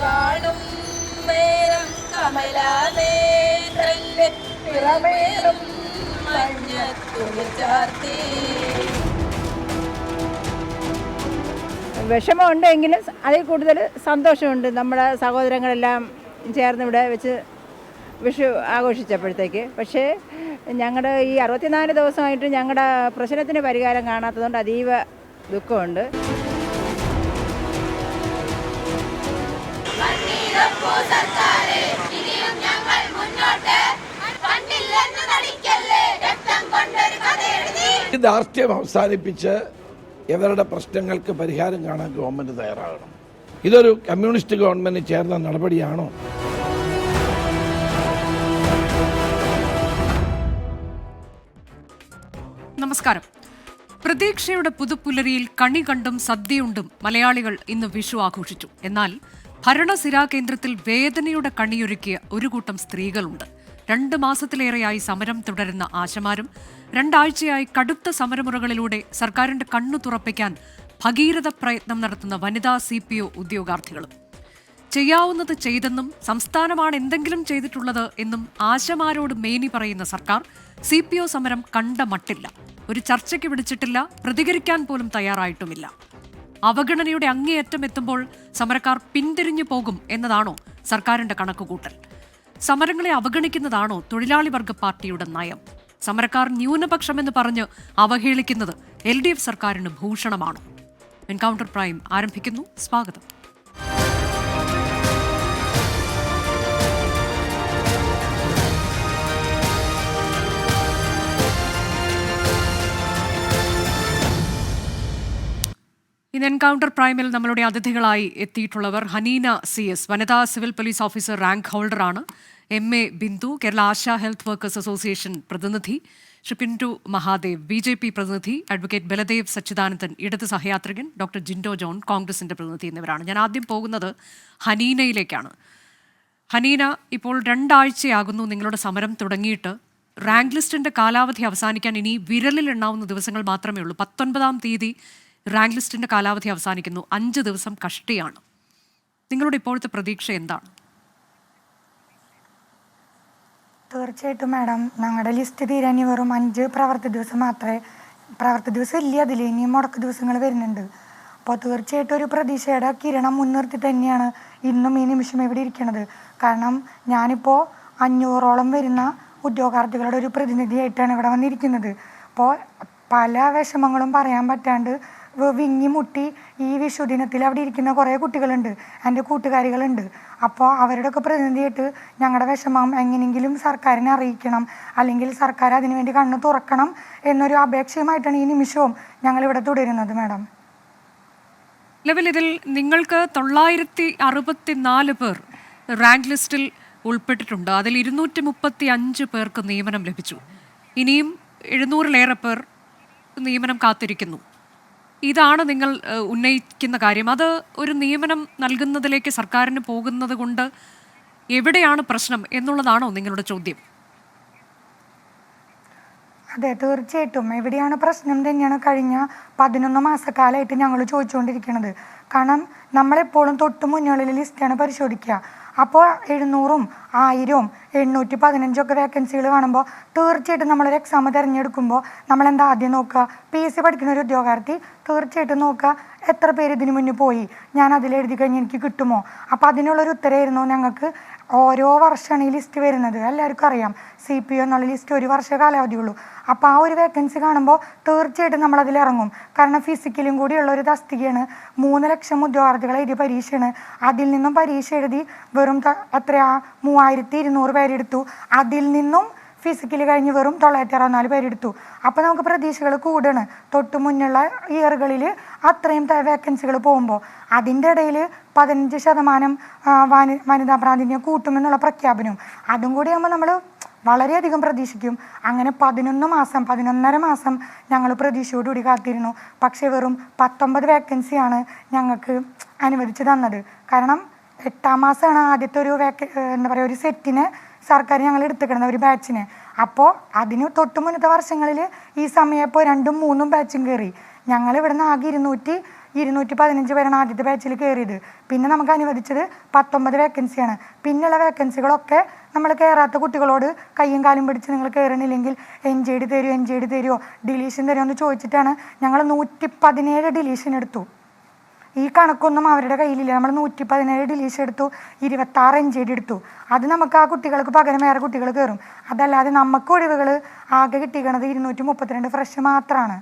കാണും നേരം കമലാനേത്രന്റെ പിറമേറും മഞ്ഞത്തുണി ചാർത്തി. വിഷമമുണ്ടെങ്കിലും അതിൽ കൂടുതൽ സന്തോഷമുണ്ട്. നമ്മുടെ സഹോദരങ്ങളെല്ലാം ചേർന്ന് ഇവിടെ വെച്ച് വിഷു ആഘോഷിച്ചപ്പോഴത്തേക്ക്. പക്ഷേ ഞങ്ങളുടെ ഈ 64 ദിവസമായിട്ട് ഞങ്ങളുടെ പ്രശ്നത്തിന് പരിഹാരം കാണാത്തതുകൊണ്ട് അതീവ ദുഃഖമുണ്ട്. ഈ ധാർഷ്ട്യം അവസാനിപ്പിച്ച് ഇവരുടെ പ്രശ്നങ്ങൾക്ക് പരിഹാരം കാണാൻ ഗവൺമെൻറ് തയ്യാറാകണം. ഇതൊരു കമ്മ്യൂണിസ്റ്റ് ഗവൺമെൻറ് ചേർന്ന നടപടിയാണോ? നമസ്കാരം. പ്രതീക്ഷയുടെ പുതുപ്പുലരിയിൽ കണി കണ്ടും സദ്യയുണ്ടും മലയാളികൾ ഇന്ന് വിഷു ആഘോഷിച്ചു. എന്നാൽ ഭരണസിരാ കേന്ദ്രത്തിൽ വേദനയുടെ കണിയൊരുക്കിയ ഒരു കൂട്ടം സ്ത്രീകളുണ്ട്. 2 മാസത്തിലേറെയായി സമരം തുടരുന്ന ആശമാരും 2 ആഴ്ചയായി കടുത്ത സമരമുറകളിലൂടെ സർക്കാരിന്റെ കണ്ണു തുറപ്പിക്കാൻ ഭഗീരഥ പ്രയത്നം നടത്തുന്ന വനിതാ CPO ഉദ്യോഗാർത്ഥികളും. ചെയ്യാവുന്നത് ചെയ്തെന്നും സംസ്ഥാനമാണ് എന്തെങ്കിലും ചെയ്തിട്ടുള്ളത് എന്നും ആശമാരോട് മേനി പറയുന്ന സർക്കാർ CPO സമരം കണ്ട മട്ടില്ല. ഒരു ചർച്ചയ്ക്ക് വിളിച്ചിട്ടില്ല, പ്രതികരിക്കാൻ പോലും തയ്യാറായിട്ടുമില്ല. അവഗണനയുടെ അങ്ങേയറ്റം എത്തുമ്പോൾ സമരക്കാർ പിന്തിരിഞ്ഞു പോകും എന്നതാണോ സർക്കാരിന്റെ കണക്കുകൂട്ടൽ? സമരങ്ങളെ അവഗണിക്കുന്നതാണോ തൊഴിലാളി വർഗ പാർട്ടിയുടെ നയം? സമരക്കാർ ന്യൂനപക്ഷമെന്ന് പറഞ്ഞ് അവഹേളിക്കുന്നത് LDF സർക്കാരിന് ഭൂഷണമാണോ? എൻകൗണ്ടർ പ്രൈം ആരംഭിക്കുന്നു. സ്വാഗതം. ഇന്ന് എൻകൗണ്ടർ പ്രൈമിൽ നമ്മളുടെ അതിഥികളായി എത്തിയിട്ടുള്ളവർ ഹനീന CS, വനിതാ സിവിൽ പോലീസ് ഓഫീസർ റാങ്ക് ഹോൾഡറാണ്. MA Bindu, Kerala ASHA health workers association പ്രതിനിധി. ശ്രീ പിന്റു മഹാദേവ്, BJP പ്രതിനിധി. അഡ്വക്കേറ്റ് ബലദേവ് സച്ചിദാനന്ദൻ, ഇടത് സഹയാത്രികൻ. ഡോക്ടർ ജിൻഡോ ജോൺ, കോൺഗ്രസിന്റെ പ്രതിനിധി എന്നിവരാണ്. ഞാൻ ആദ്യം പോകുന്നത് ഹനീനയിലേക്കാണ്. ഹനീന, ഇപ്പോൾ 2 ആഴ്ചയാകുന്നു നിങ്ങളുടെ സമരം തുടങ്ങിയിട്ട്. റാങ്ക് ലിസ്റ്റിന്റെ കാലാവധി അവസാനിക്കാൻ ഇനി വിരലിൽ എണ്ണാവുന്ന ദിവസങ്ങൾ മാത്രമേ ഉള്ളൂ. 19-ാം തീയതി റാങ്ക് ലിസ്റ്റിന്റെ കാലാവധി അവസാനിക്കുന്നു. 5 ദിവസം കഷ്ടിയാണ്. നിങ്ങളുടെ ഇപ്പോഴത്തെ പ്രതീക്ഷ എന്താണ്? തീർച്ചയായിട്ടും മാഡം, ഞങ്ങളുടെ ലിസ്റ്റ് തീരാൻ വെറും 5 പ്രവൃത്തി ദിവസം മാത്രമേ. പ്രവൃത്തി ദിവസം ഇല്ല, അതിൽ ഇനിയും മുടക്ക് ദിവസങ്ങൾ വരുന്നുണ്ട്. അപ്പോൾ തീർച്ചയായിട്ടും ഒരു പ്രതീക്ഷയുടെ കിരണം മുൻനിർത്തി തന്നെയാണ് ഇന്നും ഈ നിമിഷം ഇവിടെ ഇരിക്കുന്നത്. കാരണം ഞാനിപ്പോൾ 500ഓളം വരുന്ന ഉദ്യോഗാർത്ഥികളുടെ ഒരു പ്രതിനിധിയായിട്ടാണ് ഇവിടെ വന്നിരിക്കുന്നത്. അപ്പോൾ പല വിഷമങ്ങളും പറയാൻ പറ്റാണ്ട് വിങ്ങി മുട്ടി ഈ വിഷു ദിനത്തിൽ അവിടെ ഇരിക്കുന്ന കുറേ കുട്ടികളുണ്ട്, എൻ്റെ കൂട്ടുകാരികളുണ്ട്. അപ്പോൾ അവരുടെയൊക്കെ പ്രതിനിധിയായിട്ട് ഞങ്ങളുടെ വിഷമം എങ്ങനെയെങ്കിലും സർക്കാരിനെ അറിയിക്കണം, അല്ലെങ്കിൽ സർക്കാർ അതിനുവേണ്ടി കണ്ണ് തുറക്കണം എന്നൊരു അപേക്ഷയുമായിട്ടാണ് ഈ നിമിഷവും ഞങ്ങളിവിടെ തുടരുന്നത്. മാഡം, നിലവിൽ ഇതിൽ നിങ്ങൾക്ക് 964 പേർ റാങ്ക് ലിസ്റ്റിൽ ഉൾപ്പെട്ടിട്ടുണ്ട്. അതിൽ 235 പേർക്ക് നിയമനം ലഭിച്ചു. ഇനിയും 700-ലേറെ പേർ നിയമനം കാത്തിരിക്കുന്നു. ഇതാണ് നിങ്ങൾ ഉന്നയിക്കുന്ന കാര്യം. അത് ഒരു നിയമനം നൽകുന്നതിലേക്ക് സർക്കാരിന് പോകുന്നത് കൊണ്ട് എവിടെയാണ് പ്രശ്നം എന്നുള്ളതാണോ നിങ്ങളുടെ ചോദ്യം? അതെ, തീർച്ചയായിട്ടും എവിടെയാണ് പ്രശ്നം തന്നെയാണ് കഴിഞ്ഞ 11 മാസക്കാലമായിട്ട് ഞങ്ങൾ ചോദിച്ചുകൊണ്ടിരിക്കുന്നത്. കാരണം നമ്മളെപ്പോഴും തൊട്ട് മുന്നിലുള്ള ലിസ്റ്റാണ് പരിശോധിക്കുക. അപ്പോൾ 700-ഉം 1000-ഉം 815 വേക്കൻസികൾ കാണുമ്പോൾ തീർച്ചയായിട്ടും നമ്മളൊരു എക്സാം തിരഞ്ഞെടുക്കുമ്പോൾ നമ്മളെന്താ ആദ്യം നോക്കുക? PSC പഠിക്കുന്ന ഒരു ഉദ്യോഗാർത്ഥി തീർച്ചയായിട്ടും നോക്കുക എത്ര പേര് ഇതിനു മുന്നേ പോയി, ഞാൻ അതിലെഴുതി കഴിഞ്ഞ് എനിക്ക് കിട്ടുമോ? അപ്പോൾ അതിനുള്ളൊരു ഉത്തരമായിരുന്നു ഞങ്ങൾക്ക്. ഓരോ വർഷമാണ് ഈ ലിസ്റ്റ് വരുന്നത്, എല്ലാവർക്കും അറിയാം. CPO എന്നുള്ള ലിസ്റ്റ് 1 വർഷ കാലാവധിയുള്ളൂ. അപ്പോൾ ആ ഒരു വേക്കൻസി കാണുമ്പോൾ തീർച്ചയായിട്ടും നമ്മളതിലിറങ്ങും. കാരണം ഫിസിക്കലും കൂടിയുള്ള ഒരു തസ്തികയാണ്. 3 ലക്ഷം ഉദ്യോഗാർത്ഥികൾ എഴുതിയ പരീക്ഷയാണ്. അതിൽ നിന്നും പരീക്ഷ എഴുതി വെറും എത്രയാ 3200 പേരെടുത്തു. അതിൽ നിന്നും ഫിസിക്കലി കഴിഞ്ഞ് വെറും 964 പേരെടുത്തു. അപ്പോൾ നമുക്ക് പ്രതീക്ഷകൾ കൂടുകയാണ്. തൊട്ട് മുന്നുള്ള ഇയറുകളിൽ അത്രയും വേക്കൻസികൾ പോകുമ്പോൾ അതിൻ്റെ ഇടയിൽ 15% വനിതാ പ്രാതിനിധ്യം കൂട്ടുമെന്നുള്ള പ്രഖ്യാപനവും അതും കൂടി ആകുമ്പോൾ നമ്മൾ വളരെയധികം പ്രതീക്ഷിക്കും. അങ്ങനെ 11.5 മാസം ഞങ്ങൾ പ്രതീക്ഷയോടുകൂടി കാത്തിരുന്നു. പക്ഷേ വെറും 19 വേക്കൻസിയാണ് ഞങ്ങൾക്ക് അനുവദിച്ച് തന്നത്. കാരണം 8-ാം മാസമാണ് ആദ്യത്തെ ഒരു എന്താ പറയുക, ഒരു സെറ്റിന് സർക്കാർ ഞങ്ങൾ എടുത്തിക്കിടുന്ന ഒരു ബാച്ചിന്. അപ്പോൾ അതിന് തൊട്ട് മുന്നത്തെ വർഷങ്ങളിൽ ഈ സമയം ഇപ്പോൾ 2-3 ബാച്ചും കയറി. ഞങ്ങൾ ഇവിടുന്ന് ആകെ 215 പേരാണ് ആദ്യത്തെ ബാച്ചിൽ കയറിയത്. പിന്നെ നമുക്ക് അനുവദിച്ചത് 19 വേക്കൻസിയാണ്. പിന്നെയുള്ള വേക്കൻസികളൊക്കെ നമ്മൾ കയറാത്ത കുട്ടികളോട് കയ്യും കാലും പിടിച്ച് നിങ്ങൾ കയറണില്ലെങ്കിൽ NJD തരുമോ ഡിലീഷൻ തരുമോ എന്ന് ചോദിച്ചിട്ടാണ് ഞങ്ങൾ 117 ഡിലീഷൻ എടുത്തു. ഈ കണക്കൊന്നും അവരുടെ കയ്യിലില്ല. നമ്മൾ 117 ഡിലീഷൻ എടുത്തു, 26 NJD എടുത്തു. അത് നമുക്ക് ആ കുട്ടികൾക്ക് പകരം വേറെ കുട്ടികൾ കയറും. അതല്ലാതെ നമുക്ക് ഒഴിവുകൾ ആകെ കിട്ടിയിരിക്കണത് 232 ഫ്രഷ് മാത്രമാണ്.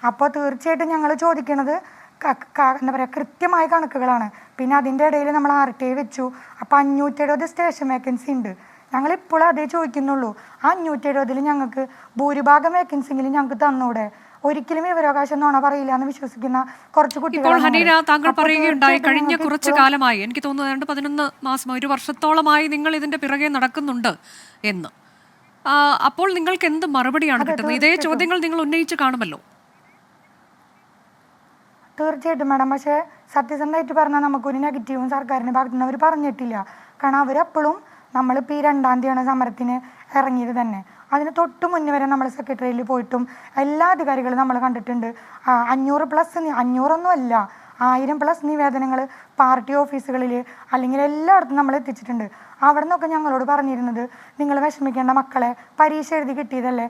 അപ്പോൾ തീർച്ചയായിട്ടും ഞങ്ങൾ ചോദിക്കുന്നത് എന്താ പറയുക, കൃത്യമായ കണക്കുകളാണ്. പിന്നെ അതിൻ്റെ ഇടയിൽ നമ്മൾ RTI വെച്ചു. അപ്പോൾ 570 സ്റ്റേഷൻ വേക്കൻസി ഉണ്ട്. ഞങ്ങളിപ്പോൾ അതേ ചോദിക്കുന്നുള്ളൂ. ആ 570 ഞങ്ങൾക്ക് ഭൂരിഭാഗം വേക്കൻസിയെങ്കിലും ഞങ്ങൾക്ക് തന്നൂടെ? ഒരിക്കലും വിവരാവകാശം എന്നാണോ പറയില്ല എന്ന് വിശ്വസിക്കുന്ന കുറച്ച് ഇപ്പോൾ ഹനീന, താങ്കൾ പറയുകയുണ്ടായി കഴിഞ്ഞ കുറച്ചു കാലമായി, എനിക്ക് തോന്നുന്നു 11 മാസം 1 വർഷത്തോളമായി നിങ്ങൾ ഇതിന്റെ പിറകെ നടക്കുന്നുണ്ട് എന്ന്. അപ്പോൾ നിങ്ങൾക്ക് എന്ത് മറുപടിയാണ് കിട്ടുന്നത്? ഇതേ ചോദ്യങ്ങൾ നിങ്ങൾ ഉന്നയിച്ച് കാണുമല്ലോ. തീർച്ചയായിട്ടും മാഡം. പക്ഷേ സത്യസന്ധമായിട്ട് പറഞ്ഞാൽ നമുക്കൊരു നെഗറ്റീവും സർക്കാരിൻ്റെ ഭാഗത്തു നിന്ന് അവർ പറഞ്ഞിട്ടില്ല. കാരണം അവരെപ്പോഴും നമ്മളിപ്പോൾ ഈ 2-ാം തീയതിയാണ് സമരത്തിന് ഇറങ്ങിയത് തന്നെ. അതിന് തൊട്ട് മുന്നേ വരെ നമ്മൾ സെക്രട്ടറിയിൽ പോയിട്ടും എല്ലാ അധികാരികളും നമ്മൾ കണ്ടിട്ടുണ്ട്. 500+ അല്ല 1000+ നിവേദനങ്ങൾ പാർട്ടി ഓഫീസുകളിൽ അല്ലെങ്കിൽ എല്ലായിടത്തും നമ്മൾ എത്തിച്ചിട്ടുണ്ട്. അവിടെ നിന്നൊക്കെ ഞങ്ങളോട് പറഞ്ഞിരുന്നത്, നിങ്ങൾ വിഷമിക്കേണ്ട മക്കളെ, പരീക്ഷ എഴുതി കിട്ടിയതല്ലേ,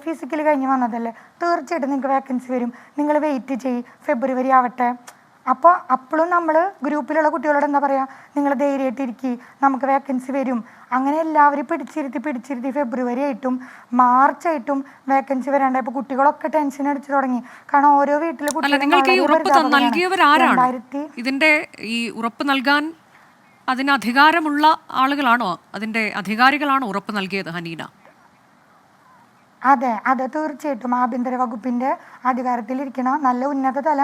ഫിസിക്കലി കഴിഞ്ഞ് വന്നതല്ലേ, തീർച്ചയായിട്ടും നിങ്ങൾക്ക് വേക്കൻസി വരും, നിങ്ങൾ വെയിറ്റ് ചെയ്യ്, ഫെബ്രുവരി ആവട്ടെ. അപ്പോൾ അപ്പോഴും നമ്മൾ ഗ്രൂപ്പിലുള്ള കുട്ടികളോട് എന്താ പറയുക, നിങ്ങൾ ധൈര്യമായിട്ടിരിക്കുക, നമുക്ക് വേക്കൻസി വരും. അങ്ങനെ എല്ലാവരും പിടിച്ചിരുത്തി ഫെബ്രുവരി ആയിട്ടും മാർച്ചായിട്ടും വേക്കൻസി വരാണ്ടായപ്പോൾ കുട്ടികളൊക്കെ ടെൻഷൻ അടിച്ചു തുടങ്ങി. കാരണം ഓരോ വീട്ടിലെ ഇതിന്റെ ഈ ഉറപ്പ് നൽകാൻ അതിന് അധികാരമുള്ള ആളുകളാണോ, അതിന്റെ അധികാരികളാണോ ഉറപ്പ് നൽകിയത് ഹനീന? അതെ തീർച്ചയായിട്ടും ആഭ്യന്തര വകുപ്പിന്റെ അധികാരത്തിലിരിക്കണ നല്ല ഉന്നത തല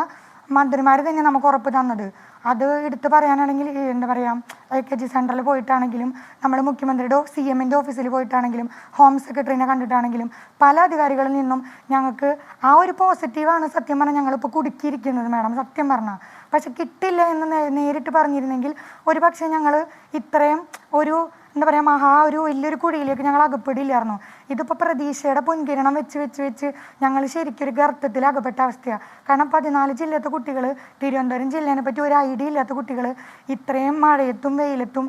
മന്ത്രിമാർ തന്നെ നമുക്ക് ഉറപ്പ് തന്നത്. അത് എടുത്ത് പറയാനാണെങ്കിൽ എന്താ പറയുക, AKG സെൻറ്ററിൽ പോയിട്ടാണെങ്കിലും നമ്മൾ മുഖ്യമന്ത്രിയുടെ CM-ൻ്റെ ഓഫീസിൽ പോയിട്ടാണെങ്കിലും ഹോം സെക്രട്ടറിനെ കണ്ടിട്ടാണെങ്കിലും പല അധികാരികളിൽ നിന്നും ഞങ്ങൾക്ക് ആ ഒരു പോസിറ്റീവാണ് സത്യം പറഞ്ഞാൽ ഞങ്ങളിപ്പോൾ കുടുക്കിയിരിക്കുന്നത് മാഡം, സത്യം പറഞ്ഞാൽ. പക്ഷെ കിട്ടില്ല എന്ന് നേരിട്ട് പറഞ്ഞിരുന്നെങ്കിൽ ഒരു പക്ഷേ ഞങ്ങൾ ഇത്രയും ഒരു എന്താ പറയുക ഒരു വലിയൊരു കുഴിയിലേക്ക് ഞങ്ങൾ അകപ്പെടില്ലായിരുന്നു. ഇതിപ്പോൾ പ്രതീക്ഷയുടെ പൊൻകിരണം വെച്ച് ഞങ്ങൾ ശരിക്കും ഒരു ഗർത്തത്തിൽ അകപ്പെട്ട അവസ്ഥയാണ്. കാരണം 14 ജില്ലത്തെ കുട്ടികൾ, തിരുവനന്തപുരം ജില്ലേനെ പറ്റി ഒരു ഐഡിയ ഇല്ലാത്ത കുട്ടികൾ ഇത്രയും മഴയത്തും വെയിലത്തും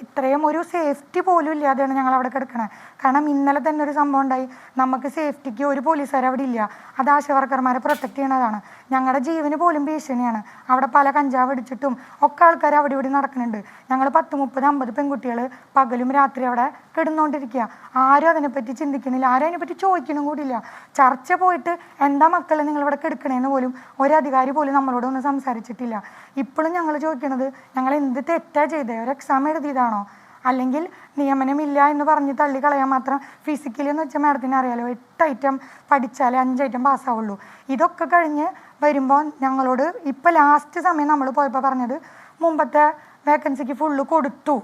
ഇത്രയും ഒരു സേഫ്റ്റി പോലും ഇല്ലാതെയാണ് ഞങ്ങൾ അവിടെ കിടക്കണത്. കാരണം ഇന്നലെ തന്നെ ഒരു സംഭവം ഉണ്ടായി. നമുക്ക് സേഫ്റ്റിക്ക് ഒരു പോലീസുകാർ അവിടെ ഇല്ല. അത് ആശാവർക്കർമാരെ പ്രൊട്ടക്ട് ചെയ്യണതാണ്. ഞങ്ങളുടെ ജീവന് പോലും ഭീഷണിയാണ്. അവിടെ പല കഞ്ചാവ് അടിച്ചിട്ടും ഒക്കെ ആൾക്കാർ അവിടെ ഇവിടെ നടക്കുന്നുണ്ട്. ഞങ്ങൾ 10, 30, 50 പെൺകുട്ടികൾ പകലും രാത്രി അവിടെ കിടന്നുകൊണ്ടിരിക്കുക. ആരും അതിനെപ്പറ്റി ചിന്തിക്കുന്നില്ല, ആരും അതിനെപ്പറ്റി ചോദിക്കണം കൂടിയില്ല. ചർച്ച പോയിട്ട് എന്താ മക്കളെ നിങ്ങളിവിടെ കിടക്കണേന്ന് പോലും ഒരധികാരി പോലും നമ്മളോടൊന്നും സംസാരിച്ചിട്ടില്ല. ഇപ്പോഴും ഞങ്ങൾ ചോദിക്കണത്, ഞങ്ങൾ എന്ത് തെറ്റാ ചെയ്തേ? ഒരു എക്സാം എഴുതിയതാണോ? അല്ലെങ്കിൽ നിയമനമില്ല എന്ന് പറഞ്ഞ് തള്ളിക്കളയാൻ മാത്രം ഫിസിക്കലി എന്ന് വെച്ചാൽ മാഡത്തിന് അറിയാലോ, 8 ഐറ്റം പഠിച്ചാലേ 5 ഐറ്റം പാസ്സാവുള്ളൂ. ഇതൊക്കെ കഴിഞ്ഞ് വരുമ്പോൾ ഞങ്ങളോട് ഇപ്പോൾ ലാസ്റ്റ് സമയം നമ്മൾ പോയപ്പോൾ പറഞ്ഞത്, മുമ്പത്തെ വേക്കൻസിക്ക് ഫുള്ള് കൊടുത്തു,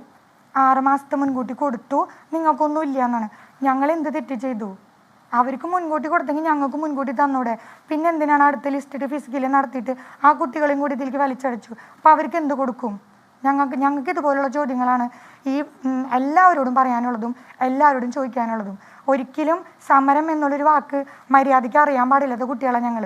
6 മാസത്തെ മുൻകൂട്ടി കൊടുത്തു, നിങ്ങൾക്കൊന്നും ഇല്ല എന്നാണ്. ഞങ്ങൾ എന്ത് തെറ്റ് ചെയ്തു? അവർക്ക് മുൻകൂട്ടി കൊടുത്തെങ്കിൽ ഞങ്ങൾക്ക് മുൻകൂട്ടി തന്നൂടെ? പിന്നെ എന്തിനാണ് അടുത്ത ലിസ്റ്റിട്ട് ഫിസിക്കലി നടത്തിയിട്ട് ആ കുട്ടികളെയും കൂടി ഇതിലേക്ക് വലിച്ചടച്ചു? അപ്പോൾ അവർക്ക് എന്ത് കൊടുക്കും? ഞങ്ങൾക്ക് ഇതുപോലുള്ള ചോദ്യങ്ങളാണ് ഈ എല്ലാവരോടും പറയാനുള്ളതും എല്ലാവരോടും ചോദിക്കാനുള്ളതും. ഒരിക്കലും സമരം എന്നുള്ളൊരു വാക്ക് മര്യാദയ്ക്ക് അറിയാൻ പാടില്ലാത്ത കുട്ടികളാണ് ഞങ്ങൾ.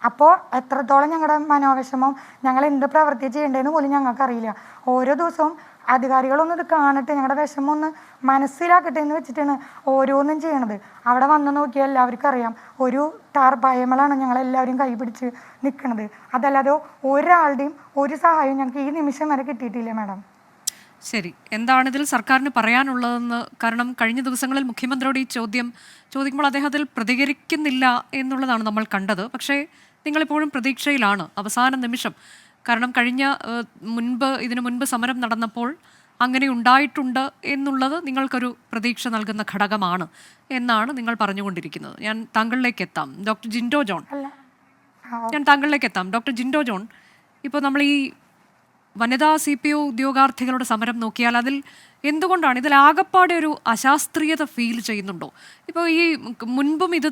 അപ്പോൾ എത്രത്തോളം ഞങ്ങളുടെ മനോവിഷമം, ഞങ്ങൾ എന്ത് പ്രവൃത്തി ചെയ്യേണ്ടതെന്ന് പോലും ഞങ്ങൾക്കറിയില്ല. ഓരോ ദിവസവും അധികാരികളൊന്നും ഇത് കാണട്ടെ, ഞങ്ങളുടെ വിഷമം ഒന്ന് മനസ്സിലാക്കട്ടെ എന്ന് വെച്ചിട്ടാണ് ഓരോന്നും ചെയ്യണത്. അവിടെ വന്ന് നോക്കിയാൽ എല്ലാവർക്കും അറിയാം, ഒരു ടാർപ്പായമലാണ് ഞങ്ങളെല്ലാവരും കൈ പിടിച്ച് നിൽക്കുന്നത്. അതല്ലാതെ ഒരാളുടെയും ഒരു സഹായവും ഞങ്ങൾക്ക് ഈ നിമിഷം വരെ കിട്ടിയിട്ടില്ല മാഡം. ശരി, എന്താണ് ഇതിൽ സർക്കാരിന് പറയാനുള്ളതെന്ന്? കാരണം കഴിഞ്ഞ ദിവസങ്ങളിൽ മുഖ്യമന്ത്രിയോട് ഈ ചോദിക്കുമ്പോൾ അദ്ദേഹം അതിൽ പ്രതികരിക്കുന്നില്ല എന്നുള്ളതാണ് നമ്മൾ കണ്ടത്. പക്ഷേ നിങ്ങളിപ്പോഴും പ്രതീക്ഷയിലാണ് അവസാന നിമിഷം. കാരണം ഇതിനു മുൻപ് സമരം നടന്നപ്പോൾ അങ്ങനെ ഉണ്ടായിട്ടുണ്ട് എന്നുള്ളത് നിങ്ങൾക്കൊരു പ്രതീക്ഷ നൽകുന്ന ഘടകമാണ് എന്നാണ് നിങ്ങൾ പറഞ്ഞുകൊണ്ടിരിക്കുന്നത്. ഞാൻ താങ്കളിലേക്ക് എത്താം, ഡോക്ടർ ജിൻഡോ ജോൺ. ഇപ്പോൾ നമ്മൾ ഈ വനിതാ CPO ഉദ്യോഗാർത്ഥികളുടെ സമരം നോക്കിയാൽ അതിൽ എന്തുകൊണ്ടാണ് ഇതിൽ ആകപ്പാടെ ഒരു അശാസ്ത്രീയത ഫീൽ ചെയ്യുന്നുണ്ടോ? ഇപ്പോൾ ഈ മുൻപും ഇത്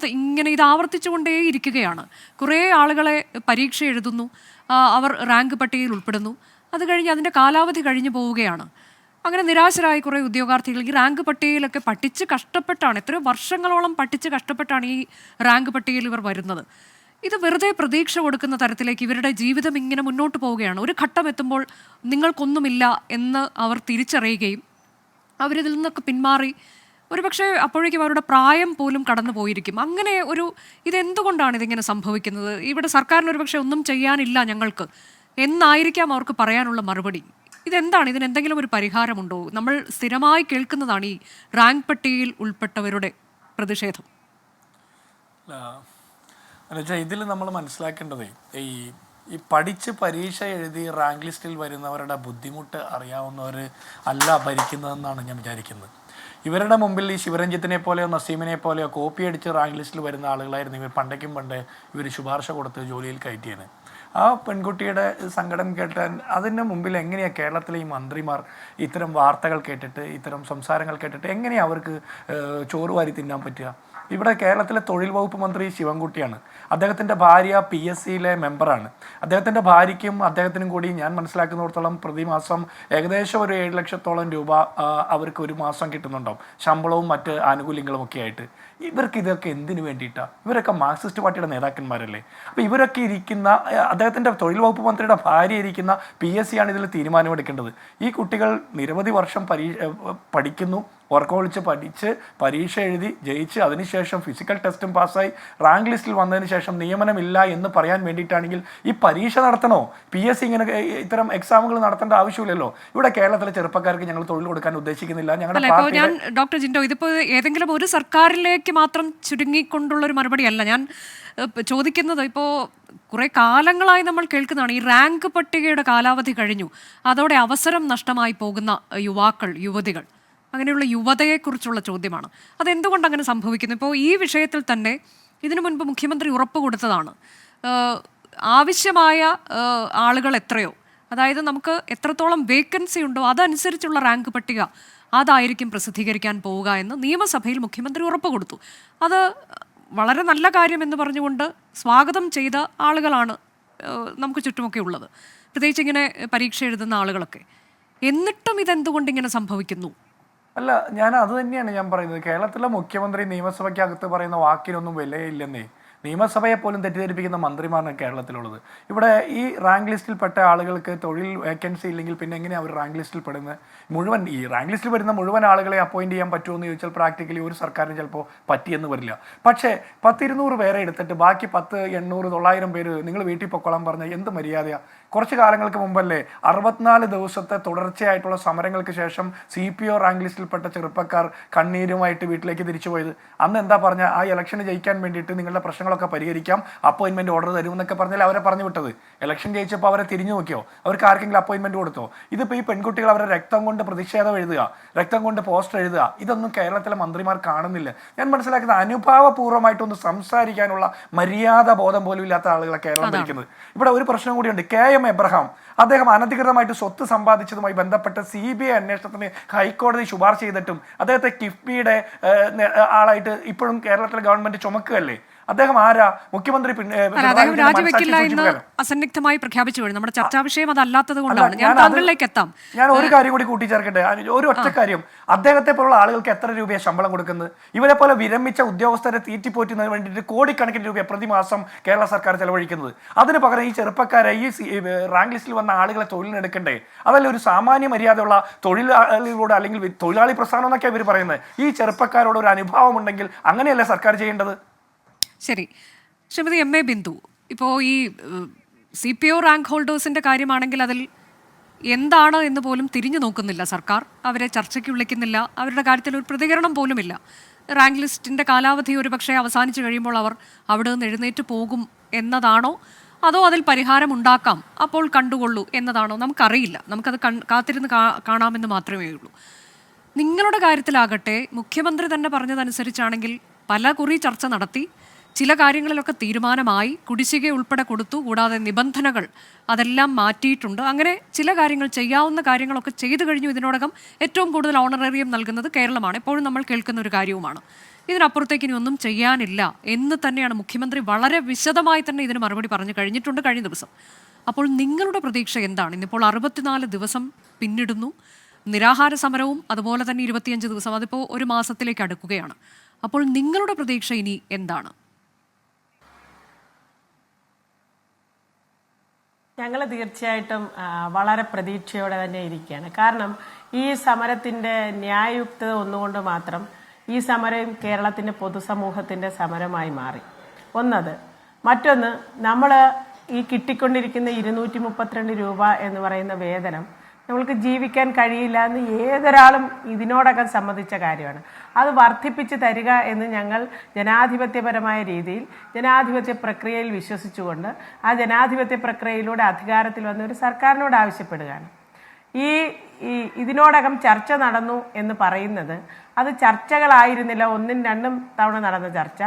ആവർത്തിച്ചുകൊണ്ടേ ഇരിക്കുകയാണ്. കുറേ ആളുകളെ പരീക്ഷ എഴുതുന്നു, അവർ റാങ്ക് പട്ടികയിൽ ഉൾപ്പെടുന്നു, അത് കഴിഞ്ഞ് അതിൻ്റെ കാലാവധി കഴിഞ്ഞു പോവുകയാണ്. അങ്ങനെ നിരാശരായ കുറേ ഉദ്യോഗാർത്ഥികൾ ഈ റാങ്ക് പട്ടികയിലൊക്കെ പഠിച്ച് കഷ്ടപ്പെട്ടാണ്, എത്രയോ വർഷങ്ങളോളം പഠിച്ച് കഷ്ടപ്പെട്ടാണ് ഈ റാങ്ക് പട്ടികയിൽ ഇവർ വരുന്നത്. ഇത് വെറുതെ പ്രതീക്ഷ കൊടുക്കുന്ന തരത്തിലേക്ക് ഇവരുടെ ജീവിതം ഇങ്ങനെ മുന്നോട്ട് പോവുകയാണ്. ഒരു ഘട്ടം എത്തുമ്പോൾ നിങ്ങൾക്കൊന്നുമില്ല എന്ന് അവർ തിരിച്ചറിയുകയും അവരിതിൽ നിന്നൊക്കെ പിന്മാറി ഒരുപക്ഷെ അപ്പോഴേക്കും അവരുടെ പ്രായം പോലും കടന്നു പോയിരിക്കും. അങ്ങനെ ഇതെന്തുകൊണ്ടാണ് ഇതിങ്ങനെ സംഭവിക്കുന്നത്? ഇവിടെ സർക്കാരിന് ഒരുപക്ഷെ ഒന്നും ചെയ്യാനില്ല ഞങ്ങൾക്ക് എന്നായിരിക്കാം അവർക്ക് പറയാനുള്ള മറുപടി. ഇതെന്താണ്? ഇതിനെന്തെങ്കിലും ഒരു പരിഹാരമുണ്ടോ? നമ്മൾ സ്ഥിരമായി കേൾക്കുന്നതാണ് ഈ റാങ്ക് പട്ടികയിൽ ഉൾപ്പെട്ടവരുടെ പ്രതിഷേധം. എന്നുവെച്ചാൽ ഇതിൽ നമ്മൾ മനസ്സിലാക്കേണ്ടത് ഈ പഠിച്ച് പരീക്ഷ എഴുതി റാങ്ക് ലിസ്റ്റിൽ വരുന്നവരുടെ ബുദ്ധിമുട്ട് അറിയാവുന്നവർ അല്ല ഭരിക്കുന്നതെന്നാണ് ഞാൻ വിചാരിക്കുന്നത്. ഇവരുടെ മുമ്പിൽ ഈ ശിവരഞ്ജിത്തിനെ പോലെയോ നസീമിനെ പോലെയോ കോപ്പി അടിച്ച് റാങ്ക് ലിസ്റ്റിൽ വരുന്ന ആളുകളായിരുന്നു ഇവർ പണ്ടേ ഇവർ ശുപാർശ കൊടുത്ത് ജോലിയിൽ കയറ്റിയത്. ആ പെൺകുട്ടിയുടെ സങ്കടം കേട്ടാൽ അതിന് മുമ്പിൽ എങ്ങനെയാണ് കേരളത്തിലെ ഈ മന്ത്രിമാർ ഇത്തരം വാർത്തകൾ കേട്ടിട്ട് ഇത്തരം സംസാരങ്ങൾ കേട്ടിട്ട് എങ്ങനെയാണ് അവർക്ക് ചോറ് വാരി തിന്നാൻ പറ്റുക? ഇവിടെ കേരളത്തിലെ തൊഴിൽ വകുപ്പ് മന്ത്രി ശിവൻകുട്ടിയാണ്. അദ്ദേഹത്തിൻ്റെ ഭാര്യ PSCയിലെ മെമ്പറാണ്. അദ്ദേഹത്തിൻ്റെ ഭാര്യയ്ക്കും അദ്ദേഹത്തിനും കൂടി ഞാൻ മനസ്സിലാക്കുന്നിടത്തോളം പ്രതിമാസം ഏകദേശം ഒരു 7 ലക്ഷത്തോളം രൂപ അവർക്ക് ഒരു മാസം കിട്ടുന്നുണ്ടാവും, ശമ്പളവും മറ്റ് ആനുകൂല്യങ്ങളും ഒക്കെ ആയിട്ട്. ഇവർക്ക് ഇതൊക്കെ എന്തിനു വേണ്ടിയിട്ടാണ്? ഇവരൊക്കെ മാർക്സിസ്റ്റ് പാർട്ടിയുടെ നേതാക്കന്മാരല്ലേ? അപ്പോൾ ഇവരൊക്കെ ഇരിക്കുന്ന അദ്ദേഹത്തിൻ്റെ തൊഴിൽ വകുപ്പ് മന്ത്രിയുടെ ഭാര്യ ഇരിക്കുന്ന PSC ആണ് ഇതിൽ തീരുമാനമെടുക്കേണ്ടത്. ഈ കുട്ടികൾ നിരവധി വർഷം പഠിക്കുന്നു, ഉറക്കമൊളിച്ച് പഠിച്ച് പരീക്ഷ എഴുതി ജയിച്ച് അതിനുശേഷം ഫിസിക്കൽ ടെസ്റ്റും പാസ്സായി റാങ്ക് ലിസ്റ്റിൽ വന്നതിന് ശേഷം നിയമനമില്ല എന്ന് പറയാൻ വേണ്ടിയിട്ടാണെങ്കിൽ ഈ പരീക്ഷ നടത്തണോ? PSC ഇങ്ങനെ ഇത്തരം എക്സാമുകൾ നടത്തേണ്ട ആവശ്യമില്ലല്ലോ. ഇവിടെ കേരളത്തിലെ ചെറുപ്പക്കാർക്ക് ഞങ്ങൾ തൊഴിൽ കൊടുക്കാൻ ഉദ്ദേശിക്കുന്നില്ല. ഞാൻ ഡോക്ടർ ജിൻഡോ, ഇതിപ്പോ ഏതെങ്കിലും ഒരു സർക്കാരിലേക്ക് മാത്രം ചുരുങ്ങിക്കൊണ്ടുള്ള ഒരു മറുപടി അല്ല ഞാൻ ചോദിക്കുന്നത്. ഇപ്പോൾ കുറെ കാലങ്ങളായി നമ്മൾ കേൾക്കുന്നതാണ് ഈ റാങ്ക് പട്ടികയുടെ കാലാവധി കഴിഞ്ഞു, അതോടെ അവസരം നഷ്ടമായി പോകുന്ന യുവാക്കൾ യുവതികൾ, അങ്ങനെയുള്ള യുവതയെക്കുറിച്ചുള്ള ചോദ്യമാണ്. അതെന്തുകൊണ്ട് അങ്ങനെ സംഭവിക്കുന്നു? ഇപ്പോൾ ഈ വിഷയത്തിൽ തന്നെ ഇതിനു മുൻപ് മുഖ്യമന്ത്രി ഉറപ്പ് കൊടുത്തതാണ്, ആവശ്യമായ ആളുകൾ എത്രയോ, അതായത് നമുക്ക് എത്രത്തോളം വേക്കൻസി ഉണ്ടോ അതനുസരിച്ചുള്ള റാങ്ക് പട്ടിക അതായിരിക്കും പ്രസിദ്ധീകരിക്കാൻ പോവുക എന്ന് നിയമസഭയിൽ മുഖ്യമന്ത്രി ഉറപ്പ് കൊടുത്തു. അത് വളരെ നല്ല കാര്യമെന്ന് പറഞ്ഞുകൊണ്ട് സ്വാഗതം ചെയ്ത ആളുകളാണ് നമുക്ക് ചുറ്റുമൊക്കെ ഉള്ളത്, പ്രത്യേകിച്ച് ഇങ്ങനെ പരീക്ഷ എഴുതുന്ന ആളുകളൊക്കെ. എന്നിട്ടും ഇതെന്തുകൊണ്ട് ഇങ്ങനെ സംഭവിക്കുന്നു? അല്ല, ഞാൻ അത് തന്നെയാണ് ഞാൻ പറയുന്നത്. കേരളത്തിലെ മുഖ്യമന്ത്രി നിയമസഭയ്ക്കകത്ത് പറയുന്ന വാക്കിനൊന്നും വിലയില്ലെന്നേ. നിയമസഭയെ പോലും തെറ്റിദ്ധരിപ്പിക്കുന്ന മന്ത്രിമാരാണ് കേരളത്തിലുള്ളത്. ഇവിടെ ഈ റാങ്ക് ലിസ്റ്റിൽപ്പെട്ട ആളുകൾക്ക് തൊഴിൽ വേക്കൻസി ഇല്ലെങ്കിൽ പിന്നെ എങ്ങനെയാണ് അവർ റാങ്ക് ലിസ്റ്റിൽ പെടുന്നത്? ഈ റാങ്ക് ലിസ്റ്റിൽ വരുന്ന മുഴുവൻ ആളുകളെ അപ്പോയിൻറ്റ് ചെയ്യാൻ പറ്റുമോ എന്ന് ചോദിച്ചാൽ പ്രാക്ടിക്കലി ഒരു സർക്കാരിന് ചിലപ്പോൾ പറ്റിയെന്ന് വരില്ല. പക്ഷേ 10-200 പേരെ എടുത്തിട്ട് ബാക്കി 10, 800, 900 പേര് നിങ്ങൾ വീട്ടിൽ പൊക്കോളാൻ പറഞ്ഞാൽ എന്ത് മര്യാദയാണ്? കുറച്ച് കാലങ്ങൾക്ക് മുമ്പല്ലേ 64 ദിവസത്തെ തുടർച്ചയായിട്ടുള്ള സമരങ്ങൾക്ക് ശേഷം CPO റാങ്ക് ലിസ്റ്റിൽപ്പെട്ട ചെറുപ്പക്കാർ കണ്ണീരുമായിട്ട് വീട്ടിലേക്ക് തിരിച്ചു പോയത്? അന്ന് എന്താ പറഞ്ഞാൽ ആ ഇലക്ഷന് ജയിക്കാൻ വേണ്ടിയിട്ട് നിങ്ങളുടെ പ്രശ്നങ്ങളൊക്കെ പരിഹരിക്കാം, അപ്പോയിൻമെൻറ്റ് ഓർഡർ തരുമെന്നൊക്കെ പറഞ്ഞാൽ അവരെ പറഞ്ഞു വിട്ടത്. ഇലക്ഷൻ ജയിച്ചപ്പോൾ അവരെ തിരിഞ്ഞു നോക്കിയോ? അവർക്ക് ആർക്കെങ്കിലും അപ്പോയിൻമെൻറ്റ് കൊടുത്തോ? ഇതിപ്പോൾ ഈ പെൺകുട്ടികൾ അവരെ രക്തം കൊണ്ട് പ്രതിഷേധം എഴുതുക, രക്തം കൊണ്ട് പോസ്റ്റർ എഴുതുക, ഇതൊന്നും കേരളത്തിലെ മന്ത്രിമാർ കാണുന്നില്ല. ഞാൻ മനസ്സിലാക്കുന്നത് അനുഭാവപൂർവ്വമായിട്ടൊന്ന് സംസാരിക്കാനുള്ള മര്യാദ ബോധം പോലും ഇല്ലാത്ത ആളുകളെ കേരളം ഭരിക്കുന്നത്. ഇവിടെ ഒരു പ്രശ്നം കൂടിയുണ്ട്. KM എബ്രഹാം അദ്ദേഹം അനധികൃതമായിട്ട് സ്വത്ത് സമ്പാദിച്ചതുമായി ബന്ധപ്പെട്ട് CBI അന്വേഷണത്തിന് ഹൈക്കോടതി ശുപാർശ ചെയ്തിട്ടും അദ്ദേഹത്തെ കിഫ്ബിയുടെ ആളായിട്ട് ഇപ്പോഴും കേരളത്തിലെ ഗവൺമെന്റ് ചുമക്കുകയല്ലേ? അദ്ദേഹം ആരാ? മുഖ്യമന്ത്രി രാജിവെക്കില്ല എന്ന് അസന്നിഗ്ധമായി പ്രഖ്യാപിച്ചു കഴിഞ്ഞു. നമ്മുടെ ചർച്ചാ വിഷയം അതല്ലാത്തത് കൊണ്ടാണ് ഞാൻ താങ്കളിലേക്ക് എത്താം. ഞാൻ ഒരു കാര്യം കൂടി കൂട്ടിച്ചേർക്കട്ടെ, ഒരു ഒറ്റ കാര്യം. അദ്ദേഹത്തെ പോലുള്ള ആളുകൾക്ക് എത്ര രൂപയാണ് ശമ്പളം കൊടുക്കുന്നത്? ഇവരെ പോലെ വിരമിച്ച ഉദ്യോഗസ്ഥരെ തീറ്റിപ്പോറ്റുന്നതിന് വേണ്ടിയിട്ട് കോടിക്കണക്കിന് രൂപ പ്രതിമാസം കേരള സർക്കാർ ചെലവഴിക്കുന്നത്. അതിന് പകരം ഈ ചെറുപ്പക്കാരെ ഈ റാങ്ക് ലിസ്റ്റിൽ വന്ന ആളുകളെ തൊഴിലിനെടുക്കണ്ടേ? അതല്ല ഒരു സാമാന്യ മര്യാദയുള്ള തൊഴിലാളികളോട് അല്ലെങ്കിൽ തൊഴിലാളി പ്രസ്ഥാനം എന്നൊക്കെ ഇവർ പറയുന്നത്. ഈ ചെറുപ്പക്കാരോട് ഒരു അനുഭാവം ഉണ്ടെങ്കിൽ അങ്ങനെയല്ലേ സർക്കാർ ചെയ്യേണ്ടത്? ശരി, ശ്രീമതി MA ബിന്ദു, ഇപ്പോൾ ഈ CPO റാങ്ക് ഹോൾഡേഴ്സിൻ്റെ കാര്യമാണെങ്കിൽ അതിൽ എന്താണ് എന്ന് പോലും തിരിഞ്ഞു നോക്കുന്നില്ല സർക്കാർ. അവരെ ചർച്ചയ്ക്ക് വിളിക്കുന്നില്ല, അവരുടെ കാര്യത്തിൽ ഒരു പ്രതികരണം പോലുമില്ല. റാങ്ക് ലിസ്റ്റിൻ്റെ കാലാവധി ഒരു പക്ഷേ അവസാനിച്ചു കഴിയുമ്പോൾ അവർ അവിടെ നിന്ന് എഴുന്നേറ്റ് പോകും എന്നതാണോ, അതോ അതിൽ പരിഹാരം ഉണ്ടാക്കാം അപ്പോൾ കണ്ടുകൊള്ളൂ എന്നതാണോ? നമുക്കറിയില്ല. നമുക്കത് കാത്തിരുന്ന് കാണാമെന്ന് മാത്രമേ ഉള്ളൂ. നിങ്ങളുടെ കാര്യത്തിലാകട്ടെ മുഖ്യമന്ത്രി തന്നെ പറഞ്ഞതനുസരിച്ചാണെങ്കിൽ പല കുറി ചർച്ച നടത്തി, ചില കാര്യങ്ങളിലൊക്കെ തീരുമാനമായി, കുടിശ്ശിക ഉൾപ്പെടെ കൊടുത്തു, കൂടാതെ നിബന്ധനകൾ അതെല്ലാം മാറ്റിയിട്ടുണ്ട്. അങ്ങനെ ചില കാര്യങ്ങൾ, ചെയ്യാവുന്ന കാര്യങ്ങളൊക്കെ ചെയ്തു കഴിഞ്ഞു. ഇതിനോടകം ഏറ്റവും കൂടുതൽ ഓണറേറിയം നൽകുന്നത് കേരളമാണ്, എപ്പോഴും നമ്മൾ കേൾക്കുന്ന ഒരു കാര്യവുമാണ്. ഇതിനപ്പുറത്തേക്ക് ഇനി ഒന്നും ചെയ്യാനില്ല എന്ന് തന്നെയാണ് മുഖ്യമന്ത്രി വളരെ വിശദമായി തന്നെ ഇതിന് മറുപടി പറഞ്ഞു കഴിഞ്ഞിട്ടുണ്ട് കഴിഞ്ഞ ദിവസം. അപ്പോൾ നിങ്ങളുടെ പ്രതീക്ഷ എന്താണ്? ഇന്നിപ്പോൾ 64 ദിവസം പിന്നിടുന്നു, നിരാഹാര സമരവും അതുപോലെ തന്നെ 25 ദിവസം, അതിപ്പോൾ ഒരു മാസത്തിലേക്ക് അടുക്കുകയാണ്. അപ്പോൾ നിങ്ങളുടെ പ്രതീക്ഷ ഇനി എന്താണ്? ഞങ്ങൾ തീർച്ചയായിട്ടും വളരെ പ്രതീക്ഷയോടെ തന്നെ ഇരിക്കുകയാണ്. കാരണം ഈ സമരത്തിൻ്റെ ന്യായയുക്തത ഒന്നുകൊണ്ട് മാത്രം ഈ സമരം കേരളത്തിൻ്റെ പൊതുസമൂഹത്തിൻ്റെ സമരമായി മാറി. ഒന്നത്. മറ്റൊന്ന്, നമ്മൾ ഈ കിട്ടിക്കൊണ്ടിരിക്കുന്ന 232 രൂപ എന്ന് പറയുന്ന വേതനം നമ്മൾക്ക് ജീവിക്കാൻ കഴിയില്ല എന്ന് ഏതൊരാളും ഇതിനോടകം സമ്മതിച്ച കാര്യമാണ്. അത് വർദ്ധിപ്പിച്ച് തരിക എന്ന് ഞങ്ങൾ ജനാധിപത്യപരമായ രീതിയിൽ ജനാധിപത്യ പ്രക്രിയയിൽ വിശ്വസിച്ചുകൊണ്ട് ആ ജനാധിപത്യ പ്രക്രിയയിലൂടെ അധികാരത്തിൽ വന്ന ഒരു സർക്കാരിനോട് ആവശ്യപ്പെടുകയാണ്. ഇതിനോടകം ചർച്ച നടന്നു എന്ന് പറയുന്നത് അത് ചർച്ചകളായിരുന്നില്ല, 1-2 തവണ നടന്ന ചർച്ച.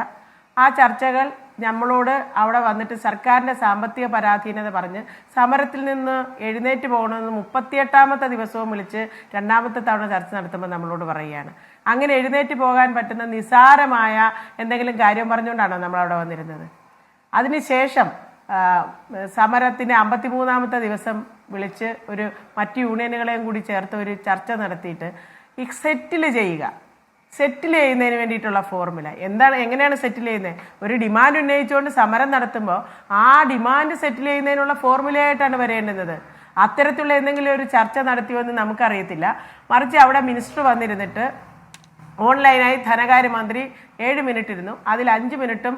ആ ചർച്ചകൾ നമ്മളോട് അവിടെ വന്നിട്ട് സർക്കാരിൻ്റെ സാമ്പത്തിക പരാധീനത പറഞ്ഞ് സമരത്തിൽ നിന്ന് എഴുന്നേറ്റ് പോകണമെന്ന് 38ാമത്തെ ദിവസവും വിളിച്ച് 2ാമത്തെ തവണ ചർച്ച നടത്തുമ്പോൾ നമ്മളോട് പറയുകയാണ്. അങ്ങനെ എഴുന്നേറ്റ് പോകാൻ പറ്റുന്ന നിസാരമായ എന്തെങ്കിലും കാര്യം പറഞ്ഞുകൊണ്ടാണോ നമ്മളവിടെ വന്നിരുന്നത്? അതിനുശേഷം സമരത്തിൻ്റെ 53ാമത്തെ ദിവസം വിളിച്ച് മറ്റ് യൂണിയനുകളെയും കൂടി ചേർത്ത് ഒരു ചർച്ച നടത്തിയിട്ട് ഈ സെറ്റിൽ ചെയ്യുന്നതിന് വേണ്ടിയിട്ടുള്ള ഫോർമുല എങ്ങനെയാണ് സെറ്റിൽ ചെയ്യുന്നത്? ഒരു ഡിമാൻഡ് ഉന്നയിച്ചുകൊണ്ട് സമരം നടത്തുമ്പോൾ ആ ഡിമാൻഡ് സെറ്റിൽ ചെയ്യുന്നതിനുള്ള ഫോർമുലയായിട്ടാണ് വരേണ്ടുന്നത്. അത്തരത്തിലുള്ള എന്തെങ്കിലും ഒരു ചർച്ച നടത്തിയോന്ന് നമുക്കറിയത്തില്ല. മറിച്ച് അവിടെ മിനിസ്റ്റർ വന്നിരുന്നിട്ട് ഓൺലൈനായി ധനകാര്യമന്ത്രി 7 മിനിറ്റ് ഇരുന്നു. അതിൽ 5 മിനിറ്റും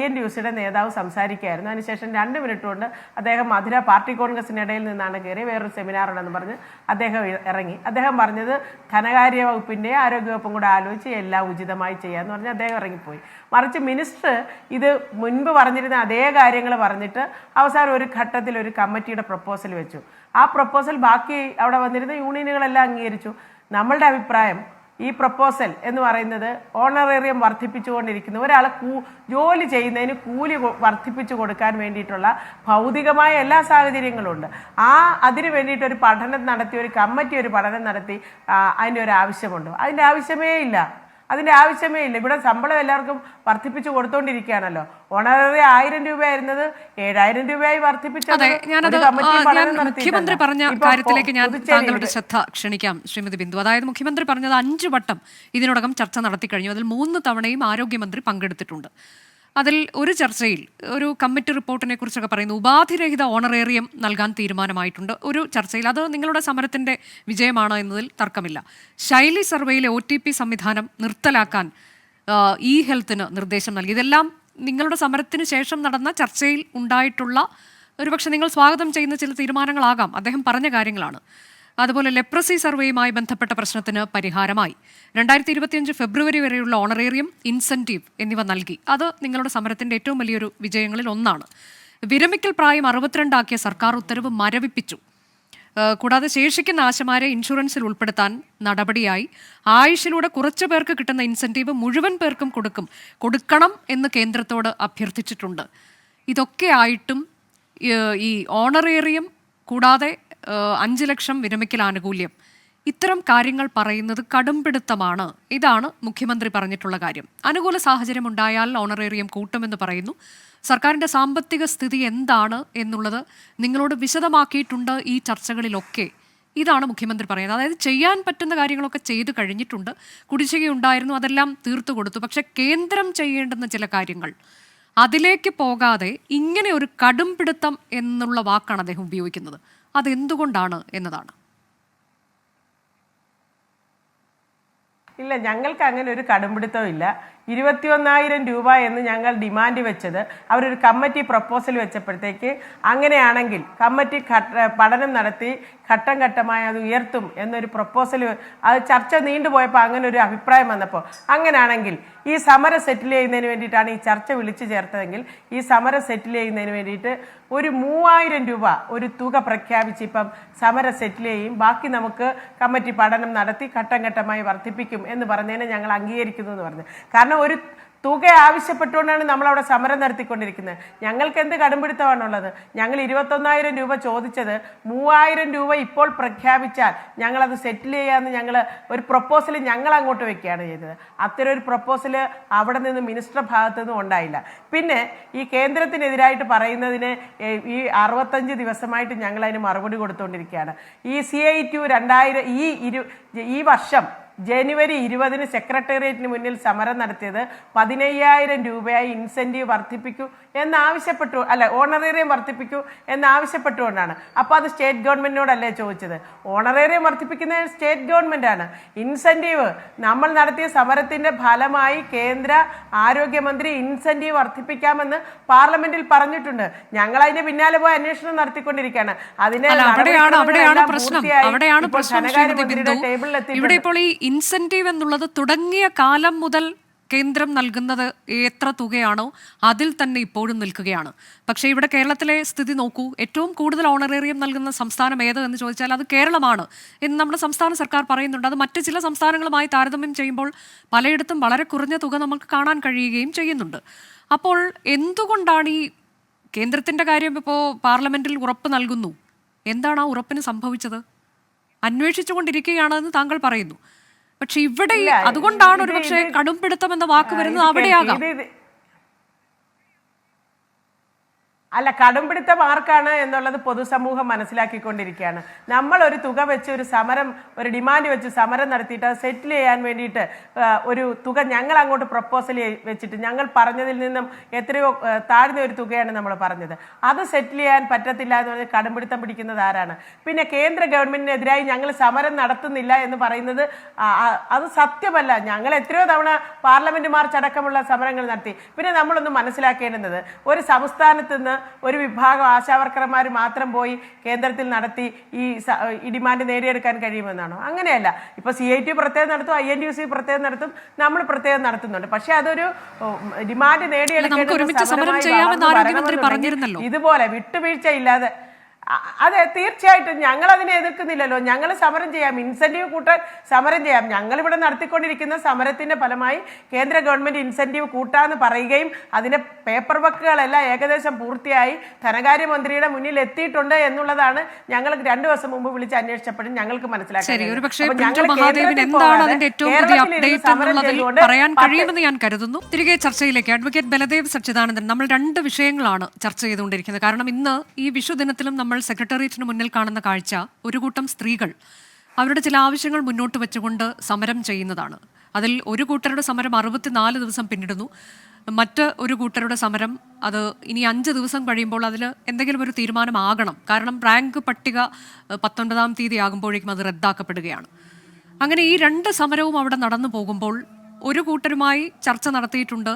INTUCയുടെ നേതാവ് സംസാരിക്കുകയായിരുന്നു. അതിനുശേഷം 2 മിനിറ്റ് കൊണ്ട് അദ്ദേഹം മധുര പാർട്ടി കോൺഗ്രസിനിടയിൽ നിന്നാണ് കയറി വേറൊരു സെമിനാറുണ്ടെന്ന് പറഞ്ഞ് അദ്ദേഹം ഇറങ്ങി. അദ്ദേഹം പറഞ്ഞത് ധനകാര്യ വകുപ്പിൻ്റെ ആരോഗ്യവകുപ്പും കൂടെ ആലോചിച്ച് എല്ലാം ഉചിതമായി ചെയ്യാമെന്ന് പറഞ്ഞ് അദ്ദേഹം ഇറങ്ങിപ്പോയി. മറിച്ച് മിനിസ്റ്റർ ഇത് മുൻപ് പറഞ്ഞിരുന്ന അതേ കാര്യങ്ങൾ പറഞ്ഞിട്ട് അവസാനം ഒരു ഘട്ടത്തിൽ ഒരു കമ്മിറ്റിയുടെ പ്രപ്പോസൽ വെച്ചു. ആ പ്രപ്പോസൽ ബാക്കി അവിടെ വന്നിരുന്ന യൂണിയനുകളെല്ലാം അംഗീകരിച്ചു. നമ്മളുടെ അഭിപ്രായം ഈ പ്രപ്പോസൽ എന്ന് പറയുന്നത് ഓണറേറിയം വർദ്ധിപ്പിച്ചുകൊണ്ടിരിക്കുന്നു. ഒരാളെ ജോലി ചെയ്യുന്നതിന് കൂലി വർദ്ധിപ്പിച്ചു കൊടുക്കാൻ വേണ്ടിയിട്ടുള്ള ഭൗതികമായ എല്ലാ സാഹചര്യങ്ങളും ഉണ്ട്. അതിന് വേണ്ടിയിട്ട് ഒരു പഠനം നടത്തി, ഒരു കമ്മിറ്റി ഒരു പഠനം നടത്തി അതിൻ്റെ ഒരു ആവശ്യമുണ്ടോ? അതിൻ്റെ ആവശ്യമേ ഇല്ല. ഇവിടെ ശമ്പളം എല്ലാവർക്കും വർദ്ധിപ്പിച്ചു കൊടുത്തോണ്ടിരിക്കുകയാണല്ലോ. ഓണററി 1000 രൂപയായിരുന്നത് 7000 രൂപയായി വർദ്ധിപ്പിച്ചത്. മുഖ്യമന്ത്രി പറഞ്ഞ കാര്യത്തിലേക്ക് ഞാൻ താങ്കളുടെ ശ്രദ്ധ ക്ഷണിക്കാം ശ്രീമതി ബിന്ദു. അതായത് മുഖ്യമന്ത്രി പറഞ്ഞത് 5 വട്ടം ഇതിനോടകം ചർച്ച നടത്തി കഴിഞ്ഞു. അതിൽ 3 തവണയും ആരോഗ്യമന്ത്രി പങ്കെടുത്തിട്ടുണ്ട്. അതിൽ ഒരു ചർച്ചയിൽ ഒരു കമ്മിറ്റി റിപ്പോർട്ടിനെ കുറിച്ചൊക്കെ പറയുന്നു. ഉപാധിരഹിത ഓണറേറിയം നൽകാൻ തീരുമാനമായിട്ടുണ്ട്. ഒരു ചർച്ചയിൽ അത് നിങ്ങളുടെ സമരത്തിന്റെ വിജയമാണ് എന്നതിൽ തർക്കമില്ല. ശൈലി സർവേയിലെ OTP സംവിധാനം നിർത്തലാക്കാൻ ഹെൽത്തിന് നിർദ്ദേശം നൽകി. ഇതെല്ലാം നിങ്ങളുടെ സമരത്തിന് ശേഷം നടന്ന ചർച്ചയിൽ ഉണ്ടായിട്ടുള്ള ഒരുപക്ഷെ നിങ്ങൾ സ്വാഗതം ചെയ്യുന്ന ചില തീരുമാനങ്ങളാകാം. അദ്ദേഹം പറഞ്ഞ കാര്യങ്ങളാണ്. അതുപോലെ ലെപ്രസി സർവേയുമായി ബന്ധപ്പെട്ട പ്രശ്നത്തിന് പരിഹാരമായി 2025 ഫെബ്രുവരി വരെയുള്ള ഓണറേറിയം, ഇൻസെന്റീവ് എന്നിവ നൽകി. അത് നിങ്ങളുടെ സമരത്തിന്റെ ഏറ്റവും വലിയൊരു വിജയങ്ങളിൽ ഒന്നാണ്. വിരമിക്കൽ പ്രായം 62 ആക്കിയ സർക്കാർ ഉത്തരവ് മരവിപ്പിച്ചു. കൂടാതെ ശേഷിക്കുന്ന ആശമാരെ ഇൻഷുറൻസിൽ ഉൾപ്പെടുത്താൻ നടപടിയായി. ആയുഷിലൂടെ കുറച്ചു പേർക്ക് കിട്ടുന്ന ഇൻസെന്റീവ് മുഴുവൻ പേർക്കും കൊടുക്കണം എന്ന് കേന്ദ്രത്തോട് അഭ്യർത്ഥിച്ചിട്ടുണ്ട്. ഇതൊക്കെ ആയിട്ടും ഈ ഓണറേറിയം കൂടാതെ 5 ലക്ഷം വിരമിക്കൽ ആനുകൂല്യം, ഇത്തരം കാര്യങ്ങൾ പറയുന്നത് കടുംപിടുത്തമാണ്. ഇതാണ് മുഖ്യമന്ത്രി പറഞ്ഞിട്ടുള്ള കാര്യം. അനുകൂല സാഹചര്യം ഉണ്ടായാൽ ഓണറേറിയം കൂട്ടുമെന്ന് പറയുന്നു. സർക്കാരിൻ്റെ സാമ്പത്തിക സ്ഥിതി എന്താണ് എന്നുള്ളത് നിങ്ങളോട് വിശദമാക്കിയിട്ടുണ്ട് ഈ ചർച്ചകളിലൊക്കെ. ഇതാണ് മുഖ്യമന്ത്രി പറയുന്നത്. അതായത് ചെയ്യാൻ പറ്റുന്ന കാര്യങ്ങളൊക്കെ ചെയ്തു കഴിഞ്ഞിട്ടുണ്ട്. കുടിശ്ശികയുണ്ടായിരുന്നു, അതെല്ലാം തീർത്തു കൊടുത്തു. പക്ഷെ കേന്ദ്രം ചെയ്യേണ്ടുന്ന ചില കാര്യങ്ങൾ അതിലേക്ക് പോകാതെ ഇങ്ങനെ ഒരു കടുംപിടുത്തം എന്നുള്ള വാക്കാണ് അദ്ദേഹം ഉപയോഗിക്കുന്നത്. അതെന്തുകൊണ്ടാണ് എന്നതാണ്. ഇല്ല, ഞങ്ങൾക്ക് അങ്ങനെ ഒരു കടുംപിടുത്തവും ഇല്ല. 21,000 രൂപ എന്ന് ഞങ്ങൾ ഡിമാൻഡ് വെച്ചത് അവരൊരു കമ്മിറ്റി പ്രപ്പോസൽ വെച്ചപ്പോഴത്തേക്ക് അങ്ങനെയാണെങ്കിൽ കമ്മിറ്റി പഠനം നടത്തി ഘട്ടം ഘട്ടമായി അത് ഉയർത്തും എന്നൊരു പ്രപ്പോസൽ, അത് ചർച്ച നീണ്ടുപോയപ്പോൾ അങ്ങനെ ഒരു അഭിപ്രായം വന്നപ്പോൾ അങ്ങനെയാണെങ്കിൽ ഈ സമരം സെറ്റിൽ ചെയ്യുന്നതിന് വേണ്ടിയിട്ടാണ് ഈ ചർച്ച വിളിച്ചു ചേർത്തതെങ്കിൽ ഈ സമരം സെറ്റിൽ ചെയ്യുന്നതിന് വേണ്ടിയിട്ട് ഒരു 3000 രൂപ ഒരു തുക പ്രഖ്യാപിച്ച് ഇപ്പം സമരം സെറ്റിൽ ചെയ്യും, ബാക്കി നമുക്ക് കമ്മിറ്റി പഠനം നടത്തി ഘട്ടം ഘട്ടമായി വർദ്ധിപ്പിക്കും എന്ന് പറഞ്ഞതിനെ ഞങ്ങൾ അംഗീകരിക്കുന്നു എന്ന് പറഞ്ഞു. കാരണം ഒരു തുക ആവശ്യപ്പെട്ടുകൊണ്ടാണ് നമ്മളവിടെ സമരം നടത്തിക്കൊണ്ടിരിക്കുന്നത്. ഞങ്ങൾക്ക് എന്ത് കടുംപിടുത്തമാണുള്ളത്? ഞങ്ങൾ 21,000 രൂപ ചോദിച്ചത് 3,000 രൂപ ഇപ്പോൾ പ്രഖ്യാപിച്ചാൽ ഞങ്ങളത് സെറ്റിൽ ചെയ്യാമെന്ന് ഞങ്ങൾ ഒരു പ്രപ്പോസൽ ഞങ്ങൾ അങ്ങോട്ട് വെക്കുകയാണ് ചെയ്തത്. അത്തരം ഒരു പ്രപ്പോസൽ അവിടെ നിന്ന് മിനിസ്റ്റർ ഭാഗത്തു നിന്നും ഉണ്ടായില്ല. പിന്നെ ഈ കേന്ദ്രത്തിനെതിരായിട്ട് പറയുന്നതിന് ഈ 65 ദിവസമായിട്ട് ഞങ്ങൾ അതിന് മറുപടി കൊടുത്തുകൊണ്ടിരിക്കുകയാണ്. ഈ CI2 ഈ വർഷം ജനുവരി 20 സെക്രട്ടേറിയറ്റിന് മുന്നിൽ സമരം നടത്തിയത് 15,000 രൂപയായി ഇൻസെന്റീവ് വർദ്ധിപ്പിക്കൂ എന്നാവശ്യപ്പെട്ടു, അല്ല ഓണറേറിയം വർദ്ധിപ്പിക്കൂ എന്നാവശ്യപ്പെട്ടുകൊണ്ടാണ്. അപ്പോൾ അത് സ്റ്റേറ്റ് ഗവൺമെൻറ്റിനോടല്ലേ ചോദിച്ചത്? ഓണറേറിയം വർദ്ധിപ്പിക്കുന്നത് സ്റ്റേറ്റ് ഗവൺമെൻറ്റാണ്. ഇൻസെൻറ്റീവ് നമ്മൾ നടത്തിയ സമരത്തിൻ്റെ ഫലമായി കേന്ദ്ര ആരോഗ്യമന്ത്രി ഇൻസെൻറ്റീവ് വർദ്ധിപ്പിക്കാമെന്ന് പാർലമെന്റിൽ പറഞ്ഞിട്ടുണ്ട്. ഞങ്ങൾ അതിന്റെ പിന്നാലെ പോയി അന്വേഷണം നടത്തിക്കൊണ്ടിരിക്കുകയാണ്. ഇവിടെ ഇപ്പോൾ ഈ ഇൻസെന്റീവ് എന്നുള്ളത് തുടങ്ങിയ കാലം മുതൽ കേന്ദ്രം നൽകുന്നത് എത്ര തുകയാണോ അതിൽ തന്നെ ഇപ്പോഴും നിൽക്കുകയാണ്. പക്ഷേ ഇവിടെ കേരളത്തിലെ സ്ഥിതി നോക്കൂ. ഏറ്റവും കൂടുതൽ ഓണറേറിയം നൽകുന്ന സംസ്ഥാനം ഏത് എന്ന് ചോദിച്ചാൽ അത് കേരളമാണ് എന്ന് നമ്മുടെ സംസ്ഥാന സർക്കാർ പറയുന്നുണ്ട്. അത് മറ്റ് ചില സംസ്ഥാനങ്ങളുമായി താരതമ്യം ചെയ്യുമ്പോൾ പലയിടത്തും വളരെ കുറഞ്ഞ തുക നമുക്ക് കാണാൻ കഴിയുകയും ചെയ്യുന്നുണ്ട്. അപ്പോൾ എന്തുകൊണ്ടാണ് ഈ കേന്ദ്രത്തിൻ്റെ കാര്യം ഇപ്പോൾ പാർലമെന്റിൽ ഉറപ്പ് നൽകുന്നു, എന്താണ് ആ ഉറപ്പിന് സംഭവിച്ചത്? അന്വേഷിച്ചുകൊണ്ടിരിക്കുകയാണെന്ന് താങ്കൾ പറയുന്നു. പക്ഷെ ഇവിടെ അതുകൊണ്ടാണ് ഒരുപക്ഷെ കടുംപിടുത്തം എന്ന വാക്ക് വരുന്നത് അവിടെയാകാം. അല്ല, കടുംപിടുത്തം ആർക്കാണ് എന്നുള്ളത് പൊതുസമൂഹം മനസ്സിലാക്കിക്കൊണ്ടിരിക്കുകയാണ്. നമ്മൾ ഒരു തുക വെച്ച് ഒരു സമരം, ഒരു ഡിമാൻഡ് വെച്ച് സമരം നടത്തിയിട്ട് അത് സെറ്റിൽ ചെയ്യാൻ വേണ്ടിയിട്ട് ഒരു തുക ഞങ്ങൾ അങ്ങോട്ട് പ്രപ്പോസൽ വെച്ചിട്ട് ഞങ്ങൾ പറഞ്ഞതിൽ നിന്നും എത്രയോ താഴ്ന്ന ഒരു തുകയാണ് നമ്മൾ പറഞ്ഞത്. അത് സെറ്റിൽ ചെയ്യാൻ പറ്റത്തില്ല എന്ന് പറഞ്ഞ് കടുംപിടുത്തം പിടിക്കുന്നത് ആരാണ്? പിന്നെ കേന്ദ്ര ഗവൺമെന്റിനെതിരായി ഞങ്ങൾ സമരം നടത്തുന്നില്ല എന്ന് പറയുന്നത് അത് സത്യമല്ല. ഞങ്ങൾ എത്രയോ തവണ പാർലമെന്റ് മാർച്ച് അടക്കമുള്ള സമരങ്ങൾ നടത്തി. പിന്നെ നമ്മളൊന്ന് മനസ്സിലാക്കേണ്ടുന്നത്, ഒരു സംസ്ഥാനത്ത് നിന്ന് ഒരു വിഭാഗം ആശാവർക്കർമാർ മാത്രം പോയി കേന്ദ്രത്തിൽ നടത്തി ഈ ഡിമാൻഡ് നേടിയെടുക്കാൻ കഴിയുമെന്നാണോ? അങ്ങനെയല്ല. ഇപ്പൊ CIT പ്രത്യേകം നടത്തും, INTUC പ്രത്യേകം നടത്തും, നമ്മൾ പ്രത്യേകം നടത്തുന്നുണ്ട്. പക്ഷെ അതൊരു ഡിമാൻഡ് നേടിയെടുക്കേണ്ട ഇതുപോലെ വിട്ടുവീഴ്ച ഇല്ലാതെ. അതെ, തീർച്ചയായിട്ടും ഞങ്ങൾ അതിനെ എതിർക്കുന്നില്ലല്ലോ. ഞങ്ങൾ സമരം ചെയ്യാം, ഇൻസെന്റീവ് കൂട്ടാൻ സമരം ചെയ്യാം. ഞങ്ങളിവിടെ നടത്തിക്കൊണ്ടിരിക്കുന്ന സമരത്തിന്റെ ഫലമായി കേന്ദ്ര ഗവൺമെന്റ് ഇൻസെന്റീവ് കൂട്ടാന്ന് പറയുകയും അതിന്റെ പേപ്പർ വർക്കുകളെല്ലാം ഏകദേശം പൂർത്തിയായി ധനകാര്യമന്ത്രിയുടെ മുന്നിൽ എത്തിയിട്ടുണ്ട് എന്നുള്ളതാണ് ഞങ്ങൾ 2 ദിവസം മുമ്പ് വിളിച്ച് അന്വേഷിച്ചപ്പോഴും ഞങ്ങൾക്ക് മനസ്സിലാക്കാൻ ഞാൻ കരുതുന്നു. തിരികെ ചർച്ചയിലേക്ക്. അഡ്വക്കേറ്റ് ബലദേവ് സച്ചിദാനന്ദൻ, നമ്മൾ 2 വിഷയങ്ങളാണ് ചർച്ച ചെയ്തുകൊണ്ടിരിക്കുന്നത്. കാരണം ഇന്ന് ഈ വിഷുദിനത്തിലും നമ്മൾ സെക്രട്ടേറിയറ്റിന് മുന്നിൽ കാണുന്ന കാഴ്ച ഒരു കൂട്ടം സ്ത്രീകൾ അവരുടെ ചില ആവശ്യങ്ങൾ മുന്നോട്ട് വെച്ചുകൊണ്ട് സമരം ചെയ്യുന്നതാണ്. അതിൽ ഒരു കൂട്ടരുടെ സമരം 64 ദിവസം പിന്നിടുന്നു. മറ്റ് ഒരു കൂട്ടരുടെ സമരം അത് ഇനി 5 ദിവസം കഴിയുമ്പോൾ അതിൽ എന്തെങ്കിലും ഒരു തീരുമാനമാകണം. കാരണം റാങ്ക് പട്ടിക 19-ാം തീയതി ആകുമ്പോഴേക്കും അത് റദ്ദാക്കപ്പെടുകയാണ്. അങ്ങനെ ഈ 2 സമരവും അവിടെ നടന്നു പോകുമ്പോൾ ഒരു കൂട്ടരുമായി ചർച്ച നടത്തിയിട്ടുണ്ട്.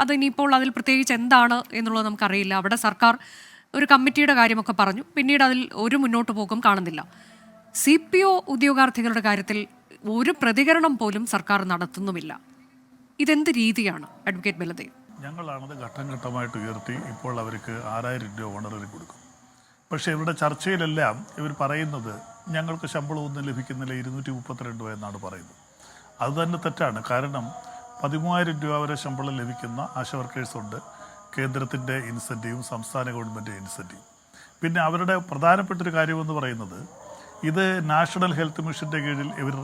അതിനിപ്പോൾ അതിൽ പ്രത്യേകിച്ച് എന്താണ് എന്നുള്ളത് നമുക്കറിയില്ല. അവിടെ സർക്കാർ ഒരു കമ്മിറ്റിയുടെ കാര്യമൊക്കെ പറഞ്ഞു. പിന്നീട് അതിൽ ഒരു മുന്നോട്ട് പോകും കാണുന്നില്ല. CPO ഉദ്യോഗാർത്ഥികളുടെ കാര്യത്തിൽ ഒരു പ്രതികരണം പോലും സർക്കാർ നടത്തുന്നുമില്ല. ഇതെന്ത് രീതിയാണ് അഡ്വക്കേറ്റ് ബലദേവ്? ഞങ്ങളാണത് ഘട്ടം ഘട്ടമായിട്ട് ഉയർത്തി ഇപ്പോൾ അവർക്ക് 6000 രൂപ ഓണററി കൊടുക്കും. പക്ഷേ ഇവരുടെ ചർച്ചയിലെല്ലാം ഇവർ പറയുന്നത് ഞങ്ങൾക്ക് ശമ്പളമൊന്നും ലഭിക്കുന്നില്ല, 232 രൂപ എന്നാണ് പറയുന്നത്. അതുതന്നെ തെറ്റാണ്. കാരണം 13000 രൂപ വരെ ശമ്പളം ലഭിക്കുന്ന ആശാ വർക്കേഴ്സുണ്ട്. കേന്ദ്രത്തിൻ്റെ ഇൻസെൻറ്റീവും സംസ്ഥാന ഗവൺമെൻറ് ഇൻസെൻറ്റീവും. പിന്നെ അവരുടെ പ്രധാനപ്പെട്ടൊരു കാര്യമെന്ന് പറയുന്നത്, ഇത് നാഷണൽ ഹെൽത്ത് മിഷൻ്റെ കീഴിൽ ഇവർ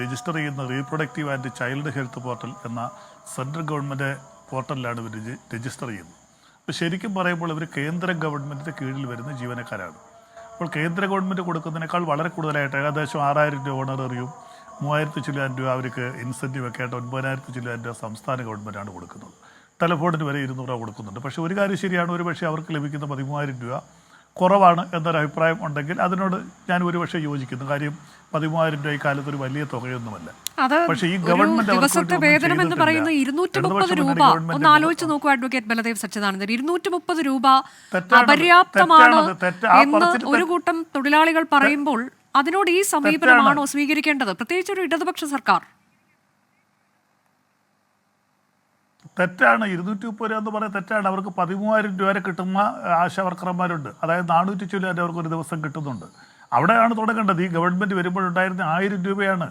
രജിസ്റ്റർ ചെയ്യുന്ന reproductive and child health portal എന്ന സെൻട്രൽ ഗവൺമെൻറ് പോർട്ടലിലാണ് ഇവർ രജിസ്റ്റർ ചെയ്യുന്നത്. അപ്പോൾ ശരിക്കും പറയുമ്പോൾ ഇവർ കേന്ദ്ര ഗവൺമെൻറ്റിൻ്റെ കീഴിൽ വരുന്ന ജീവനക്കാരാണ്. അപ്പോൾ കേന്ദ്ര ഗവൺമെൻറ് കൊടുക്കുന്നതിനേക്കാൾ വളരെ കൂടുതലായിട്ട് ഏകദേശം 6000 രൂപ ഓണററിയും 3000 ചില്ലാൻ രൂപ അവർക്ക് ഇൻസെൻറ്റീവ് ഒക്കെ ആയിട്ട് 9000 ചില്ലാൻ രൂപ സംസ്ഥാന ഗവൺമെൻറ്റാണ് കൊടുക്കുന്നത്. ടെലിഫോണിന് വരെ 200 രൂപ കൊടുക്കുന്നുണ്ട്. പക്ഷേ ഒരു കാര്യം ശരിയാണ്, ഒരു പക്ഷേ അവർക്ക് ലഭിക്കുന്ന 13000 രൂപ കുറവാണ് എന്നൊരു അഭിപ്രായം ഉണ്ടെങ്കിൽ അതിനോട് ഞാൻ ഒരുപക്ഷെ യോജിക്കുന്നു. കാര്യം 13000 രൂപ ഈ കാലത്ത് ഒരു വലിയ തുകയൊന്നുമല്ല. പക്ഷേ ഈ ഗവൺമെന്റ് ദിവസത്തെ വേതനം എന്ന് പറയുന്നത് 230 രൂപ. ഒന്ന് ആലോചിച്ച് നോക്കൂ അഡ്വക്കേറ്റ് ബലദേവ് സച്ചിദാനന്ദൻ, 230 രൂപ അപര്യാപ്തമാണ് എന്ന് ഒരു കൂട്ടം തൊഴിലാളികൾ പറയുമ്പോൾ അതിനോട് ഈ സമീപനമാണോ സ്വീകരിക്കേണ്ടത്, പ്രത്യേകിച്ച് ഒരു ഇടതുപക്ഷ സർക്കാർ? തെറ്റാണ്. 230 രൂപ എന്ന് പറയുന്നത് തെറ്റാണ്. അവർക്ക് 13000 രൂപ വരെ കിട്ടുന്ന ആശാ വർക്കർമാരുണ്ട്. അതായത് 400 ചില്ലാൻ അവർക്ക് ഒരു ദിവസം കിട്ടുന്നുണ്ട്. അവിടെയാണ് തുടങ്ങേണ്ടത്. ഈ ഗവൺമെൻറ് വരുമ്പോഴുണ്ടായിരുന്ന 1000 രൂപയാണ്.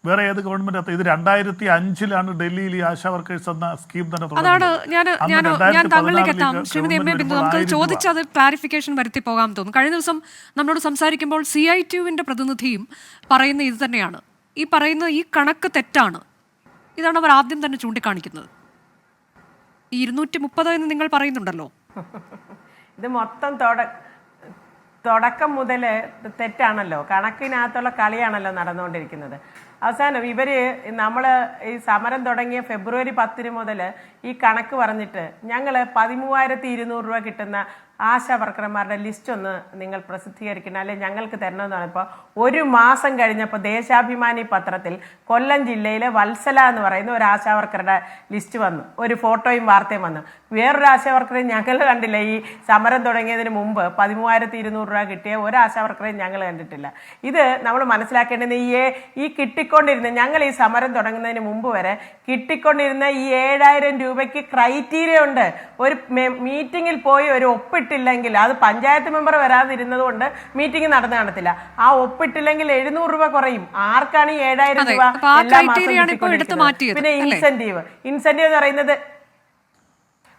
വേറെ ഏത് ഗവൺമെന്റ്? ഇത് 2005 ഡൽഹിയിൽ ഈ ആശാ വർക്കേഴ്സ് എന്ന സ്കീം തന്നെ നമുക്ക് ചോദിച്ചത് ക്ലാരിഫിക്കേഷൻ വരുത്തി പോകാൻ തോന്നുന്നു. കഴിഞ്ഞ ദിവസം നമ്മളോട് സംസാരിക്കുമ്പോൾ CITUവിന്റെ പ്രതിനിധിയും പറയുന്ന ഇത് തന്നെയാണ്. ഈ പറയുന്ന ഈ കണക്ക് തെറ്റാണ്. ഇതാണ് അവർ ആദ്യം തന്നെ ചൂണ്ടിക്കാണിക്കുന്നത്. ഈ 230 എന്ന് നിങ്ങൾ പറയുന്നുണ്ടല്ലോ, ഇത് മൊത്തം തുടക്കം മുതൽ തെറ്റാണല്ലോ, കണക്കിനകത്തുള്ള കളിയാണല്ലോ നടന്നുകൊണ്ടിരിക്കുന്നത്. അവസാനം ഇവർ നമ്മൾ ഈ സമരം തുടങ്ങിയ ഫെബ്രുവരി 10 മുതൽ ഈ കണക്ക് പറഞ്ഞിട്ട് ഞങ്ങൾ 13,200 രൂപ കിട്ടുന്ന ആശാ വർക്കർമാരുടെ ലിസ്റ്റ് ഒന്ന് നിങ്ങൾ പ്രസിദ്ധീകരിക്കണം, അല്ലെങ്കിൽ ഞങ്ങൾക്ക് തരണമെന്ന് പറഞ്ഞപ്പോൾ ഒരു മാസം കഴിഞ്ഞപ്പോൾ ദേശാഭിമാനി പത്രത്തിൽ കൊല്ലം ജില്ലയിലെ വത്സല എന്ന് പറയുന്ന ഒരു ആശാ വർക്കറുടെ ലിസ്റ്റ് വന്നു, ഒരു ഫോട്ടോയും വാർത്തയും വന്നു. വേറൊരു ആശാ വർക്കറേയും ഞങ്ങൾ കണ്ടില്ല. ഈ സമരം തുടങ്ങിയതിന് മുമ്പ് 13,200 രൂപ കിട്ടിയ ഒരു ആശാ വർക്കറേയും ഞങ്ങൾ കണ്ടിട്ടില്ല. ഇത് നമ്മൾ മനസ്സിലാക്കേണ്ടത് ഈ കിട്ടിക്കൊണ്ടിരുന്ന, ഞങ്ങൾ ഈ സമരം തുടങ്ങുന്നതിന് മുമ്പ് വരെ കിട്ടിക്കൊണ്ടിരുന്ന ഈ 7,000 രൂപയ്ക്ക് ക്രൈറ്റീരിയ ഉണ്ട്. ഒരു മീറ്റിങ്ങിൽ പോയി ഒരു ഒപ്പിട്ടില്ലെങ്കിൽ, അത് പഞ്ചായത്ത് മെമ്പർ വരാതിരുന്നത് കൊണ്ട് മീറ്റിംഗ് നടന്നു കാണത്തില്ല, ആ ഒപ്പിട്ടില്ലെങ്കിൽ 700 രൂപ കുറയും. ആർക്കാണ് ഈ 7,000 രൂപ എല്ലാ മാസവും? പിന്നെ ഇൻസെന്റീവ് എന്ന് പറയുന്നത്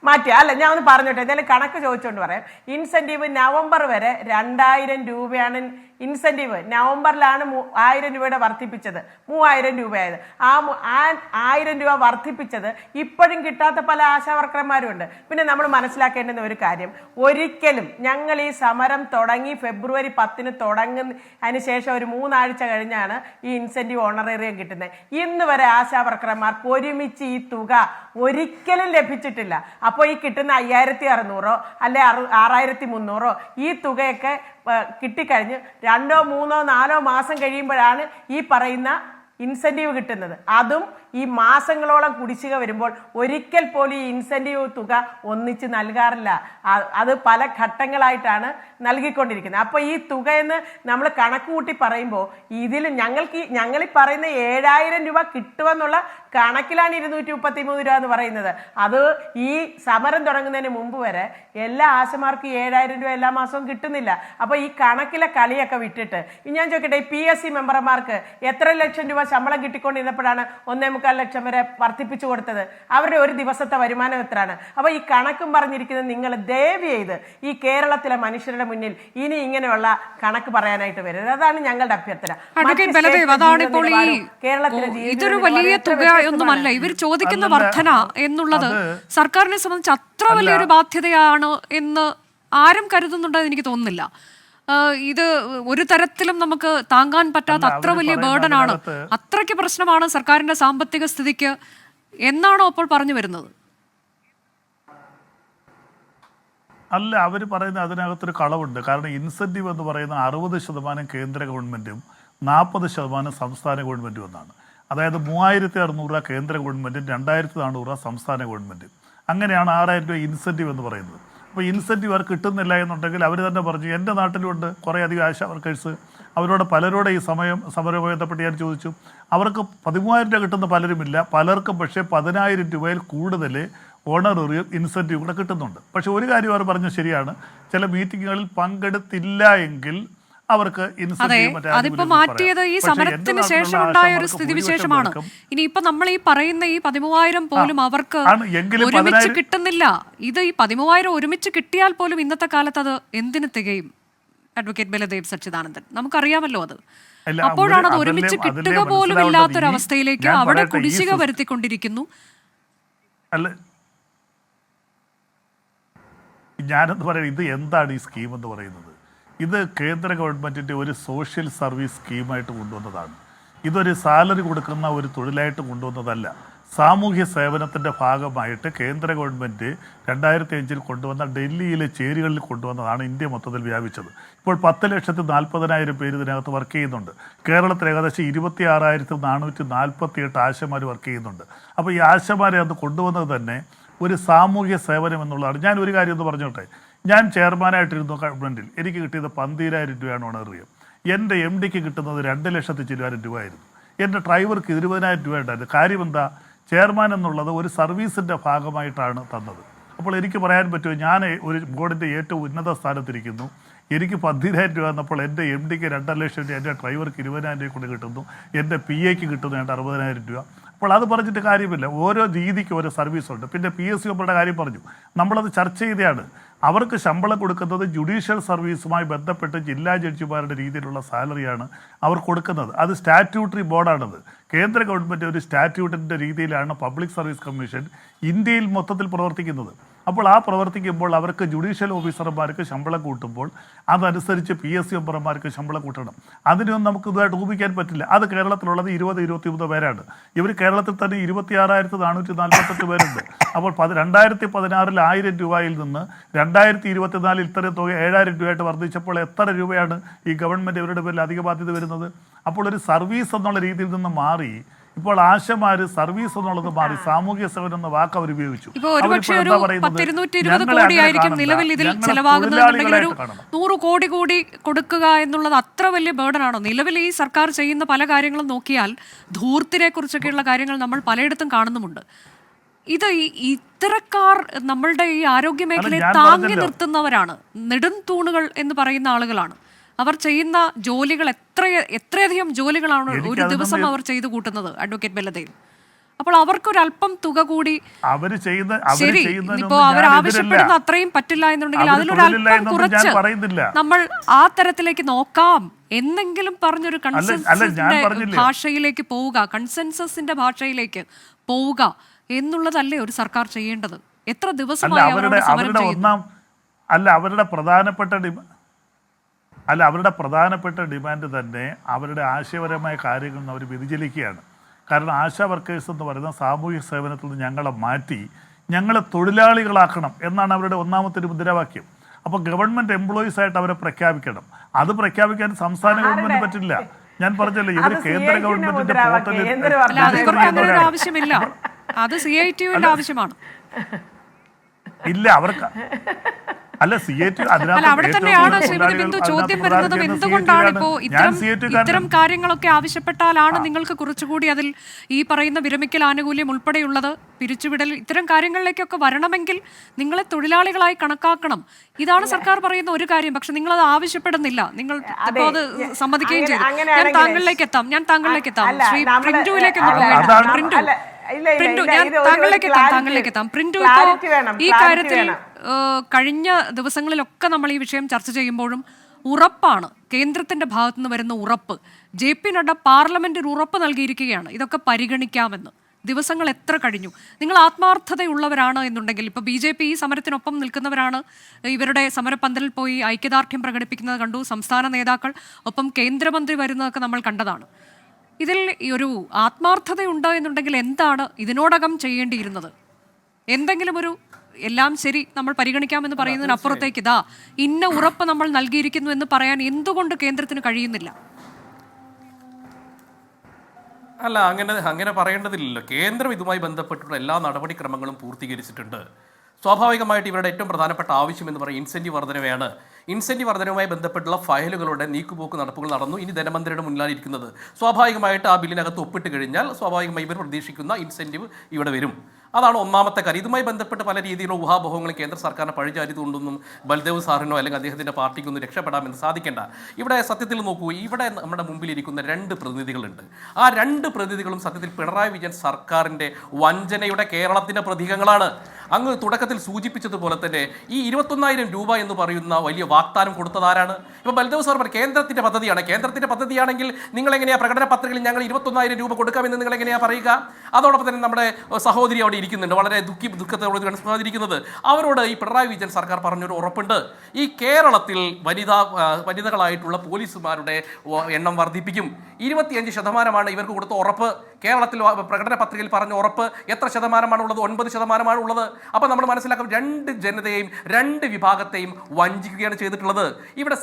മാറ്റി അല്ല, ഞാൻ ഒന്ന് പറഞ്ഞോട്ടെ, എന്തായാലും കണക്ക് ചോദിച്ചുകൊണ്ട് പറയാം. ഇൻസെന്റീവ് നവംബർ വരെ 2,000 രൂപയാണ് ഇൻസെന്റീവ്. നവംബറിലാണ് 1,000 രൂപയുടെ വർദ്ധിപ്പിച്ചത്, 3,000 രൂപയായത്. ആ 1,000 രൂപ വർദ്ധിപ്പിച്ചത് ഇപ്പോഴും കിട്ടാത്ത പല ആശാ വർക്കർമാരും ഉണ്ട്. പിന്നെ നമ്മൾ മനസ്സിലാക്കേണ്ടുന്ന ഒരു കാര്യം, ഒരിക്കലും ഞങ്ങൾ ഈ സമരം തുടങ്ങി ഫെബ്രുവരി 10 തുടങ്ങുന്നതിന് ശേഷം ഒരു 3 ആഴ്ച കഴിഞ്ഞാണ് ഈ ഇൻസെന്റീവ് ഓണറേറിയം കിട്ടുന്നത്. ഇന്ന് വരെ ആശാ വർക്കർമാർക്ക് ഒരുമിച്ച് ഈ തുക ഒരിക്കലും ലഭിച്ചിട്ടില്ല. അപ്പോൾ ഈ കിട്ടുന്ന 5,600 അല്ലെ 6,300 ഈ തുകയൊക്കെ കിട്ടിക്കഴിഞ്ഞ് 2, 3, 4 മാസം കഴിയുമ്പോഴാണ് ഈ പറയുന്ന ഇൻസെന്റീവ് കിട്ടുന്നത്. അതും ഈ മാസങ്ങളോളം കുടിശ്ശിക വരുമ്പോൾ ഒരിക്കൽ പോലും ഈ ഇൻസെന്റീവ് തുക ഒന്നിച്ച് നൽകാറില്ല. അത് പല ഘട്ടങ്ങളായിട്ടാണ് നൽകിക്കൊണ്ടിരിക്കുന്നത്. അപ്പോൾ ഈ തുകയെന്ന് നമ്മൾ കണക്ക് കൂട്ടി പറയുമ്പോൾ ഇതിൽ ഞങ്ങൾ ഈ പറയുന്ന 7,000 രൂപ കിട്ടുമെന്നുള്ള കണക്കിലാണ് 233 രൂപ എന്ന് പറയുന്നത്. അത് ഈ സമരം തുടങ്ങുന്നതിന് മുമ്പ് വരെ എല്ലാ ആശമാർക്കും 7,000 രൂപ എല്ലാ മാസവും കിട്ടുന്നില്ല. അപ്പോൾ ഈ കണക്കിലെ കളിയൊക്കെ വിട്ടിട്ട് ഞാൻ ചോദിക്കട്ടെ, ഈ PSC മെമ്പർമാർക്ക് എത്ര ലക്ഷം രൂപ ശമ്പളം കിട്ടിക്കൊണ്ടിരുന്നപ്പോഴാണ് 1.25 ലക്ഷം വരെ വർദ്ധിപ്പിച്ചു കൊടുത്തത്? അവരുടെ ഒരു ദിവസത്തെ വരുമാനം എത്രയാണ്? അപ്പൊ ഈ കണക്കും പറഞ്ഞിരിക്കുന്നത് നിങ്ങൾ ദയവ് ചെയ്ത് ഈ കേരളത്തിലെ മനുഷ്യരുടെ മുന്നിൽ ഇനി ഇങ്ങനെയുള്ള കണക്ക് പറയാനായിട്ട് വരരുത്. അതാണ് ഞങ്ങളുടെ അഭ്യർത്ഥന. ഇതൊരു വലിയ തുകയൊന്നുമല്ല ഇവർ ചോദിക്കുന്ന വർധന എന്നുള്ളത്. സർക്കാരിനെ സംബന്ധിച്ച് അത്ര വലിയൊരു ബാധ്യതയാണ് എന്ന് ആരും കരുതുന്നുണ്ടെന്ന് എനിക്ക് തോന്നുന്നില്ല. ഇത് ഒരു തരത്തിലും നമുക്ക് താങ്ങാൻ പറ്റാത്ത അത്ര വലിയ ബേർഡൻ ആണ്, അത്രയ്ക്ക് പ്രശ്നമാണ് സർക്കാരിന്റെ സാമ്പത്തിക സ്ഥിതിക്ക് എന്നാണോ അപ്പോൾ പറഞ്ഞു വരുന്നത്? അല്ല, അവർ പറയുന്ന അതിനകത്തൊരു കളവുണ്ട്. കാരണം ഇൻസെന്റീവ് എന്ന് പറയുന്ന 60% കേന്ദ്ര ഗവൺമെന്റും 40% സംസ്ഥാന ഗവൺമെന്റും എന്നാണ്. അതായത് 3,600 രൂപ കേന്ദ്ര ഗവൺമെന്റും 2,400 രൂപ സംസ്ഥാന ഗവൺമെന്റും. അങ്ങനെയാണ് 6,000 രൂപ ഇൻസെന്റീവ് എന്ന് പറയുന്നത്. അപ്പോൾ ഇൻസെൻറ്റീവ് അവർക്ക് കിട്ടുന്നില്ല എന്നുണ്ടെങ്കിൽ അവർ തന്നെ പറഞ്ഞു, എൻ്റെ നാട്ടിലുണ്ട് കുറേയധികം ആശാ വർക്കേഴ്സ്, അവരോട് പലരോട് ഈ സമരവുമായി ബന്ധപ്പെട്ട് ഞാൻ ചോദിച്ചു. അവർക്ക് 13,000 രൂപ കിട്ടുന്ന പലരുമില്ല, പലർക്കും പക്ഷേ 10,000 രൂപയിൽ കൂടുതൽ ഓണറേറിയം ഇൻസെൻറ്റീവ് കൂടെ കിട്ടുന്നുണ്ട്. പക്ഷേ ഒരു കാര്യം അവർ പറഞ്ഞു ശരിയാണ്, ചില മീറ്റിങ്ങുകളിൽ പങ്കെടുത്തില്ല എങ്കിൽ അവർക്ക് അതിപ്പോ മാറ്റിയത് ഈ സമരത്തിന് ശേഷം ഉണ്ടായ ഒരു സ്ഥിതിവിശേഷമാണ്. ഇനിയിപ്പോ നമ്മൾ ഈ പറയുന്ന ഈ 13,000 പോലും അവർക്ക് ഒരുമിച്ച് കിട്ടുന്നില്ല. ഇത് ഈ 13,000 ഒരുമിച്ച് കിട്ടിയാൽ പോലും ഇന്നത്തെ കാലത്ത് അത് എന്തിനു തികയും? അഡ്വക്കേറ്റ് ബലദേവ് സച്ചിദാനന്ദൻ, നമുക്കറിയാമല്ലോ അത്. അപ്പോഴാണ് അത് ഒരുമിച്ച് കിട്ടുക പോലും ഇല്ലാത്തൊരവസ്ഥയിലേക്ക് അവിടെ കുടിശ്ശിക വരുത്തിക്കൊണ്ടിരിക്കുന്നു. ഞാനെന്ന് പറയുന്നത് ഇത് എന്താണ് ഈ സ്കീം എന്ന് പറയുന്നത്? ഇത് കേന്ദ്ര ഗവൺമെൻറ്റിൻ്റെ ഒരു സോഷ്യൽ സർവീസ് സ്കീമായിട്ട് കൊണ്ടുവന്നതാണ്. ഇതൊരു സാലറി കൊടുക്കുന്ന ഒരു തൊഴിലായിട്ട് കൊണ്ടുവന്നതല്ല. സാമൂഹ്യ സേവനത്തിൻ്റെ ഭാഗമായിട്ട് കേന്ദ്ര ഗവൺമെൻറ് 2005 കൊണ്ടുവന്ന ഡൽഹിയിലെ ചേരികളിൽ കൊണ്ടുവന്നതാണ് ഇന്ത്യ മൊത്തത്തിൽ വ്യാപിച്ചത്. ഇപ്പോൾ 10,40,000 പേര് ഇതിനകത്ത് വർക്ക് ചെയ്യുന്നുണ്ട്. കേരളത്തിൽ ഏകദേശം 26,448 ആശമാർ വർക്ക് ചെയ്യുന്നുണ്ട്. അപ്പോൾ ഈ ആശമാരെ അത് കൊണ്ടുവന്നത് തന്നെ ഒരു സാമൂഹ്യ സേവനം എന്നുള്ളതാണ്. ഞാൻ ഒരു കാര്യം ഒന്ന് പറഞ്ഞോട്ടെ, ഞാൻ ചെയർമാനായിട്ടിരുന്നു ഗവൺമെൻറ്റിൽ, എനിക്ക് കിട്ടിയത് 12,000 രൂപയാണ് ഓണറേറിയം. എൻ്റെ MD കിട്ടുന്നത് 2,00,000 രൂപയായിരുന്നു. എൻ്റെ ഡ്രൈവർക്ക് 20,000 രൂപ ഉണ്ടായിരുന്നു. കാര്യം എന്താ? ചെയർമാൻ എന്നുള്ളത് ഒരു സർവീസിൻ്റെ ഭാഗമായിട്ടാണ് തന്നത്. അപ്പോൾ എനിക്ക് പറയാൻ പറ്റുമോ, ഞാൻ ഒരു ബോർഡിൻ്റെ ഏറ്റവും ഉന്നത സ്ഥാനത്തിരിക്കുന്നു, എനിക്ക് 10,000 രൂപ എന്നപ്പോൾ എൻ്റെ MDക്ക് 2,00,000 രൂപ, എൻ്റെ ഡ്രൈവർക്ക് 20,000 രൂപ കൊണ്ട് കിട്ടുന്നു, എൻ്റെ PAക്ക് കിട്ടുന്നു 60,000 രൂപ. അപ്പോൾ അത് പറഞ്ഞിട്ട് കാര്യമില്ല. ഓരോ രീതിക്ക് ഓരോ സർവീസുണ്ട്. പിന്നെ PSC മെമ്പറുടെ കാര്യം പറഞ്ഞു, നമ്മളത് ചർച്ച ചെയ്തതാണ്. അവർക്ക് ശമ്പളം കൊടുക്കുന്നത് ജുഡീഷ്യൽ സർവീസുമായി ബന്ധപ്പെട്ട് ജില്ലാ ജഡ്ജിമാരുടെ രീതിയിലുള്ള സാലറിയാണ് അവർ കൊടുക്കുന്നത്. അത് സ്റ്റാറ്റ്യൂട്ടറി ബോർഡാണത്. കേന്ദ്ര ഗവൺമെൻറ് ഒരു സ്റ്റാറ്റ്യൂട്ടിൻ്റെ രീതിയിലാണ് പബ്ലിക് സർവീസ് കമ്മീഷൻ ഇന്ത്യയിൽ മൊത്തത്തിൽ പ്രവർത്തിക്കുന്നത്. അപ്പോൾ ആ പ്രവർത്തിക്കുമ്പോൾ അവർക്ക് ജുഡീഷ്യൽ ഓഫീസർമാർക്ക് ശമ്പളം കൂട്ടുമ്പോൾ അതനുസരിച്ച് PSC മെമ്പർമാർക്ക് ശമ്പളം കൂട്ടണം. അതിനൊന്നും നമുക്ക് ഇതുമായിട്ട് ഊഹിക്കാൻ പറ്റില്ല. അത് കേരളത്തിലുള്ളത് 20-23 പേരാണ്. ഇവർ കേരളത്തിൽ തന്നെ 26,448 പേരുണ്ട്. അപ്പോൾ 2016 1000 രൂപയിൽ നിന്ന് 2024 ഇത്രയും തുക 7000 രൂപയായിട്ട് വർദ്ധിച്ചപ്പോൾ എത്ര രൂപയാണ് ഈ ഗവൺമെൻറ് ഇവരുടെ പേരിൽ അധിക ബാധ്യത വരുന്നത്? അപ്പോൾ ഒരു സർവീസ് എന്നുള്ള രീതിയിൽ നിന്ന് മാറി ഇപ്പോൾ ആശമാര് സർവീസ് എന്നുള്ളത് മാറി സാമൂഹ്യ സേവനം എന്ന വാക്ക് അവർ ഉപയോഗിച്ചു. ഇപ്പോൾ ഒരുപക്ഷെ ഒരു 10-220 കോടിയായിരിക്കും നിലവിൽ ഇതിൽ ചെലവാകുന്നതെന്നുണ്ടെങ്കിൽ ഒരു 100 കോടി കൂടി കൊടുക്കുക എന്നുള്ളത് അത്ര വലിയ ബേർഡൻ ആണോ? നിലവിൽ ഈ സർക്കാർ ചെയ്യുന്ന പല കാര്യങ്ങളും നോക്കിയാൽ ധൂർത്തിനെ കുറിച്ചൊക്കെയുള്ള കാര്യങ്ങൾ നമ്മൾ പലയിടത്തും കാണുന്നുമുണ്ട്. ഇത് ഇത്തരക്കാർ നമ്മളുടെ ഈ ആരോഗ്യ മേഖലയെ താങ്ങി നിർത്തുന്നവരാണ്, നെടും തൂണുകൾ എന്ന് പറയുന്ന ആളുകളാണ്. അവർ ചെയ്യുന്ന ജോലികൾ എത്രയധികം ജോലികളാണ് ഒരു ദിവസം അവർ ചെയ്തു കൂട്ടുന്നത് അഡ്വക്കേറ്റ് ബെല്ലദൈൻ. അപ്പോൾ അവർക്കൊരല്പം തുക കൂടി ശരി, ഇപ്പോ അവർ ആവശ്യപ്പെടുന്ന അത്രയും പറ്റില്ല എന്നുണ്ടെങ്കിൽ അതിലൊരല്പം കുറച്ച് നമ്മൾ ആ തരത്തിലേക്ക് നോക്കാം എന്നെങ്കിലും പറഞ്ഞൊരു കൺസെൻസസിന്റെ ഭാഷയിലേക്ക് പോവുക, കൺസെൻസസിന്റെ ഭാഷയിലേക്ക് പോവുക എന്നുള്ളതല്ലേ ഒരു സർക്കാർ ചെയ്യേണ്ടത്? എത്ര ദിവസമായി അവരുടെ അവരുടെ പ്രധാനപ്പെട്ട ഡിമാൻഡ് തന്നെ അവരുടെ ആശയപരമായ കാര്യങ്ങളിൽ നിന്ന് അവർ വ്യതിചലിക്കുകയാണ്. കാരണം ആശാ വർക്കേഴ്സ് എന്ന് പറയുന്ന സാമൂഹ്യ സേവനത്തിൽ നിന്ന് ഞങ്ങളെ മാറ്റി ഞങ്ങളെ തൊഴിലാളികളാക്കണം എന്നാണ് അവരുടെ ഒന്നാമത്തെ ഒരു മുദ്രാവാക്യം. അപ്പോൾ ഗവൺമെൻറ് എംപ്ലോയീസ് ആയിട്ട് അവരെ പ്രഖ്യാപിക്കണം. അത് പ്രഖ്യാപിക്കാൻ സംസ്ഥാന ഗവൺമെൻറ് പറ്റില്ല. ഞാൻ പറഞ്ഞല്ലോ, ഇവർ കേന്ദ്ര ഗവൺമെന്റിന്റെ പോർട്ടലിൽ ആവശ്യമില്ല, അത് CITUവിന്റെ ആവശ്യമാണ്. ഇല്ല, അവർക്ക് അല്ല CITU അവിടെ തന്നെയാണ് ശ്രീമതി ബിന്ദു ചോദ്യം വരുന്നതും. എന്തുകൊണ്ടാണ് ഇപ്പോ ഇത്തരം കാര്യങ്ങളൊക്കെ ആവശ്യപ്പെട്ടാലാണ് നിങ്ങൾക്ക് കുറച്ചുകൂടി അതിൽ ഈ പറയുന്ന വിരമിക്കൽ ആനുകൂല്യം ഉൾപ്പെടെയുള്ളത്, പിരിച്ചുവിടൽ, ഇത്തരം കാര്യങ്ങളിലേക്കൊക്കെ വരണമെങ്കിൽ നിങ്ങളെ തൊഴിലാളികളായി കണക്കാക്കണം. ഇതാണ് സർക്കാർ പറയുന്ന ഒരു കാര്യം. പക്ഷെ നിങ്ങൾ അത് ആവശ്യപ്പെടുന്നില്ല. നിങ്ങൾ ഇപ്പോൾ അത് സമ്മതിക്കുകയും ചെയ്തു. ഞാൻ താങ്കളിലേക്ക് എത്താം ശ്രീ പ്രിന്റുവിലേക്ക് ഈ കാര്യത്തിൽ കഴിഞ്ഞ ദിവസങ്ങളിലൊക്കെ നമ്മൾ ഈ വിഷയം ചർച്ച ചെയ്യുമ്പോഴും ഉറപ്പാണ്, കേന്ദ്രത്തിന്റെ ഭാഗത്തുനിന്ന് വരുന്ന ഉറപ്പ്. JP നഡ്ഡ പാർലമെന്റിൽ ഉറപ്പ് നൽകിയിരിക്കുകയാണ് ഇതൊക്കെ പരിഗണിക്കാമെന്ന്. ദിവസങ്ങൾ എത്ര കഴിഞ്ഞു? നിങ്ങൾ ആത്മാർത്ഥതയുള്ളവരാണ് എന്നുണ്ടെങ്കിൽ, ഇപ്പോൾ BJP ഈ സമരത്തിനൊപ്പം നിൽക്കുന്നവരാണ്, ഇവരുടെ സമരപന്തലിൽ പോയി ഐക്യദാർഢ്യം പ്രകടിപ്പിക്കുന്നത് കണ്ടു, സംസ്ഥാന നേതാക്കൾ, ഒപ്പം കേന്ദ്രമന്ത്രി വരുന്നതൊക്കെ നമ്മൾ കണ്ടതാണ്. ഇതിൽ ഒരു ആത്മാർത്ഥതയുണ്ട് എന്നുണ്ടെങ്കിൽ എന്താണ് ഇതിനോടകം ചെയ്യേണ്ടിയിരുന്നത്? എന്തെങ്കിലും ഒരു എല്ലാം ശരി നമ്മൾ പരിഗണിക്കാമെന്ന് പറയുന്നതിനപ്പുറത്തേക്ക് ഇതാ ഇന്ന ഉറപ്പ് നമ്മൾ നൽകിയിരിക്കുന്നു എന്ന് പറയാൻ എന്തുകൊണ്ട് കേന്ദ്രത്തിന് കഴിയുന്നില്ല? അല്ല, അങ്ങനെ പറയേണ്ടതില്ലല്ലോ. കേന്ദ്രം ഇതുമായി ബന്ധപ്പെട്ടുള്ള എല്ലാ നടപടിക്രമങ്ങളും പൂർത്തീകരിച്ചിട്ടുണ്ട്. സ്വാഭാവികമായിട്ട് ഇവരുടെ ഏറ്റവും പ്രധാനപ്പെട്ട ആവശ്യം എന്ന് പറയുന്നത് ഇൻസെൻറ്റീവ് വർധനവയാണ്. ഇൻസെൻറ്റീവ് വർധനവുമായി ബന്ധപ്പെട്ടുള്ള ഫയലുകളുടെ നീക്കുപോക്ക് നടപ്പുകൾ നടന്നു. ഇനി ധനമന്ത്രിയുടെ മുന്നിലാണ് ഇരിക്കുന്നത്. സ്വാഭാവികമായിട്ട് ആ ബില്ലിനകത്ത് ഒപ്പിട്ട് കഴിഞ്ഞാൽ സ്വാഭാവികമായി ഇവർ പ്രതീക്ഷിക്കുന്ന ഇൻസെൻറ്റീവ് ഇവിടെ വരും. അതാണ് ഒന്നാമത്തെ കാര്യം. ഇതുമായി ബന്ധപ്പെട്ട് പല രീതിയിലുള്ള ഊഹാപോഹങ്ങളും കേന്ദ്ര സർക്കാരിനെ പഴിചാരിതുകൊണ്ടൊന്നും ബൽദേവ് സാറിനോ അല്ലെങ്കിൽ അദ്ദേഹത്തിൻ്റെ പാർട്ടിക്കൊന്നും രക്ഷപ്പെടാമെന്ന് സാധിക്കേണ്ട. ഇവിടെ സത്യത്തിൽ നോക്കൂ, ഇവിടെ നമ്മുടെ മുമ്പിലിരിക്കുന്ന 2 പ്രതിനിധികളുണ്ട്. ആ 2 പ്രതിനിധികളും സത്യത്തിൽ പിണറായി വിജയൻ സർക്കാരിൻ്റെ വഞ്ചനയുടെ കേരളത്തിൻ്റെ പ്രതീകങ്ങളാണ്. അങ്ങ് തുടക്കത്തിൽ സൂചിപ്പിച്ചതുപോലെ തന്നെ ഈ 21,000 രൂപ എന്ന് പറയുന്ന വലിയ വാഗ്ദാനം കൊടുത്തതാരാണ്? ഇപ്പോൾ ബൽദേവ് സാർ പറഞ്ഞു കേന്ദ്രത്തിൻ്റെ പദ്ധതിയാണ്. കേന്ദ്രത്തിൻ്റെ പദ്ധതിയാണെങ്കിൽ നിങ്ങൾ എങ്ങനെയാണ് പ്രകടന പത്രികയിൽ ഞങ്ങൾ 21,000 രൂപ കൊടുക്കാമെന്ന് നിങ്ങൾ എങ്ങനെയാണ് പറയുക? അതോടൊപ്പം തന്നെ നമ്മുടെ സഹോദരി അവിടെ ഇരിക്കുന്നുണ്ട്, വളരെ ദുഃഖത്തോട് അനുസ്മരിക്കുന്നത്. അവരോട് ഈ പിണറായി വിജയൻ സർക്കാർ പറഞ്ഞൊരു ഉറപ്പുണ്ട്. ഈ കേരളത്തിൽ വനിതകളായിട്ടുള്ള പോലീസുമാരുടെ എണ്ണം വർദ്ധിപ്പിക്കും. 25% ഇവർക്ക് കൊടുത്ത ഉറപ്പ്. കേരളത്തിൽ പ്രകടന പത്രികയിൽ പറഞ്ഞ ഉറപ്പ് എത്ര ശതമാനമാണുള്ളത്? 9% അപ്പോൾ നമ്മൾ മനസ്സിലാക്കും 2 ജനതയെയും 2 വിഭാഗത്തെയും വഞ്ചിക്കുകയാണ് ചെയ്തിട്ടുള്ളത്. ഇവിടെ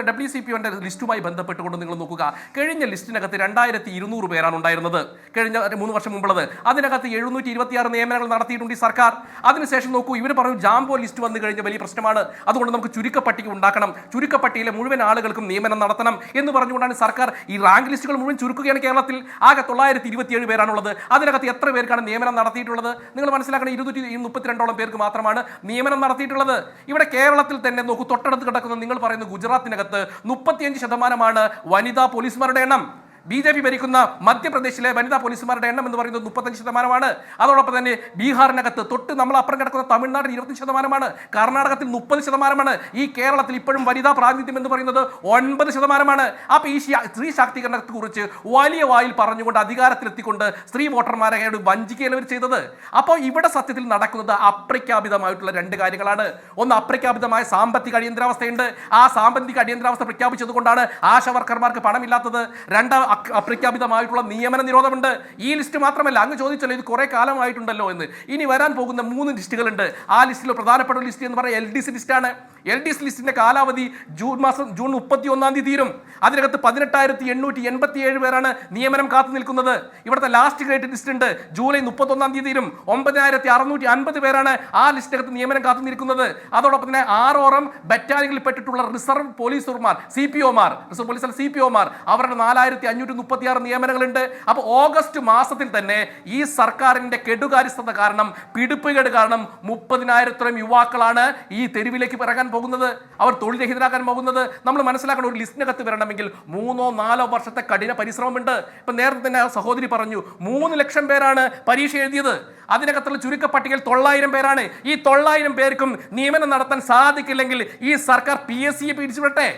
WCPOന്റെ ലിസ്റ്റുമായി ബന്ധപ്പെട്ടുകൊണ്ട് നിങ്ങൾ നോക്കുക. കഴിഞ്ഞ ലിസ്റ്റിനകത്ത് 2200 പേരാണ് ഉണ്ടായിരുന്നത്, കഴിഞ്ഞ 3 വർഷം മുമ്പുള്ളത്. അതിനകത്ത് 726 നിയമനങ്ങൾ നടത്തിയിട്ടുണ്ട് ഈ സർക്കാർ. അതിനുശേഷം നോക്കൂ, ഇവർ പറഞ്ഞു ജാംബോ ലിസ്റ്റ് വന്നു കഴിഞ്ഞ വലിയ പ്രശ്നമാണ്, അതുകൊണ്ട് നമുക്ക് ചുരുക്കപ്പട്ടിക ഉണ്ടാക്കണം, ചുരുക്കപ്പട്ടികയിലെ മുഴുവൻ ആളുകൾക്കും നിയമനം നടത്തണം എന്ന് പറഞ്ഞുകൊണ്ടാണ് സർക്കാർ ഈ റാങ്ക് ലിസ്റ്റുകൾ മുഴുവൻ ചുരുക്കുകയാണ്. കേരളത്തിൽ ആകെ 927 പേരാണുള്ളത്. അതിനകത്ത് എത്ര പേർക്കാണ് നിയമനം നടത്തിയിട്ടുള്ളത്? നിങ്ങൾ മനസ്സിലാക്കണം, 232 പേർക്ക് മാത്രമാണ് നിയമനം നടത്തിയിട്ടുള്ളത്. ഇവിടെ കേരളത്തിൽ തന്നെ നോക്കൂ, തൊട്ടടുത്ത് കിടക്കുന്ന നിങ്ങൾ പറയുന്ന ഗുജറാത്തിനകത്ത് 35% വനിതാ പോലീസുമാരുടെ എണ്ണം. BJP ഭരിക്കുന്ന മധ്യപ്രദേശിലെ വനിതാ പോലീസുമാരുടെ എണ്ണം എന്ന് പറയുന്നത് 35%. അതോടൊപ്പം തന്നെ ബീഹാറിനകത്ത് തൊട്ട് നമ്മൾ അപ്പുറം കിടക്കുന്ന തമിഴ്നാട് 20%, കർണാടകത്തിൽ 30%. ഈ കേരളത്തിൽ ഇപ്പോഴും വനിതാ പ്രാതിനിധ്യം എന്ന് പറയുന്നത് 9%. അപ്പോൾ ഈ സ്ത്രീ ശാക്തീകരണത്തെ കുറിച്ച് വലിയ വായിൽ പറഞ്ഞുകൊണ്ട് അധികാരത്തിലെത്തിക്കൊണ്ട് സ്ത്രീ വോട്ടർമാരെ വഞ്ചിക്കുകയാണ് ഇവർ ചെയ്തത്. അപ്പോൾ ഇവിടെ സത്യത്തിൽ നടക്കുന്നത് അപ്രഖ്യാപിതമായിട്ടുള്ള രണ്ട് കാര്യങ്ങളാണ്. ഒന്ന്, അപ്രഖ്യാപിതമായ സാമ്പത്തിക അടിയന്തരാവസ്ഥയുണ്ട്. ആ സാമ്പത്തിക അടിയന്തരാവസ്ഥ പ്രഖ്യാപിച്ചത് കൊണ്ടാണ് ആശാവർക്കർമാർക്ക് പണമില്ലാത്തത്. രണ്ട്, അപ്രഖ്യാപിതമായിട്ടുള്ള നിയമന നിരോധനമുണ്ട്. ഈ ലിസ്റ്റ് മാത്രമല്ല, അങ്ങ് ചോദിച്ചല്ലോ ഇത് കുറെ കാലമായിട്ടുണ്ടല്ലോ എന്ന്. ഇനി വരാൻ പോകുന്ന 3 ലിസ്റ്റുകളുണ്ട്. ആ ലിസ്റ്റിൽ പ്രധാനപ്പെട്ട ലിസ്റ്റ് എന്ന് പറയുന്നത് LDC ലിസ്റ്റാണ്. LDC ലിസ്റ്റിന്റെ കാലാവധി ജൂൺ 31 തീരും. അതിനകത്ത് 18,887 പേരാണ് നിയമനം കാത്തു നിൽക്കുന്നത്. ഇവിടുത്തെ ലാസ്റ്റ് ഗ്രേഡ് ലിസ്റ്റ് ഉണ്ട്, ജൂലൈ 31 തീരും. 9,650 പേരാണ് ആ ലിസ്റ്റിനകത്ത് നിയമനം കാത്തു നിൽക്കുന്നത്. അതോടൊപ്പം തന്നെ 6 ബറ്റാലിയനിൽ പെട്ടിട്ടുള്ള റിസർവ് പോലീസുമാർ, CPOമാർ, റിസർവ് പോലീസ് CPOമാർ, അവരുടെ 4,536 നിയമനങ്ങളുണ്ട്. അപ്പോൾ ഓഗസ്റ്റ് മാസത്തിൽ തന്നെ ഈ സർക്കാരിന്റെ കെടുകാര്യസ്ഥത കാരണം, പിടിപ്പുകേട് കാരണം 30,000 യുവാക്കളാണ് ഈ തെരുവിലേക്ക് ഇറങ്ങാൻ പോകുന്നത്. അവർ തൊഴിൽ രഹിതരാക്കാൻ പോകുന്നത്. നമ്മൾ മനസ്സിലാക്കണം, ഒരു ലിസ്റ്റിനകത്ത് വരണമെങ്കിൽ 3-4 വർഷത്തെ കഠിന പരിശ്രമമുണ്ട്. ഇപ്പൊ നേരത്തെ തന്നെ സഹോദരി പറഞ്ഞു 3 ലക്ഷം പേരാണ് പരീക്ഷ എഴുതിയത്. അതിനകത്തുള്ള ചുരുക്കപ്പട്ടികയിൽ 900 പേരാണ്. ഈ 900 പേർക്കും നിയമനം നടത്താൻ സാധിക്കില്ലെങ്കിൽ ഈ സർക്കാർ PSCയെ പിടിച്ചുവിടട്ടെ.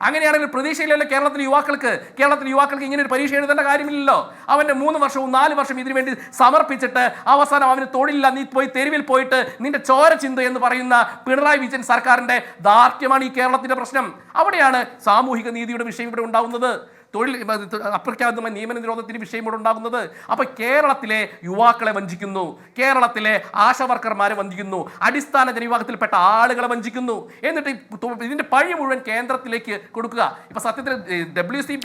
അങ്ങനെയാണെങ്കിൽ പ്രതീക്ഷയില്ലല്ലോ കേരളത്തിലെ യുവാക്കൾക്ക് ഇങ്ങനെ ഒരു പരീക്ഷ എഴുതേണ്ട കാര്യമില്ലല്ലോ. അവന്റെ 3 വർഷവും 4 വർഷം ഇതിനു വേണ്ടി സമർപ്പിച്ചിട്ട് അവസാനം അവന് തൊഴിലില്ല, നീ പോയി തെരുവിൽ പോയിട്ട് നിന്റെ ചോര ചിന്ത എന്ന് പറയുന്ന പിണറായി വിജയൻ സർക്കാരിന്റെ ദാർഢ്യമാണ് ഈ കേരളത്തിന്റെ പ്രശ്നം. അവിടെയാണ് സാമൂഹിക നീതിയുടെ വിഷയം ഇവിടെ ഉണ്ടാകുന്നത്. തൊഴിൽ അപ്രഖ്യാപിതമായ നിയമന നിരോധനത്തിന് വിഷയം ഇവിടെ ഉണ്ടാകുന്നത്. അപ്പോൾ കേരളത്തിലെ യുവാക്കളെ വഞ്ചിക്കുന്നു, കേരളത്തിലെ ആശാവർക്കർമാരെ വഞ്ചിക്കുന്നു, അടിസ്ഥാന ജനവിഭാഗത്തിൽപ്പെട്ട ആളുകളെ വഞ്ചിക്കുന്നു. എന്നിട്ട് ഇതിന്റെ പഴി മുഴുവൻ കേന്ദ്രത്തിലേക്ക് കൊടുക്കുക. ഇപ്പൊ സത്യത്തിൽ WCP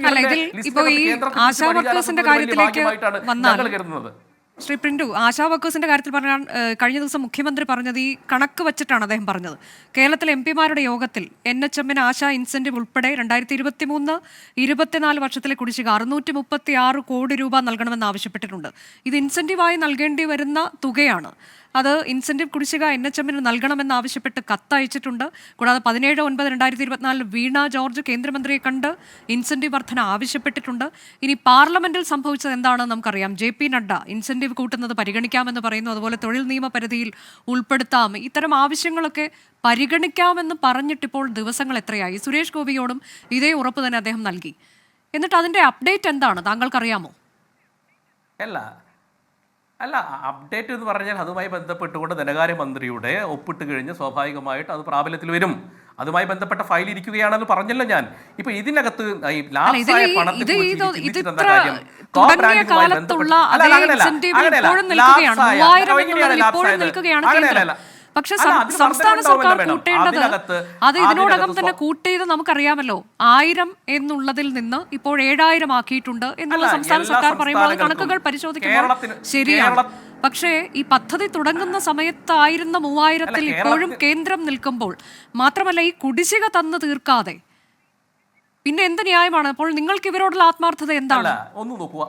ഞങ്ങൾ കരുതുന്നത്. ശ്രീ പ്രിന്റു, ആശാ വർക്കേഴ്സിന്റെ കാര്യത്തിൽ പറഞ്ഞാൽ കഴിഞ്ഞ ദിവസം മുഖ്യമന്ത്രി പറഞ്ഞത് ഈ കണക്ക് വെച്ചിട്ടാണ് അദ്ദേഹം പറഞ്ഞത്. കേരളത്തിലെ MP-മാരുടെ യോഗത്തിൽ NHM-ന് ആശാ ഇൻസെന്റീവ് ഉൾപ്പെടെ 2023-24 വർഷത്തിലെ കുടിശ്ശിക 636 കോടി രൂപ നൽകണമെന്ന് ആവശ്യപ്പെട്ടിട്ടുണ്ട്. ഇത് ഇൻസെന്റീവായി നൽകേണ്ടി വരുന്ന തുകയാണ്. അത് ഇൻസെന്റീവ് കുടിശ്ശിക NHM-ന് നൽകണമെന്ന് ആവശ്യപ്പെട്ട് കത്തയച്ചിട്ടുണ്ട്. കൂടാതെ 17/9/2024 വീണ ജോർജ് കേന്ദ്രമന്ത്രിയെ കണ്ട് ഇൻസെന്റീവ് വർധന ആവശ്യപ്പെട്ടിട്ടുണ്ട്. ഇനി പാർലമെന്റിൽ സംഭവിച്ചത് എന്താണെന്ന് നമുക്കറിയാം. JP നഡ്ഡ ഇൻസെന്റീവ് കൂട്ടുന്നത് പരിഗണിക്കാമെന്ന് പറയുന്നു. അതുപോലെ തൊഴിൽ നിയമ പരിധിയിൽ ഉൾപ്പെടുത്താം. ഇത്തരം ആവശ്യങ്ങളൊക്കെ പരിഗണിക്കാമെന്ന് പറഞ്ഞിട്ടിപ്പോൾ ദിവസങ്ങൾ എത്രയായി? സുരേഷ് ഗോപിയോടും ഇതേ ഉറപ്പ് തന്നെ അദ്ദേഹം നൽകി. എന്നിട്ട് അതിന്റെ അപ്ഡേറ്റ് എന്താണ്, താങ്കൾക്കറിയാമോ? അല്ല, അപ്ഡേറ്റ് എന്ന് പറഞ്ഞാൽ അതുമായി ബന്ധപ്പെട്ടുകൊണ്ട് ധനകാര്യമന്ത്രിയുടെ ഒപ്പിട്ട് കഴിഞ്ഞ് സ്വാഭാവികമായിട്ട് അത് പ്രാബല്യത്തിൽ വരും. അതുമായി ബന്ധപ്പെട്ട ഫയൽ ഇരിക്കുകയാണെന്ന് പറഞ്ഞല്ലോ ഞാൻ. ഇപ്പൊ ഇതിനകത്ത് പക്ഷെ സംസ്ഥാന സർക്കാർ കൂട്ടേണ്ടത് അത് ഇതിനോടകം തന്നെ കൂട്ടിയത് നമുക്കറിയാമല്ലോ. 1000 എന്നുള്ളതിൽ നിന്ന് ഇപ്പോൾ 7000 ആക്കിയിട്ടുണ്ട് എന്നുള്ള സംസ്ഥാന സർക്കാർ പറയുമ്പോൾ കണക്കുകൾ പരിശോധിക്കുമ്പോൾ ശരിയാണ്. പക്ഷേ ഈ പദ്ധതി തുടങ്ങുന്ന സമയത്തായിരുന്ന 3000-ൽ ഇപ്പോഴും കേന്ദ്രം നിൽക്കുമ്പോൾ, മാത്രമല്ല ഈ കുടിശ്ശിക തന്നു തീർക്കാതെ പിന്നെ എന്ത് ന്യായമാണ്? അപ്പോൾ നിങ്ങൾക്ക് ഇവരോടുള്ള ആത്മാർത്ഥത എന്താണ്? ഒന്ന് നോക്കുക.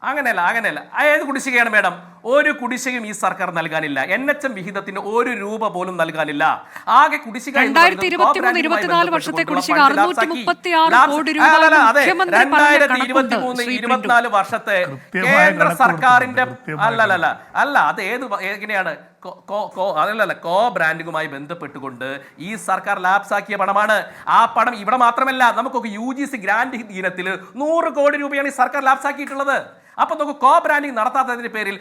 അങ്ങനെയല്ല. ഏത് കുടിശ്ശികയാണ് മേഡം? ഒരു കുടിശ്ശികയും ഈ സർക്കാർ നൽകാനില്ല. NHM വിഹിതത്തിന് 1 രൂപ പോലും നൽകാനില്ല. ആകെ കുടിശ്ശിക 2023-24 വർഷത്തെ കുടിശ്ശിക 636 കോടി രൂപ. 2023-24 വർഷത്തെ കേന്ദ്ര സർക്കാരിന്റെ അല്ല അത് എങ്ങനെയാണ് കോ ബ്രാൻഡിങ്ങുമായി ബന്ധപ്പെട്ടുകൊണ്ട് ഈ സർക്കാർ ലാപ്സാക്കിയ പണമാണ്. ആ പണം ഇവിടെ മാത്രമല്ല, നമുക്കൊക്കെ UGC ഗ്രാന്റ് ഇനത്തിൽ 100 കോടി രൂപയാണ് ഈ സർക്കാർ ലാപ്സാക്കിയിട്ടുള്ളത്. അപ്പൊ നമുക്ക് കോ ബ്രാൻഡിംഗ് നടത്താത്തതിന്റെ പേരിൽ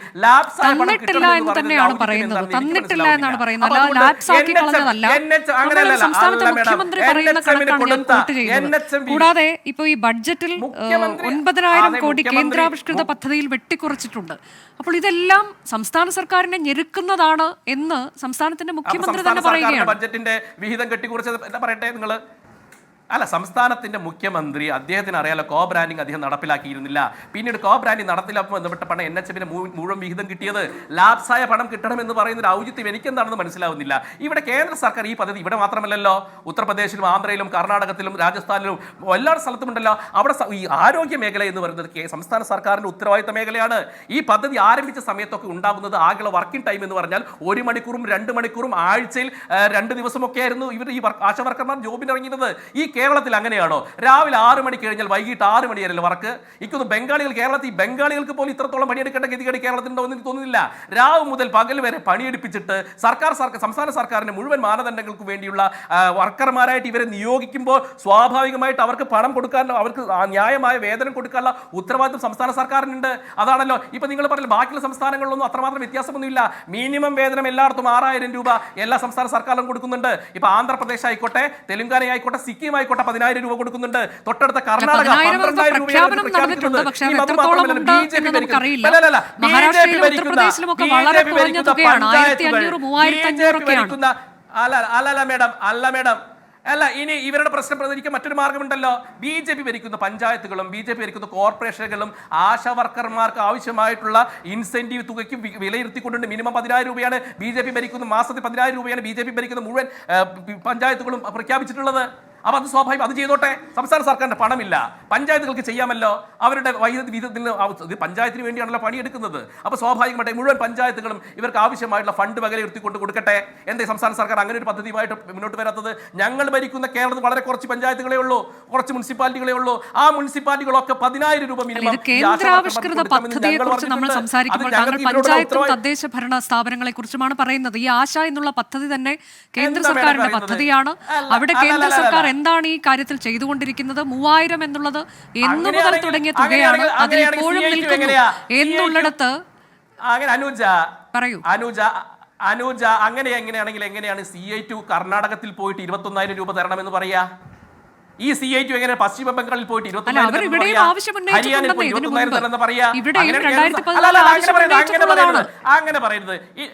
തന്നിട്ടില്ല എന്ന് തന്നെയാണ് പറയുന്നത്. തന്നിട്ടില്ല എന്നാണ് പറയുന്നത്, ലാപ്സാക്കി കളഞ്ഞതല്ല. സംസ്ഥാനത്തെ മുഖ്യമന്ത്രി പറയുന്ന കണക്കാണ് ഞാൻ കോട്ട് ചെയ്യുന്നത്. കൂടാതെ ഇപ്പൊ ഈ ബഡ്ജറ്റിൽ 9,000 കോടി കേന്ദ്രാവിഷ്കൃത പദ്ധതിയിൽ വെട്ടിക്കുറച്ചിട്ടുണ്ട്. അപ്പോൾ ഇതെല്ലാം സംസ്ഥാന സർക്കാരിനെ ഞെരുക്കുന്നതാണ് എന്ന് സംസ്ഥാനത്തിന്റെ മുഖ്യമന്ത്രി തന്നെ പറയുകയാണ്. ബഡ്ജറ്റിന്റെ വിഹിതം കെട്ടിക്കുറച്ചത് പറയട്ടെ നിങ്ങൾ. അല്ല, സംസ്ഥാനത്തിന്റെ മുഖ്യമന്ത്രി, അദ്ദേഹത്തിന് അറിയാലോ കോ ബ്രാൻഡിംഗ് അദ്ദേഹം നടപ്പിലാക്കിയിരുന്നില്ല. പിന്നീട് കോ ബ്രാൻഡിംഗ് നടപ്പിലാക്കുമ്പോൾ ബന്ധപ്പെട്ട പണം NHM-ന് മുഴുവൻ വിഹിതം കിട്ടിയത്. ലാപ്സായ പണം കിട്ടണമെന്ന് പറയുന്ന ഒരു ഔചിത്യം എനിക്കെന്താണെന്ന് മനസ്സിലാവുന്നില്ല. ഇവിടെ കേന്ദ്ര സർക്കാർ ഈ പദ്ധതി ഇവിടെ മാത്രമല്ലല്ലോ, ഉത്തർപ്രദേശിലും ആന്ധ്രയിലും കർണാടകത്തിലും രാജസ്ഥാനിലും എല്ലാ സ്ഥലത്തുമുണ്ടല്ലോ. അവിടെ ഈ ആരോഗ്യ മേഖല എന്ന് പറയുന്നത് സംസ്ഥാന സർക്കാരിന്റെ ഉത്തരവാദിത്ത മേഖലയാണ്. ഈ പദ്ധതി ആരംഭിച്ച സമയത്തൊക്കെ ഉണ്ടാകുന്നത് ആകെയുള്ള വർക്കിംഗ് ടൈം എന്ന് പറഞ്ഞാൽ 1 മണിക്കൂറും 2 മണിക്കൂറും ആഴ്ചയിൽ 2 ദിവസമൊക്കെ ആയിരുന്നു ഇവർ ഈ ആശാ വർക്കർമാർ ജോബിന് ഇറങ്ങിയത്. ഈ കേരളത്തിൽ അങ്ങനെയാണോ? രാവിലെ 6 മണിക്ക് കഴിഞ്ഞാൽ വൈകിട്ട് 6 മണി വരെയല്ലേ വർക്ക്? ഇക്കൊന്ന് ബംഗാളികൾക്ക് പോലും ഇത്രത്തോളം പണിയെടുക്കേണ്ട ഗതികേട് കേരളത്തിലുണ്ടോ എന്ന് എനിക്ക് തോന്നുന്നില്ല. രാവ് മുതൽ പകൽ വരെ പണിയെടുപ്പിച്ചിട്ട് സംസ്ഥാന സർക്കാരിന്റെ മുഴുവൻ മാനദണ്ഡങ്ങൾക്ക് വേണ്ടിയുള്ള വർക്കർമാരായിട്ട് ഇവരെ നിയോഗിക്കുമ്പോൾ സ്വാഭാവികമായിട്ട് അവർക്ക് പണം കൊടുക്കാനോ അവർക്ക് ന്യായമായ വേതനം കൊടുക്കാനുള്ള ഉത്തരവാദിത്വം സംസ്ഥാന സർക്കാരിനുണ്ട്. അതാണല്ലോ ഇപ്പൊ നിങ്ങൾ പറഞ്ഞില്ല, ബാക്കിയുള്ള സംസ്ഥാനങ്ങളിലൊന്നും അത്രമാത്രം വ്യത്യാസമൊന്നുമില്ല. മിനിമം വേതനം എല്ലായിടത്തും 6000 രൂപ എല്ലാ സംസ്ഥാന സർക്കാരും കൊടുക്കുന്നുണ്ട്. ഇപ്പൊ ആന്ധ്രാപ്രദേശ് ആയിക്കോട്ടെ, തെലുങ്കാന ആയിക്കോട്ടെ, സിക്കിം ആയിക്കോട്ടെ 10000 രൂപ കൊടുക്കുന്നുണ്ട്. തൊട്ടടുത്ത കർണാടക 12000 രൂപയാണ് അല്ല. ഇനി ഇവരുടെ പ്രശ്നം പരിഹരിക്കാൻ മറ്റൊരു മാർഗമുണ്ടല്ലോ. BJP ഭരിക്കുന്ന പഞ്ചായത്തുകളും BJP ഭരിക്കുന്ന കോർപ്പറേഷനുകളും ആശാ വർക്കർമാർക്ക് ആവശ്യമായിട്ടുള്ള ഇൻസെന്റീവ് തുകയ്ക്ക് വിലയിരുത്തിക്കൊണ്ടുണ്ട്. മിനിമം 10000 രൂപയാണ് BJP ഭരിക്കുന്ന, മാസത്തിൽ 10000 രൂപയാണ് BJP ഭരിക്കുന്ന മുഴുവൻ പഞ്ചായത്തുകളും പ്രഖ്യാപിച്ചിട്ടുള്ളത്. അപ്പൊ അത് സ്വാഭാവികം, അത് ചെയ്തോട്ടെ. സംസ്ഥാന സർക്കാരിന്റെ പണമില്ല, പഞ്ചായത്തുകൾക്ക് ചെയ്യാമല്ലോ. അവരുടെ വൈദ്യുതി വിധത്തിൽ ഇത് പഞ്ചായത്തിന് വേണ്ടിയാണല്ലോ പണിയെടുക്കുന്നത്. അപ്പൊ സ്വാഭാവികമായിട്ട് മുഴുവൻ പഞ്ചായത്തുകളും ഇവർക്ക് ആവശ്യമായിട്ടുള്ള ഫണ്ട് വകയിരുത്തിക്കൊണ്ട് കൊടുക്കട്ടെ. എന്തേ സംസ്ഥാന സർക്കാർ അങ്ങനെ ഒരു പദ്ധതിയുമായിട്ട് മുന്നോട്ട് വരാത്തത്? ഞങ്ങൾ ഭരിക്കുന്ന കേരളത്തിൽ വളരെ കുറച്ച് പഞ്ചായത്തുകളേ ഉള്ളൂ, കുറച്ച് മുനിസിപ്പാലിറ്റികളേ ഉള്ളൂ. ആ മുനിസിപ്പാലിറ്റികളൊക്കെ 10000 രൂപ മിനിമം. കേന്ദ്രാവിഷ്കൃത പദ്ധതിയെ കുറിച്ച് നമ്മൾ സംസാരിക്കുമ്പോൾ താങ്കൾ പഞ്ചായത്തും തദ്ദേശ ഭരണ സ്ഥാപനങ്ങളെ കുറിച്ചുമാണ് പറയുന്നത്. ഈ ആശ എന്നുള്ള പദ്ധതി തന്നെ കേന്ദ്ര സർക്കാരിന്റെ പദ്ധതിയാണ്. അവിടെ കേന്ദ്ര സർക്കാർ എന്താണ് ഈ കാര്യത്തിൽ ചെയ്തുകൊണ്ടിരിക്കുന്നത്? 3000 എന്നുള്ളത് എന്നു മുതൽ തുടങ്ങിയ തുകയാണ്, അതിൽ ഇപ്പോഴും നിൽക്കുന്നു എന്നുള്ളിടത്ത് പറയൂ അനുജ. എങ്ങനെയാണെങ്കിൽ എങ്ങനെയാണ് CI2 കർണാടകത്തിൽ പോയിട്ട് 21000 രൂപ തരണമെന്ന് പറയാ? ഈ CI2 എങ്ങനെ പശ്ചിമ ബംഗാളിൽ പോയിട്ട് 21000 ഹരിയാനയിൽ പോയി 21000 പറയാ? അങ്ങനെ പറയരുത്. ഈ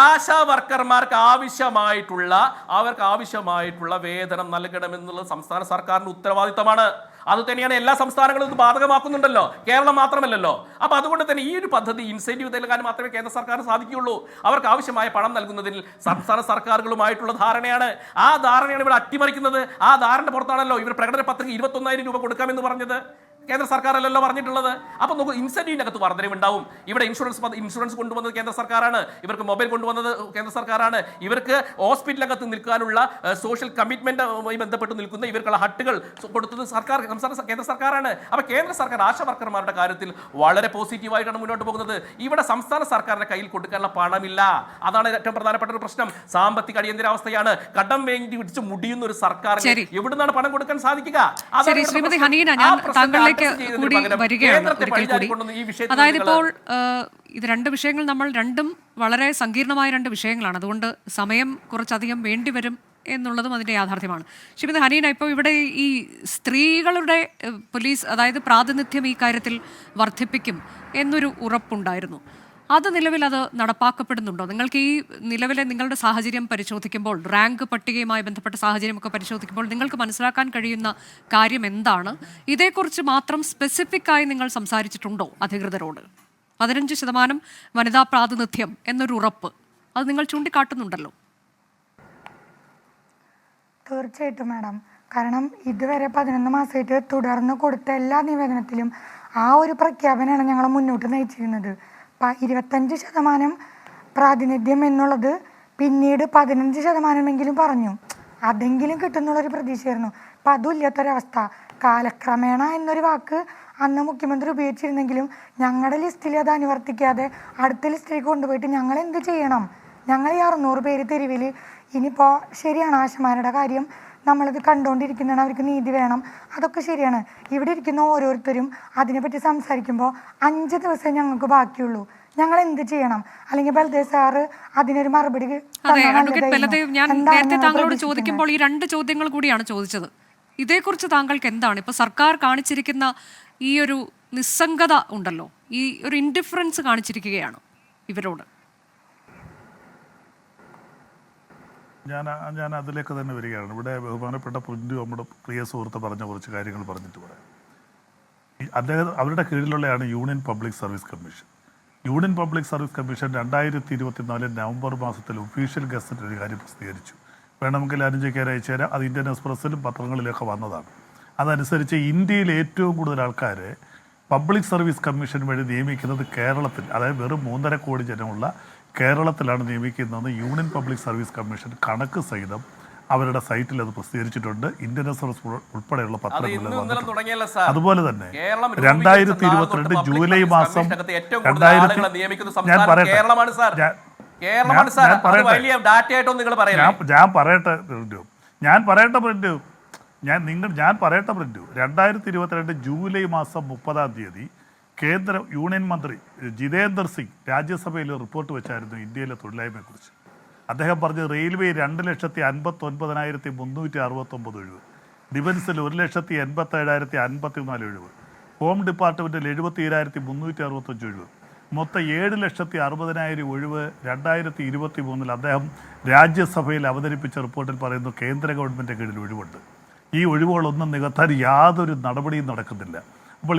ആശാ വർക്കർമാർക്ക് അവർക്ക് ആവശ്യമായിട്ടുള്ള വേതനം നൽകണമെന്നുള്ളത് സംസ്ഥാന സർക്കാരിന്റെ ഉത്തരവാദിത്തമാണ്. അത് തന്നെയാണ് എല്ലാ സംസ്ഥാനങ്ങളും ഇത് ബാധകമാക്കുന്നുണ്ടല്ലോ, കേരളം മാത്രമല്ലല്ലോ. അപ്പൊ അതുകൊണ്ട് തന്നെ ഈ ഒരു പദ്ധതി ഇൻസെന്റീവ് നൽകാൻ മാത്രമേ കേന്ദ്ര സർക്കാരിന് സാധിക്കുകയുള്ളൂ. അവർക്ക് ആവശ്യമായ പണം നൽകുന്നതിൽ സംസ്ഥാന സർക്കാരുകളുമായിട്ടുള്ള ധാരണയാണ്. ആ ധാരണയാണ് ഇവിടെ അട്ടിമറിക്കുന്നത്. ആ ധാരണ പുറത്താണല്ലോ ഇവർ പ്രകടന പത്രിക 21000 രൂപ കൊടുക്കാമെന്ന് പറഞ്ഞത്. കേന്ദ്ര സർക്കാരല്ലല്ലോ പറഞ്ഞിട്ടുള്ളത്. അപ്പോൾ നമുക്ക് ഇൻസെന്റീവിനകത്ത് വർധനവുണ്ടാവും. ഇവിടെ ഇൻഷുറൻസ് കൊണ്ടുവന്നത് കേന്ദ്ര സർക്കാരാണ്, ഇവർക്ക് മൊബൈൽ കൊണ്ടുവന്നത് കേന്ദ്ര സർക്കാരാണ്, ഇവർക്ക് ഹോസ്പിറ്റലിനകത്ത് നിൽക്കാനുള്ള സോഷ്യൽ കമ്മിറ്റ്മെന്റുമായി ബന്ധപ്പെട്ട് നിൽക്കുന്ന ഇവർക്കുള്ള ഹട്ടുകൾ കൊടുത്തത് കേന്ദ്ര സർക്കാരാണ്. അപ്പോൾ കേന്ദ്ര സർക്കാർ ആശാ വർക്കർമാരുടെ കാര്യത്തിൽ വളരെ പോസിറ്റീവായിട്ടാണ് മുന്നോട്ട് പോകുന്നത്. ഇവിടെ സംസ്ഥാന സർക്കാരിന്റെ കയ്യിൽ കൊടുക്കാനുള്ള പണമില്ല. അതാണ് ഏറ്റവും പ്രധാനപ്പെട്ട ഒരു പ്രശ്നം. സാമ്പത്തിക അടിയന്തരാവസ്ഥയാണ്. കടം വേണ്ടി പിടിച്ച് മുടിയുന്ന ഒരു സർക്കാരിന് എവിടുന്നാണ് പണം കൊടുക്കാൻ സാധിക്കുക? ശ്രീമതി ഹനീന, ഞാൻ താങ്കളിലേക്ക് കൂടി വരികയാണ് ഒരിക്കൽ കൂടി. അതായത് ഇപ്പോൾ ഇത് രണ്ട് വിഷയങ്ങൾ നമ്മൾ രണ്ടും വളരെ സങ്കീർണമായ രണ്ട് വിഷയങ്ങളാണ്. അതുകൊണ്ട് സമയം കുറച്ചധികം വേണ്ടിവരും എന്നുള്ളതും അതിൻ്റെ യാഥാർത്ഥ്യമാണ്. ശ്രീമതി ഹനീന, ഇപ്പോൾ ഇവിടെ ഈ സ്ത്രീകളുടെ പോലീസ് അതായത് പ്രാതിനിധ്യം ഈ കാര്യത്തിൽ വർദ്ധിപ്പിക്കും എന്നൊരു ഉറപ്പുണ്ടായിരുന്നു. അത് നിലവിൽ അത് നടപ്പാക്കപ്പെടുന്നുണ്ടോ? നിങ്ങൾക്ക് ഈ നിലവിലെ നിങ്ങളുടെ സാഹചര്യം പരിശോധിക്കുമ്പോൾ, റാങ്ക് പട്ടികയുമായി ബന്ധപ്പെട്ട സാഹചര്യമൊക്കെ പരിശോധിക്കുമ്പോൾ നിങ്ങൾക്ക് മനസ്സിലാക്കാൻ കഴിയുന്ന കാര്യം എന്താണ്? ഇതേക്കുറിച്ച് മാത്രം സ്പെസിഫിക് ആയി നിങ്ങൾ സംസാരിച്ചിട്ടുണ്ടോ അധികൃതരോട്? 15% വനിതാ പ്രാതിനിധ്യം എന്നൊരു ഉറപ്പ് അത് നിങ്ങൾ ചൂണ്ടിക്കാട്ടുന്നുണ്ടല്ലോ. തീർച്ചയായിട്ടും മാഡം. കാരണം ഇതുവരെ 11 മാസമായിട്ട് തുടർന്ന് കൊടുത്ത എല്ലാ നിവേദനത്തിലും ആ ഒരു പ്രഖ്യാപനമാണ് ഞങ്ങൾ മുന്നോട്ട് നയിച്ചിരുന്നത്. 25% പ്രാതിനിധ്യം എന്നുള്ളത് പിന്നീട് 15% പറഞ്ഞു. അതെങ്കിലും കിട്ടുന്നുള്ളൊരു പ്രതീക്ഷയായിരുന്നു. അപ്പം അതും ഇല്ലാത്തൊരവസ്ഥ. കാലക്രമേണ എന്നൊരു വാക്ക് അന്ന് മുഖ്യമന്ത്രി ഉപയോഗിച്ചിരുന്നെങ്കിലും ഞങ്ങളുടെ ലിസ്റ്റിൽ അത് അനുവർത്തിക്കാതെ അടുത്ത ലിസ്റ്റിലേക്ക് കൊണ്ടുപോയിട്ട് ഞങ്ങൾ എന്ത് ചെയ്യണം? ഞങ്ങൾ ഈ 600 പേര് തെരുവിൽ ഇനിയിപ്പോൾ ശരിയാണ്, ആശമാരുടെ കാര്യം നമ്മളിത് കണ്ടുകൊണ്ടിരിക്കുന്നതാണ്, അവർക്ക് നീതി വേണം, അതൊക്കെ ശരിയാണ്. ഇവിടെ ഇരിക്കുന്ന ഓരോരുത്തരും അതിനെപ്പറ്റി സംസാരിക്കുമ്പോൾ 5 ദിവസം ഞങ്ങൾക്ക് ബാക്കിയുള്ളൂ. ഞങ്ങൾ എന്ത് ചെയ്യണം? അല്ലെങ്കിൽ ബൽദേവ് സാറ് അതിനൊരു മറുപടി. ഞാൻ നേരത്തെ താങ്കളോട് ചോദിക്കുമ്പോൾ ഈ 2 ചോദ്യങ്ങൾ കൂടിയാണ് ചോദിച്ചത്. ഇതേക്കുറിച്ച് താങ്കൾക്ക് എന്താണ് ഇപ്പോൾ സർക്കാർ കാണിച്ചിരിക്കുന്ന ഈ ഒരു നിസ്സംഗത ഉണ്ടല്ലോ, ഈ ഒരു ഇൻഡിഫറൻസ് കാണിച്ചിരിക്കുകയാണ് ഇവരോട്? ഞാൻ അതിലേക്ക് തന്നെ വരികയാണ്. ഇവിടെ ബഹുമാനപ്പെട്ട പുഞ്ചു നമ്മുടെ പ്രിയ സുഹൃത്ത് പറഞ്ഞ കുറച്ച് കാര്യങ്ങൾ പറഞ്ഞിട്ട് പറയാം. അവരുടെ കീഴിലുള്ളതാണ് union public service commission. Union public service commission 2024 November മാസത്തിൽ ഒഫീഷ്യൽ ഗസറ്റിൽ ഒരു കാര്യം പ്രസിദ്ധീകരിച്ചു. വേണമെങ്കിൽ അനുജയ്ക്കാർ അയച്ചു തരാം. അത് ഇന്ത്യൻ എക്സ്പ്രസിലും പത്രങ്ങളിലൊക്കെ വന്നതാണ്. അതനുസരിച്ച് ഇന്ത്യയിൽ ഏറ്റവും കൂടുതൽ ആൾക്കാരെ പബ്ലിക് സർവീസ് കമ്മീഷൻ വഴി നിയമിക്കുന്നത് കേരളത്തിൽ, അതായത് വെറും 3.5 കോടി ജനമുള്ള കേരളത്തിലാണ് നിയമിക്കുന്നതെന്ന് യൂണിയൻ പബ്ലിക് സർവീസ് കമ്മീഷൻ കണക്ക് സഹിതം അവരുടെ സൈറ്റിൽ അത് പ്രസിദ്ധീകരിച്ചിട്ടുണ്ട്. ഇന്ത്യൻ എക്സ്പ്രസ് ഉൾപ്പെടെയുള്ള പത്രങ്ങളിൽ വന്നിട്ടുണ്ട്. തുടങ്ങിയല്ല സാർ. അതുപോലെ തന്നെ കേരളം 2022 ജൂലൈ മാസം ഞാൻ പറയട്ടെ ഞാൻ പറയട്ടെ പ്രിന്റു 2022 ജൂലൈ മാസം 30-ാം തീയതി കേന്ദ്ര യൂണിയൻ മന്ത്രി ജിതേന്ദർ സിംഗ് രാജ്യസഭയിൽ റിപ്പോർട്ട് വെച്ചായിരുന്നു ഇന്ത്യയിലെ തൊഴിലില്ലായ്മയെക്കുറിച്ച്. അദ്ദേഹം പറഞ്ഞത് റെയിൽവേ 2,59,369 ഒഴിവ്, ഡിഫൻസിൽ 1,87,054 ഒഴിവ്, ഹോം ഡിപ്പാർട്ട്മെൻറ്റിൽ 77,365 ഒഴിവ്, മൊത്തം 7,60,000 ഒഴിവ് 2023 അദ്ദേഹം രാജ്യസഭയിൽ അവതരിപ്പിച്ച റിപ്പോർട്ടിൽ പറയുന്നു കേന്ദ്ര ഗവൺമെൻറ് കീഴിൽ ഒഴിവുണ്ട്. ഈ ഒഴിവുകളൊന്നും നികത്താൻ യാതൊരു നടപടിയും നടക്കുന്നില്ല. അപ്പോൾ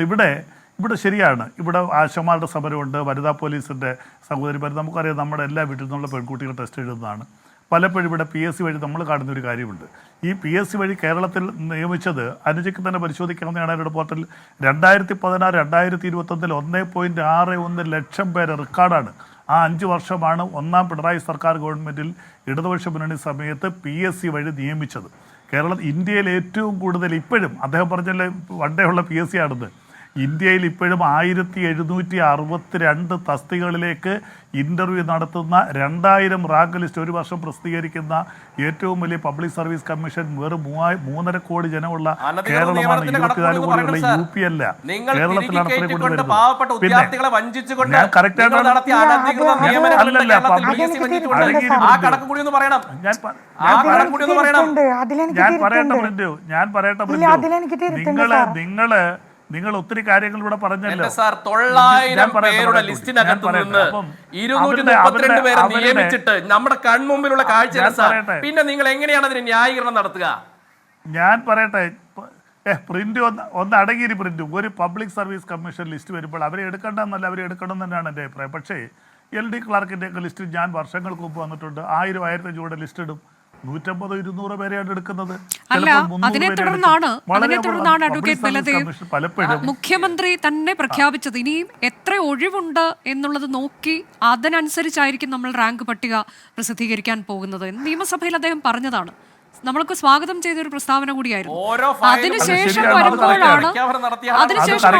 ഇവിടെ ശരിയാണ്, ഇവിടെ ആശമാരുടെ സമരമുണ്ട്, വനിതാ പോലീസിൻ്റെ സഹോദരിമാർ, നമുക്കറിയാം നമ്മുടെ എല്ലാ വീട്ടിൽ നിന്നുള്ള പെൺകുട്ടികൾ ടെസ്റ്റ് എഴുതുന്നതാണ്. പലപ്പോഴും ഇവിടെ PSC വഴി നമ്മൾ കാണുന്നൊരു കാര്യമുണ്ട്. ഈ PSC വഴി കേരളത്തിൽ നിയമിച്ചത് അനുജയ്ക്ക് തന്നെ പരിശോധിക്കാവുന്നതാണ്. അവരുടെ പോർട്ടൽ 2016-2021 1.61 ലക്ഷം പേര് റെക്കോർഡാണ്. ആ 5 വർഷമാണ് ഒന്നാം പിണറായി സർക്കാർ ഗവൺമെൻറ്റിൽ ഇടതുപക്ഷ മുന്നണി സമയത്ത് PSC വഴി നിയമിച്ചത്. ഇന്ത്യയിൽ ഏറ്റവും കൂടുതൽ ഇപ്പോഴും അദ്ദേഹം പറഞ്ഞല്ലേ വൺഡേ ഉള്ള PSC ആണെന്ന്. ഇന്ത്യയിൽ ഇപ്പോഴും 1762 തസ്തികകളിലേക്ക് ഇൻ്റർവ്യൂ നടത്തുന്ന 2000 റാങ്ക് ലിസ്റ്റ് ഒരു വർഷം പ്രസിദ്ധീകരിക്കുന്ന ഏറ്റവും വലിയ പബ്ലിക് സർവീസ് കമ്മീഷൻ വെറും 3.5 കോടി ജനമുള്ള കേരളമാണ്. 24 കോടിയുള്ള UP അല്ല, കേരളത്തിലാണ് അത്രയും കൂടി വരുന്നത്. പിന്നെ ഞാൻ കറക്റ്റായിട്ട് ഞാൻ പറയട്ടെ നിങ്ങൾ ഒത്തിരി കാര്യങ്ങൾ ഇവിടെ പറഞ്ഞല്ലോ. പേരുടെ ലിസ്റ്റിനകത്ത് നിന്ന് 232 പേരെ നിയമിച്ചിട്ട് നമ്മുടെ കൺമുമ്പിലുള്ള കാഴ്ച പിന്നെ നിങ്ങൾ എങ്ങനെയാണ് അതിന് ന്യായീകരണം നടത്തുക? ഞാൻ പറയട്ടെ പ്രിന്റ് ഒന്ന് അടങ്ങിയിരി പ്രിന്റ്. ഒരു പബ്ലിക് സർവീസ് കമ്മീഷൻ ലിസ്റ്റ് വരുമ്പോൾ അവരെ എടുക്കേണ്ടെന്നല്ല, അവരെ എടുക്കണം തന്നെയാണ് എൻ്റെ അഭിപ്രായം. പക്ഷേ LD ക്ലാർക്കിൻ്റെ ഒക്കെ ലിസ്റ്റ് ഞാൻ വർഷങ്ങൾക്ക് മുമ്പ് വന്നിട്ടുണ്ട്. 1000-1500 ലിസ്റ്റ് ഇടും. 150-200 പേരെയാണ് എടുക്കുന്നത്. അതിനെ തുടർന്നാണ് അഡ്വക്കേറ്റ് ബലദേവ് മുഖ്യമന്ത്രി തന്നെ പ്രഖ്യാപിച്ചത് ഇനിയും എത്ര ഒഴിവുണ്ട് എന്നുള്ളത് നോക്കി അതിനനുസരിച്ചായിരിക്കും നമ്മൾ റാങ്ക് പട്ടിക പ്രസിദ്ധീകരിക്കാൻ പോകുന്നത് എന്ന് നിയമസഭയിൽ അദ്ദേഹം പറഞ്ഞതാണ്. നമ്മൾക്ക് സ്വാഗതം ചെയ്തൊരു പ്രസ്താവന കൂടിയായിരുന്നു. അതിനുശേഷമാണ്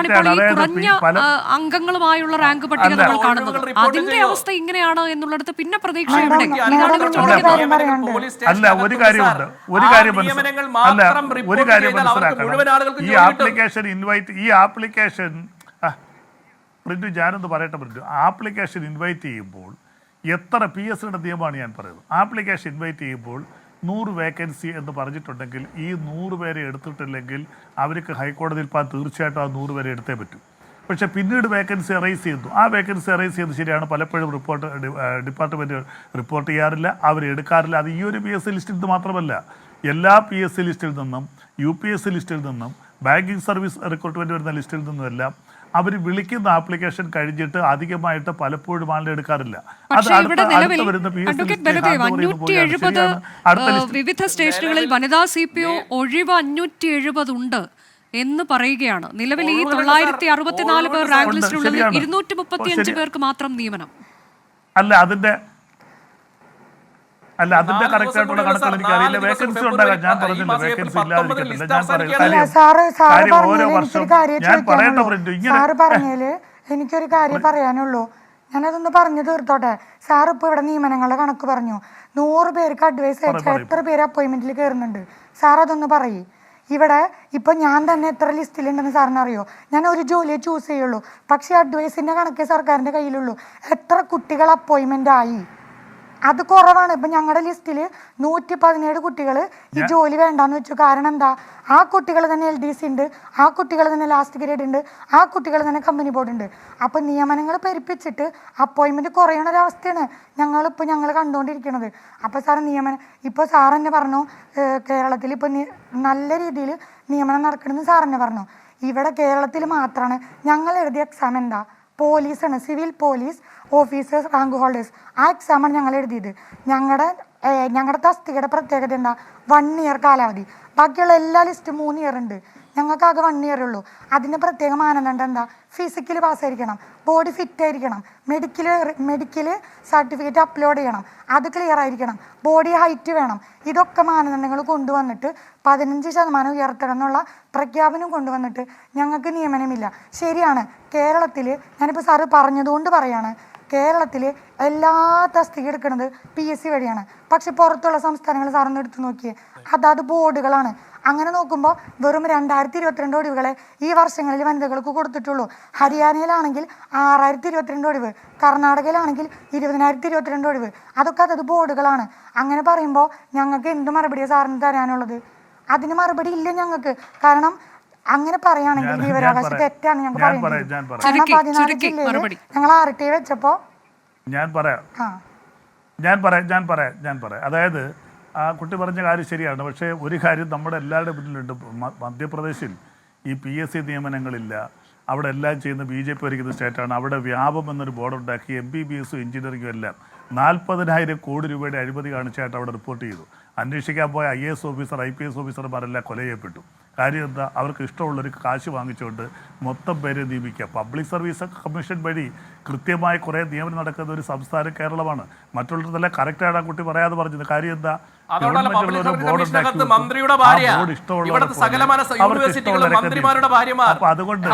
ഇപ്പോൾ ഈ കുറഞ്ഞ അംഗങ്ങളുമായുള്ള റാങ്ക് പട്ടിക നമ്മൾ കാണുന്നത്. അതിന്റെ അവസ്ഥ ഇങ്ങനെയാണ് എന്നുള്ളിടത്ത് പിന്നെ പ്രതീക്ഷ എവിടെ? അല്ല, ഒരു കാര്യമുണ്ട്, ഒരു കാര്യം മനസ്സിലാക്കണം. ഈ ആപ്ലിക്കേഷൻ പ്രിന്റ് ഞാനൊന്ന് പറയട്ടെ പ്രിന്റ്. ആപ്ലിക്കേഷൻ ഇൻവൈറ്റ് ചെയ്യുമ്പോൾ എത്ര PSCയുടെ നിയമമാണ് ഞാൻ പറയുന്നത്. ആപ്ലിക്കേഷൻ ഇൻവൈറ്റ് ചെയ്യുമ്പോൾ 100 വേക്കൻസി എന്ന് പറഞ്ഞിട്ടുണ്ടെങ്കിൽ ഈ 100 പേരെ എടുത്തിട്ടില്ലെങ്കിൽ അവർക്ക് ഹൈക്കോടതിയിൽ പോകാൻ തീർച്ചയായിട്ടും ആ 100 പേരെ എടുത്തേ പറ്റൂ. പക്ഷേ പിന്നീട് വേക്കൻസി അറൈസ് ചെയ്യുന്നു. ആ വേക്കൻസി അറൈസ് ചെയ്യുന്നത് ശരിയാണ്, പലപ്പോഴും ഡിപ്പാർട്ട്മെൻറ്റ് റിപ്പോർട്ട് ചെയ്യാറില്ല, അവരെടുക്കാറില്ല. അത് ഈ ഒരു PSC ലിസ്റ്റിൽ നിന്ന് മാത്രമല്ല, എല്ലാ PSC ലിസ്റ്റിൽ നിന്നും UPSC ലിസ്റ്റിൽ നിന്നും ബാങ്കിങ് സർവീസ് റിക്രൂട്ട്മെൻറ്റ് വരുന്ന ലിസ്റ്റിൽ നിന്നുമെല്ലാം അവർ വിളിക്കുന്ന ആപ്ലിക്കേഷൻ കഴിഞ്ഞിട്ട് അധികമായിട്ട് പലപ്പോഴും ആളുടെ എടുക്കാറില്ല. വിവിധ സ്റ്റേഷനുകളിൽ വനിതാ CPO ഒഴിവ് 570 ഉണ്ട് എന്ന് പറയുകയാണ്. നിലവിൽ ഈ 964 പേർ റാങ്ക് ലിസ്റ്റിലുള്ളത് 235 പേർക്ക് മാത്രം നിയമനം. അതിന്റെ കറക്റ്റ് ആയിട്ടുള്ള കണക്കുകൾ എനിക്ക് അറിയില്ല. വേക്കൻസി ഉണ്ടാകാം, ഞാൻ പറഞ്ഞില്ല വേക്കൻസി ഇല്ലാതിരിക്കത്തില്ല. ഞാൻ പറഞ്ഞതില് എനിക്കൊരു കാര്യം പറയാനുള്ളൂ. ഞാനതൊന്ന് പറഞ്ഞു തീർത്തോട്ടെ. സാർ ഇപ്പൊ ഇവിടെ നിയമനങ്ങളുടെ കണക്ക് പറഞ്ഞു. 100 പേർക്ക് അഡ്വൈസ് അയച്ചാൽ എത്ര പേര് അപ്പോയിന്റ്മെന്റിൽ കയറുന്നുണ്ട്? സാർ അതൊന്ന് പറയ്. ഇവിടെ ഇപ്പൊ ഞാൻ തന്നെ എത്ര ലിസ്റ്റിലുണ്ടെന്ന് സാറിന് അറിയോ? ഞാൻ ഒരു ജോലിയെ ചൂസ് ചെയ്യുള്ളൂ, പക്ഷെ അഡ്വൈസിന്റെ കണക്കേ സർക്കാരിന്റെ കയ്യിലുള്ളൂ. എത്ര കുട്ടികൾ അപ്പോയിന്റ്മെന്റ് ആയി? അത് കുറവാണ്. ഇപ്പം ഞങ്ങളുടെ ലിസ്റ്റിൽ 117 കുട്ടികൾ ഈ ജോലി വേണ്ടാന്ന് വെച്ചു. കാരണം എന്താ? ആ കുട്ടികൾ തന്നെ LDC ഉണ്ട്, ആ കുട്ടികൾ തന്നെ ലാസ്റ്റ് ഗ്രേഡ് ഉണ്ട്, ആ കുട്ടികൾ തന്നെ കമ്പനി ബോർഡ് ഉണ്ട്. അപ്പം നിയമനങ്ങൾ പെരുപ്പിച്ചിട്ട് അപ്പോയിൻമെൻറ്റ് കുറയണൊരവസ്ഥയാണ് ഞങ്ങൾ കണ്ടുകൊണ്ടിരിക്കുന്നത്. അപ്പോൾ സാർ ഇപ്പോൾ സാർ തന്നെ പറഞ്ഞു കേരളത്തിൽ ഇപ്പോൾ നല്ല രീതിയിൽ നിയമനം നടക്കണമെന്ന് സാർ തന്നെ പറഞ്ഞു. ഇവിടെ കേരളത്തിൽ മാത്രമാണ് ഞങ്ങൾ എഴുതിയ എക്സാം എന്താ? പോലീസാണ്, civil police officers rank holders. ആ എക്സാമാണ് ഞങ്ങൾ എഴുതിയത്. ഞങ്ങളുടെ തസ്തികയുടെ പ്രത്യേകത എന്താ? 1 ഇയർ കാലാവധി. ബാക്കിയുള്ള എല്ലാ ലിസ്റ്റും 3 ഇയർ ഉണ്ട്. ഞങ്ങൾക്ക് ആകെ 1 ഇയർ ഉള്ളൂ. അതിന് പ്രത്യേക മാനദണ്ഡം എന്താ? ഫിസിക്കലി പാസ്സായിരിക്കണം, ബോഡി ഫിറ്റ് ആയിരിക്കണം, മെഡിക്കൽ സർട്ടിഫിക്കറ്റ് അപ്ലോഡ് ചെയ്യണം, അത് ക്ലിയർ ആയിരിക്കണം, ബോഡി ഹൈറ്റ് വേണം. ഇതൊക്കെ മാനദണ്ഡങ്ങൾ കൊണ്ടുവന്നിട്ട് 15% ഉയർത്തണം എന്നുള്ള പ്രഖ്യാപനം കൊണ്ടുവന്നിട്ട് ഞങ്ങൾക്ക് നിയമനമില്ല. ശരിയാണ്, കേരളത്തിൽ ഞാനിപ്പോൾ സാറ് പറഞ്ഞതുകൊണ്ട് പറയാണ്, കേരളത്തിൽ എല്ലാ തസ്തിക എടുക്കുന്നത് PSC വഴിയാണ്. പക്ഷെ പുറത്തുള്ള സംസ്ഥാനങ്ങൾ സാറൊന്ന് എടുത്തു നോക്കിയേ, അതാത് ബോർഡുകളാണ്. അങ്ങനെ നോക്കുമ്പോൾ വെറും 2022 ഒഴിവുകളെ ഈ വർഷങ്ങളിൽ വനിതകൾക്ക് കൊടുത്തിട്ടുള്ളൂ. ഹരിയാനയിലാണെങ്കിൽ 6022 ഒഴിവ്, കർണാടകയിലാണെങ്കിൽ 20022 ഒഴിവ്. അതൊക്കെ അതത് ബോർഡുകളാണ്. അങ്ങനെ പറയുമ്പോൾ ഞങ്ങൾക്ക് എന്ത് മറുപടിയാണ് സാറിന് തരാനുള്ളത്? അതിന് മറുപടി ഇല്ല ഞങ്ങൾക്ക്. കാരണം അങ്ങനെ പറയുകയാണെങ്കിൽ വിവരാവകാശ തെറ്റാണ് ഞങ്ങൾ പറയുന്നത്. കാരണം 14 ജില്ലയിൽ ഞങ്ങൾ RTI വെച്ചപ്പോ ഞാൻ പറയാം. അതായത് ആ കുട്ടി പറഞ്ഞ കാര്യം ശരിയാണ്. പക്ഷേ ഒരു കാര്യം നമ്മുടെ എല്ലാവരുടെ മുന്നിലുണ്ട്. മധ്യപ്രദേശിൽ ഈ PSC നിയമനങ്ങളില്ല. അവിടെ എല്ലാം ചെയ്യുന്ന BJP ഭരിക്കുന്ന സ്റ്റേറ്റാണ്. അവിടെ വ്യാപം എന്നൊരു ബോർഡ് ഉണ്ടാക്കി MBBS എഞ്ചിനീയറിംഗും എല്ലാം 40,000 കോടി രൂപയുടെ അഴിമതി കാണിച്ചായിട്ട് അവിടെ റിപ്പോർട്ട് ചെയ്തു. അന്വേഷിക്കാൻ പോയ IAS ഓഫീസർ IPS ഓഫീസർമാരെല്ലാം കൊല ചെയ്യപ്പെട്ടു. കാര്യം എന്താ? അവർക്ക് ഇഷ്ടമുള്ളവർക്ക് കാശ് വാങ്ങിച്ചുകൊണ്ട് മൊത്തം പേരെ നിയമിക്കുക. പബ്ലിക് സർവീസ് കമ്മീഷൻ വഴി കൃത്യമായി കുറേ നിയമനം നടക്കുന്ന ഒരു സംസ്ഥാനം കേരളമാണ്. മറ്റുള്ളവരെല്ലാം കറക്റ്റാണ് ആ കുട്ടി പറയാതെ പറഞ്ഞത്. കാര്യം എന്താ? മന്ത്രിയുടെ ഭാര്യ, ഇവിടുത്തെ സകല യൂണിവേഴ്സിറ്റികളും മന്ത്രിമാരുടെ ഭാര്യമാർ. അതുകൊണ്ട്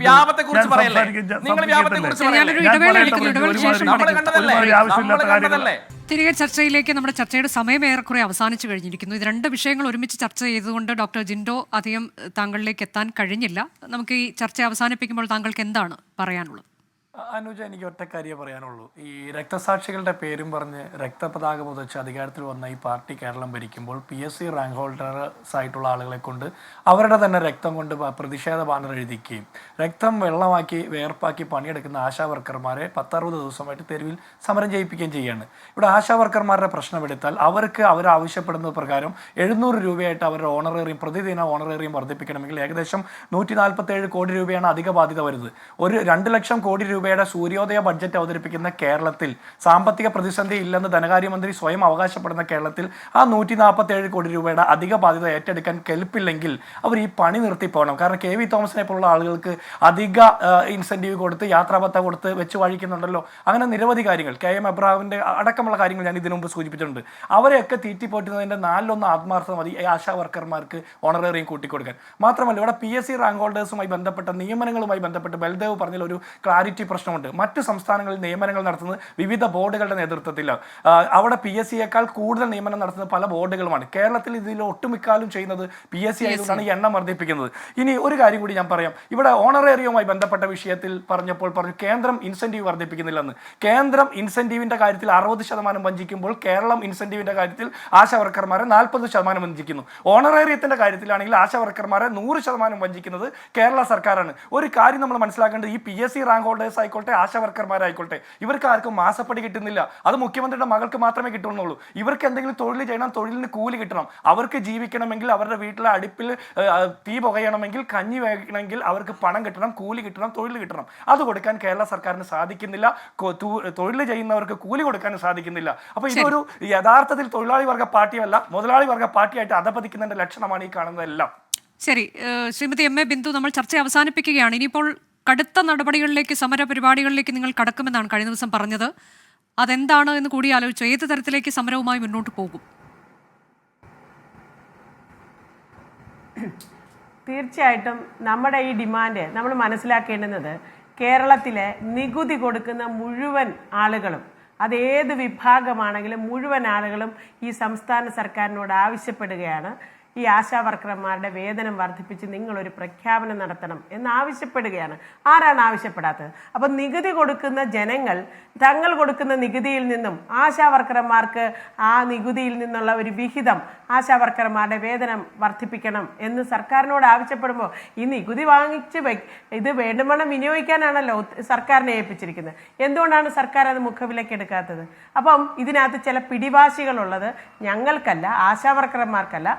ഞാൻ പറയട്ടെ, തിരികെ ചർച്ചയിലേക്ക്. നമ്മുടെ ചർച്ചയുടെ സമയം ഏറെക്കുറെ അവസാനിച്ചു കഴിഞ്ഞിരിക്കുന്നു. ഇത് 2 വിഷയങ്ങൾ ഒരുമിച്ച് ചർച്ച ചെയ്തുകൊണ്ട് ഡോക്ടർ ജിൻഡോ അധികം താങ്കളിലേക്ക് എത്താൻ കഴിഞ്ഞില്ല. നമുക്ക് ഈ ചർച്ച അവസാനിപ്പിക്കുമ്പോൾ താങ്കൾക്ക് എന്താണ് പറയാനുള്ളത്? അനുജ, എനിക്ക് ഒറ്റ കാര്യം പറയാനുള്ളൂ. ഈ രക്തസാക്ഷികളുടെ പേരും പറഞ്ഞ് രക്തപതാക പുതച്ച് അധികാരത്തിൽ വന്ന ഈ പാർട്ടി കേരളം ഭരിക്കുമ്പോൾ PSC റാങ്ക് ഹോൾഡേഴ്സ് ആയിട്ടുള്ള ആളുകളെ കൊണ്ട് അവരുടെ തന്നെ രക്തം കൊണ്ട് പ്രതിഷേധ ബാനർ എഴുതിക്കുകയും രക്തം വെള്ളമാക്കി വേർപ്പാക്കി പണിയെടുക്കുന്ന ആശാ വർക്കർമാരെ 10-60 ദിവസമായിട്ട് തെരുവിൽ സമരം ചെയ്യിപ്പിക്കുകയും ചെയ്യുകയാണ്. ഇവിടെ ആശാ വർക്കർമാരുടെ പ്രശ്നമെടുത്താൽ അവർക്ക് അവരാവശ്യപ്പെടുന്ന പ്രകാരം 700 രൂപയായിട്ട് അവരുടെ ഓണറേറിയം, പ്രതിദിന ഓണറേറിയം വർദ്ധിപ്പിക്കണമെങ്കിൽ ഏകദേശം 147 കോടി രൂപയാണ് അധിക ബാധ്യത വരുന്നത്. ഒരു 2 ലക്ഷം കോടി രൂപയുടെ സൂര്യോദയ ബഡ്ജറ്റ് അവതരിപ്പിക്കുന്ന കേരളത്തിൽ, സാമ്പത്തിക പ്രതിസന്ധി ഇല്ലെന്ന് ധനകാര്യമന്ത്രി സ്വയം അവകാശപ്പെടുന്ന കേരളത്തിൽ ആ 147 കോടി രൂപയുടെ അധിക ബാധ്യത ഏറ്റെടുക്കാൻ കെൽപ്പില്ലെങ്കിൽ അവർ ഈ പണി നിർത്തിപ്പോകണം. കാരണം KV തോമസിനെ പോലുള്ള ആളുകൾക്ക് അധിക ഇൻസെൻറ്റീവ് കൊടുത്ത്, യാത്രാഭത്ത കൊടുത്ത് വെച്ച് വഴിക്കുന്നുണ്ടല്ലോ. അങ്ങനെ നിരവധി കാര്യങ്ങൾ, KM എബ്രഹാമിൻ്റെ അടക്കമുള്ള കാര്യങ്ങൾ ഞാൻ ഇതിനു മുമ്പ് സൂചിപ്പിച്ചിട്ടുണ്ട്. അവരെയൊക്കെ തീറ്റിപ്പോറ്റുന്നതിൻ്റെ 4-1 ആത്മാർത്ഥത മതി ഈ ആശാ വർക്കർമാർക്ക് ഓണറേറിയം കൂട്ടിക്കൊടുക്കാൻ. മാത്രമല്ല, ഇവിടെ PSC റാങ്ക് ഹോൾഡേഴ്സുമായി ബന്ധപ്പെട്ട നിയമനങ്ങളുമായി ബന്ധപ്പെട്ട് ബൽദേവ് പറഞ്ഞതിൽ ഒരു ക്ലാരിറ്റി പ്രശ്നമുണ്ട്. മറ്റ് സംസ്ഥാനങ്ങളിൽ നിയമനങ്ങൾ നടത്തുന്നത് വിവിധ ബോർഡുകളുടെ നേതൃത്വത്തിലാണ്. അവിടെ PSCയേക്കാൾ കൂടുതൽ നിയമനം നടത്തുന്നത് പല ബോർഡുകളുമാണ്. കേരളത്തിൽ ഇതിൽ ഒട്ടുമിക്കാലും ചെയ്യുന്നത് PSC ആയതുകൊണ്ടാണ് ഈ എണ്ണം വർദ്ധിപ്പിക്കുന്നത്. ഇനി ഒരു കാര്യം കൂടി ഞാൻ പറയാം. ഇവിടെ ഓണറേറിയവുമായി ബന്ധപ്പെട്ട വിഷയത്തിൽ പറഞ്ഞു കേന്ദ്രം ഇൻസെന്റീവ് വർദ്ധിപ്പിക്കുന്നില്ലെന്ന്. കേന്ദ്രം ഇൻസെന്റീവിന്റെ കാര്യത്തിൽ 60% വഞ്ചിക്കുമ്പോൾ കേരളം ഇൻസെന്റീവിന്റെ കാര്യത്തിൽ ആശാ വർക്കർമാരെ 40% വഞ്ചിക്കുന്നു. ഓണറേറിയത്തിന്റെ കാര്യത്തിലാണെങ്കിൽ ആശാ വർക്കർമാരെ 100% വഞ്ചിക്കുന്നത് കേരള സർക്കാരാണ്. ഒരു കാര്യം നമ്മൾ മനസ്സിലാക്കേണ്ടത്, ഈ PSC റാങ്ക് ഹോൾഡേഴ്സ് ആയിക്കോട്ടെ, ആശാ വർക്കർമാരായിക്കോട്ടെ, ഇവർക്ക് ആർക്കും മാസപ്പടി കിട്ടുന്നില്ല. അത് മുഖ്യമന്ത്രിയുടെ മകൾക്ക് മാത്രമേ കിട്ടുന്നുള്ളൂ. ഇവർക്ക് എന്തെങ്കിലും തൊഴിൽ ചെയ്യണം, തൊഴിലിന് കൂലി കിട്ടണം. അവർക്ക് ജീവിക്കണമെങ്കിൽ, അവരുടെ വീട്ടിലെ അടുപ്പിൽ തീ പുകയണമെങ്കിൽ, കഞ്ഞി വേണമെങ്കിൽ അവർക്ക് പണം കിട്ടണം, കൂലി കിട്ടണം, തൊഴിൽ കിട്ടണം. അത് കൊടുക്കാൻ കേരള സർക്കാരിന് സാധിക്കുന്നില്ല. തൊഴിൽ ചെയ്യുന്നവർക്ക് കൂലി കൊടുക്കാനും സാധിക്കുന്നില്ല. അപ്പോൾ ഇതൊരു യഥാർത്ഥത്തിൽ തൊഴിലാളി വർഗ പാർട്ടിയല്ല, മുതലാളി വർഗ പാർട്ടിയായിട്ട് അധപതിക്കുന്നതിന്റെ ലക്ഷണമാണ് ഈ കാണുന്നതെല്ലാം. ശരി, ശ്രീമതി MA ബിന്ദു, നമ്മൾ ചർച്ച അവസാനിപ്പിക്കുകയാണ്. ഇനിയിപ്പോൾ കടുത്ത നടപടികളിലേക്ക്, സമര പരിപാടികളിലേക്ക് നിങ്ങൾ കടക്കുമെന്നാണ് കഴിഞ്ഞ ദിവസം പറഞ്ഞത്. അതെന്താണ് എന്ന് കൂടി ആലോചിച്ചു. ഏത് തരത്തിലേക്ക് സമരവുമായി മുന്നോട്ട് പോകും? തീർച്ചയായിട്ടും നമ്മുടെ ഈ ഡിമാൻഡ് നമ്മൾ മനസ്സിലാക്കേണ്ടുന്നത്, കേരളത്തിലെ നികുതി കൊടുക്കുന്ന മുഴുവൻ ആളുകളും, അത് ഏത് വിഭാഗമാണെങ്കിലും മുഴുവൻ ആളുകളും ഈ സംസ്ഥാന സർക്കാരിനോട് ആവശ്യപ്പെടുകയാണ്, ഈ ആശാ വർക്കർമാരുടെ വേതനം വർദ്ധിപ്പിച്ച് നിങ്ങളൊരു പ്രഖ്യാപനം നടത്തണം എന്നാവശ്യപ്പെടുകയാണ്. ആരാണ് ആവശ്യപ്പെടാത്തത്? അപ്പം നികുതി കൊടുക്കുന്ന ജനങ്ങൾ തങ്ങൾ കൊടുക്കുന്ന നികുതിയിൽ നിന്നും ആശാ വർക്കർമാർക്ക് ആ നികുതിയിൽ നിന്നുള്ള ഒരു വിഹിതം ആശാ വർക്കർമാരുടെ വേതനം വർദ്ധിപ്പിക്കണം എന്ന് സർക്കാരിനോട് ആവശ്യപ്പെടുമ്പോൾ ഈ നികുതി വാങ്ങിച്ച് ഇത് വേണ്ടുവണ്ണം വിനിയോഗിക്കാനാണല്ലോ സർക്കാരിനെ ഏൽപ്പിച്ചിരിക്കുന്നത്. എന്തുകൊണ്ടാണ് സർക്കാർ അത് മുഖവിലക്കെടുക്കാത്തത്? അപ്പം ഇതിനകത്ത് ചില പിടിവാശികളുള്ളത് ഞങ്ങൾക്കല്ല, ആശാ വർക്കർമാർക്കല്ല,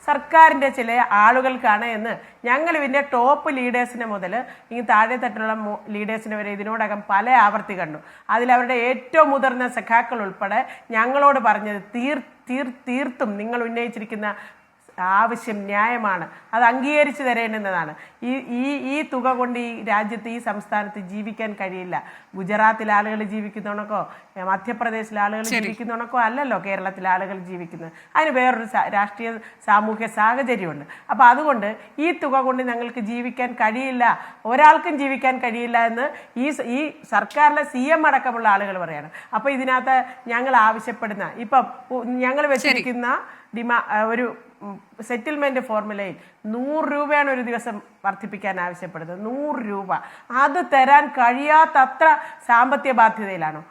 സർക്കാരിൻ്റെ ചില ആളുകൾക്കാണ് എന്ന് ഞങ്ങൾ ഇതിൻ്റെ ടോപ്പ് ലീഡേഴ്സിനെ മുതൽ ഈ താഴെ തട്ടിലുള്ള ലീഡേഴ്സിനെ വരെ ഇതിനോടകം പല ആവർത്തി കണ്ടു. അതിലവരുടെ ഏറ്റവും മുതിർന്ന സഖാക്കൾ ഉൾപ്പെടെ ഞങ്ങളോട് പറഞ്ഞത് തീർത്തും നിങ്ങൾ ഉന്നയിച്ചിരിക്കുന്ന ആവശ്യം ന്യായമാണ്, അത് അംഗീകരിച്ചു തരേണ്ടുന്നതാണ്. ഈ തുക കൊണ്ട് ഈ രാജ്യത്ത്, ഈ സംസ്ഥാനത്ത് ജീവിക്കാൻ കഴിയില്ല. ഗുജറാത്തിലെ ആളുകൾ ജീവിക്കുന്നോണക്കോ മധ്യപ്രദേശിലെ ആളുകൾ ജീവിക്കുന്നോണക്കോ അല്ലല്ലോ കേരളത്തിലെ ആളുകൾ ജീവിക്കുന്നത്. അതിന് വേറൊരു രാഷ്ട്രീയ സാമൂഹ്യ സാഹചര്യമുണ്ട്. അപ്പോൾ അതുകൊണ്ട് ഈ തുക കൊണ്ട് ഞങ്ങൾക്ക് ജീവിക്കാൻ കഴിയില്ല, ഒരാൾക്കും ജീവിക്കാൻ കഴിയില്ല എന്ന് ഈ സർക്കാരിലെ CM അടക്കമുള്ള ആളുകൾ പറയാണ്. അപ്പോൾ ഇതിനകത്ത് ഞങ്ങൾ ആവശ്യപ്പെടുന്ന ഇപ്പം ഞങ്ങൾ വെച്ചിരിക്കുന്ന ഒരു സെറ്റിൽമെന്റ് ഫോർമുലയിൽ 100 രൂപയാണ് ഒരു ദിവസം വർദ്ധിപ്പിക്കാൻ ആവശ്യപ്പെടുന്നത്. 100 രൂപ അത് തരാൻ കഴിയാത്തത്ര സാമ്പത്തിക ബാധ്യതയിലാണോ?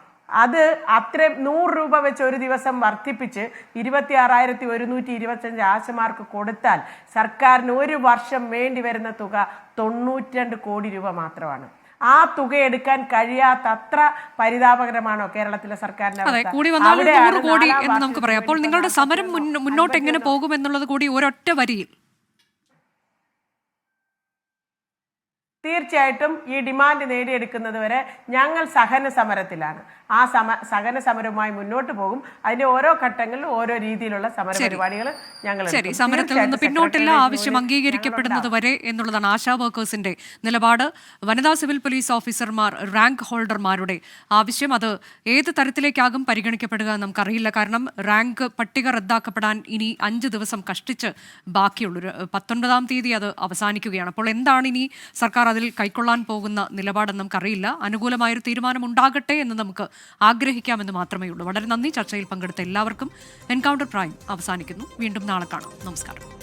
അത് അത്രയും 100 രൂപ വെച്ച് ഒരു ദിവസം വർദ്ധിപ്പിച്ച് 26,125 ആശമാർക്ക് കൊടുത്താൽ സർക്കാരിന് ഒരു വർഷം വേണ്ടി വരുന്ന തുക 92 കോടി രൂപ മാത്രമാണ്. ആ തുക എടുക്കാൻ കഴിയാത്തത്ര പരിതാപകരമാണോ കേരളത്തിലെ സർക്കാരിന്റെ അതെ, കൂടി വന്നാൽ 100 കോടി എന്ന് നമുക്ക് പറയാം. അപ്പോൾ നിങ്ങളുടെ സമരം മുന്നോട്ട് എങ്ങനെ പോകും എന്നുള്ളത് കൂടി ഒരൊറ്റ വരിയിൽ. തീർച്ചയായിട്ടും ഈ ഡിമാൻഡ് നേടിയെടുക്കുന്നത് വരെ ഞങ്ങൾ സഹന സമരത്തിലാണ്. ആ സഹന സമരവുമായി മുന്നോട്ട് പോകും. അതിന്റെ ഓരോ ഘട്ടങ്ങളിലും ഓരോ രീതിയിലുള്ള സമര പരിപാടികൾ ഞങ്ങൾ സമരത്തിൽ നിന്ന് പിന്നോട്ടില്ല, ആവശ്യം അംഗീകരിക്കപ്പെടുന്നത് വരെ എന്നുള്ളതാണ് ആശാ വർക്കേഴ്സിന്റെ നിലപാട്. വനിതാ സിവിൽ പോലീസ് ഓഫീസർമാർ, റാങ്ക് ഹോൾഡർമാരുടെ ആവശ്യം അത് ഏത് തരത്തിലേക്കാകും പരിഗണിക്കപ്പെടുക എന്ന് നമുക്കറിയില്ല. കാരണം റാങ്ക് പട്ടിക റദ്ദാക്കപ്പെടാൻ ഇനി 5 ദിവസം കഷ്ടിച്ച് ബാക്കിയുള്ളൂ. 19-ാം തീയതി അത് അവസാനിക്കുകയാണ്. അപ്പോൾ എന്താണ് ഇനി സർക്കാർ അതിൽ കൈക്കൊള്ളാൻ പോകുന്ന നിലപാടെന്ന് നമുക്കറിയില്ല. അനുകൂലമായൊരു തീരുമാനം ഉണ്ടാകട്ടെ എന്ന് നമുക്ക് ആഗ്രഹിക്കാമെന്ന് മാത്രമേ ഉള്ളൂ. വളരെ നന്ദി. ചർച്ചയിൽ പങ്കെടുത്ത എല്ലാവർക്കും. എൻകൗണ്ടർ പ്രൈം അവസാനിക്കുന്നു. വീണ്ടും നാളെ കാണാം. നമസ്കാരം.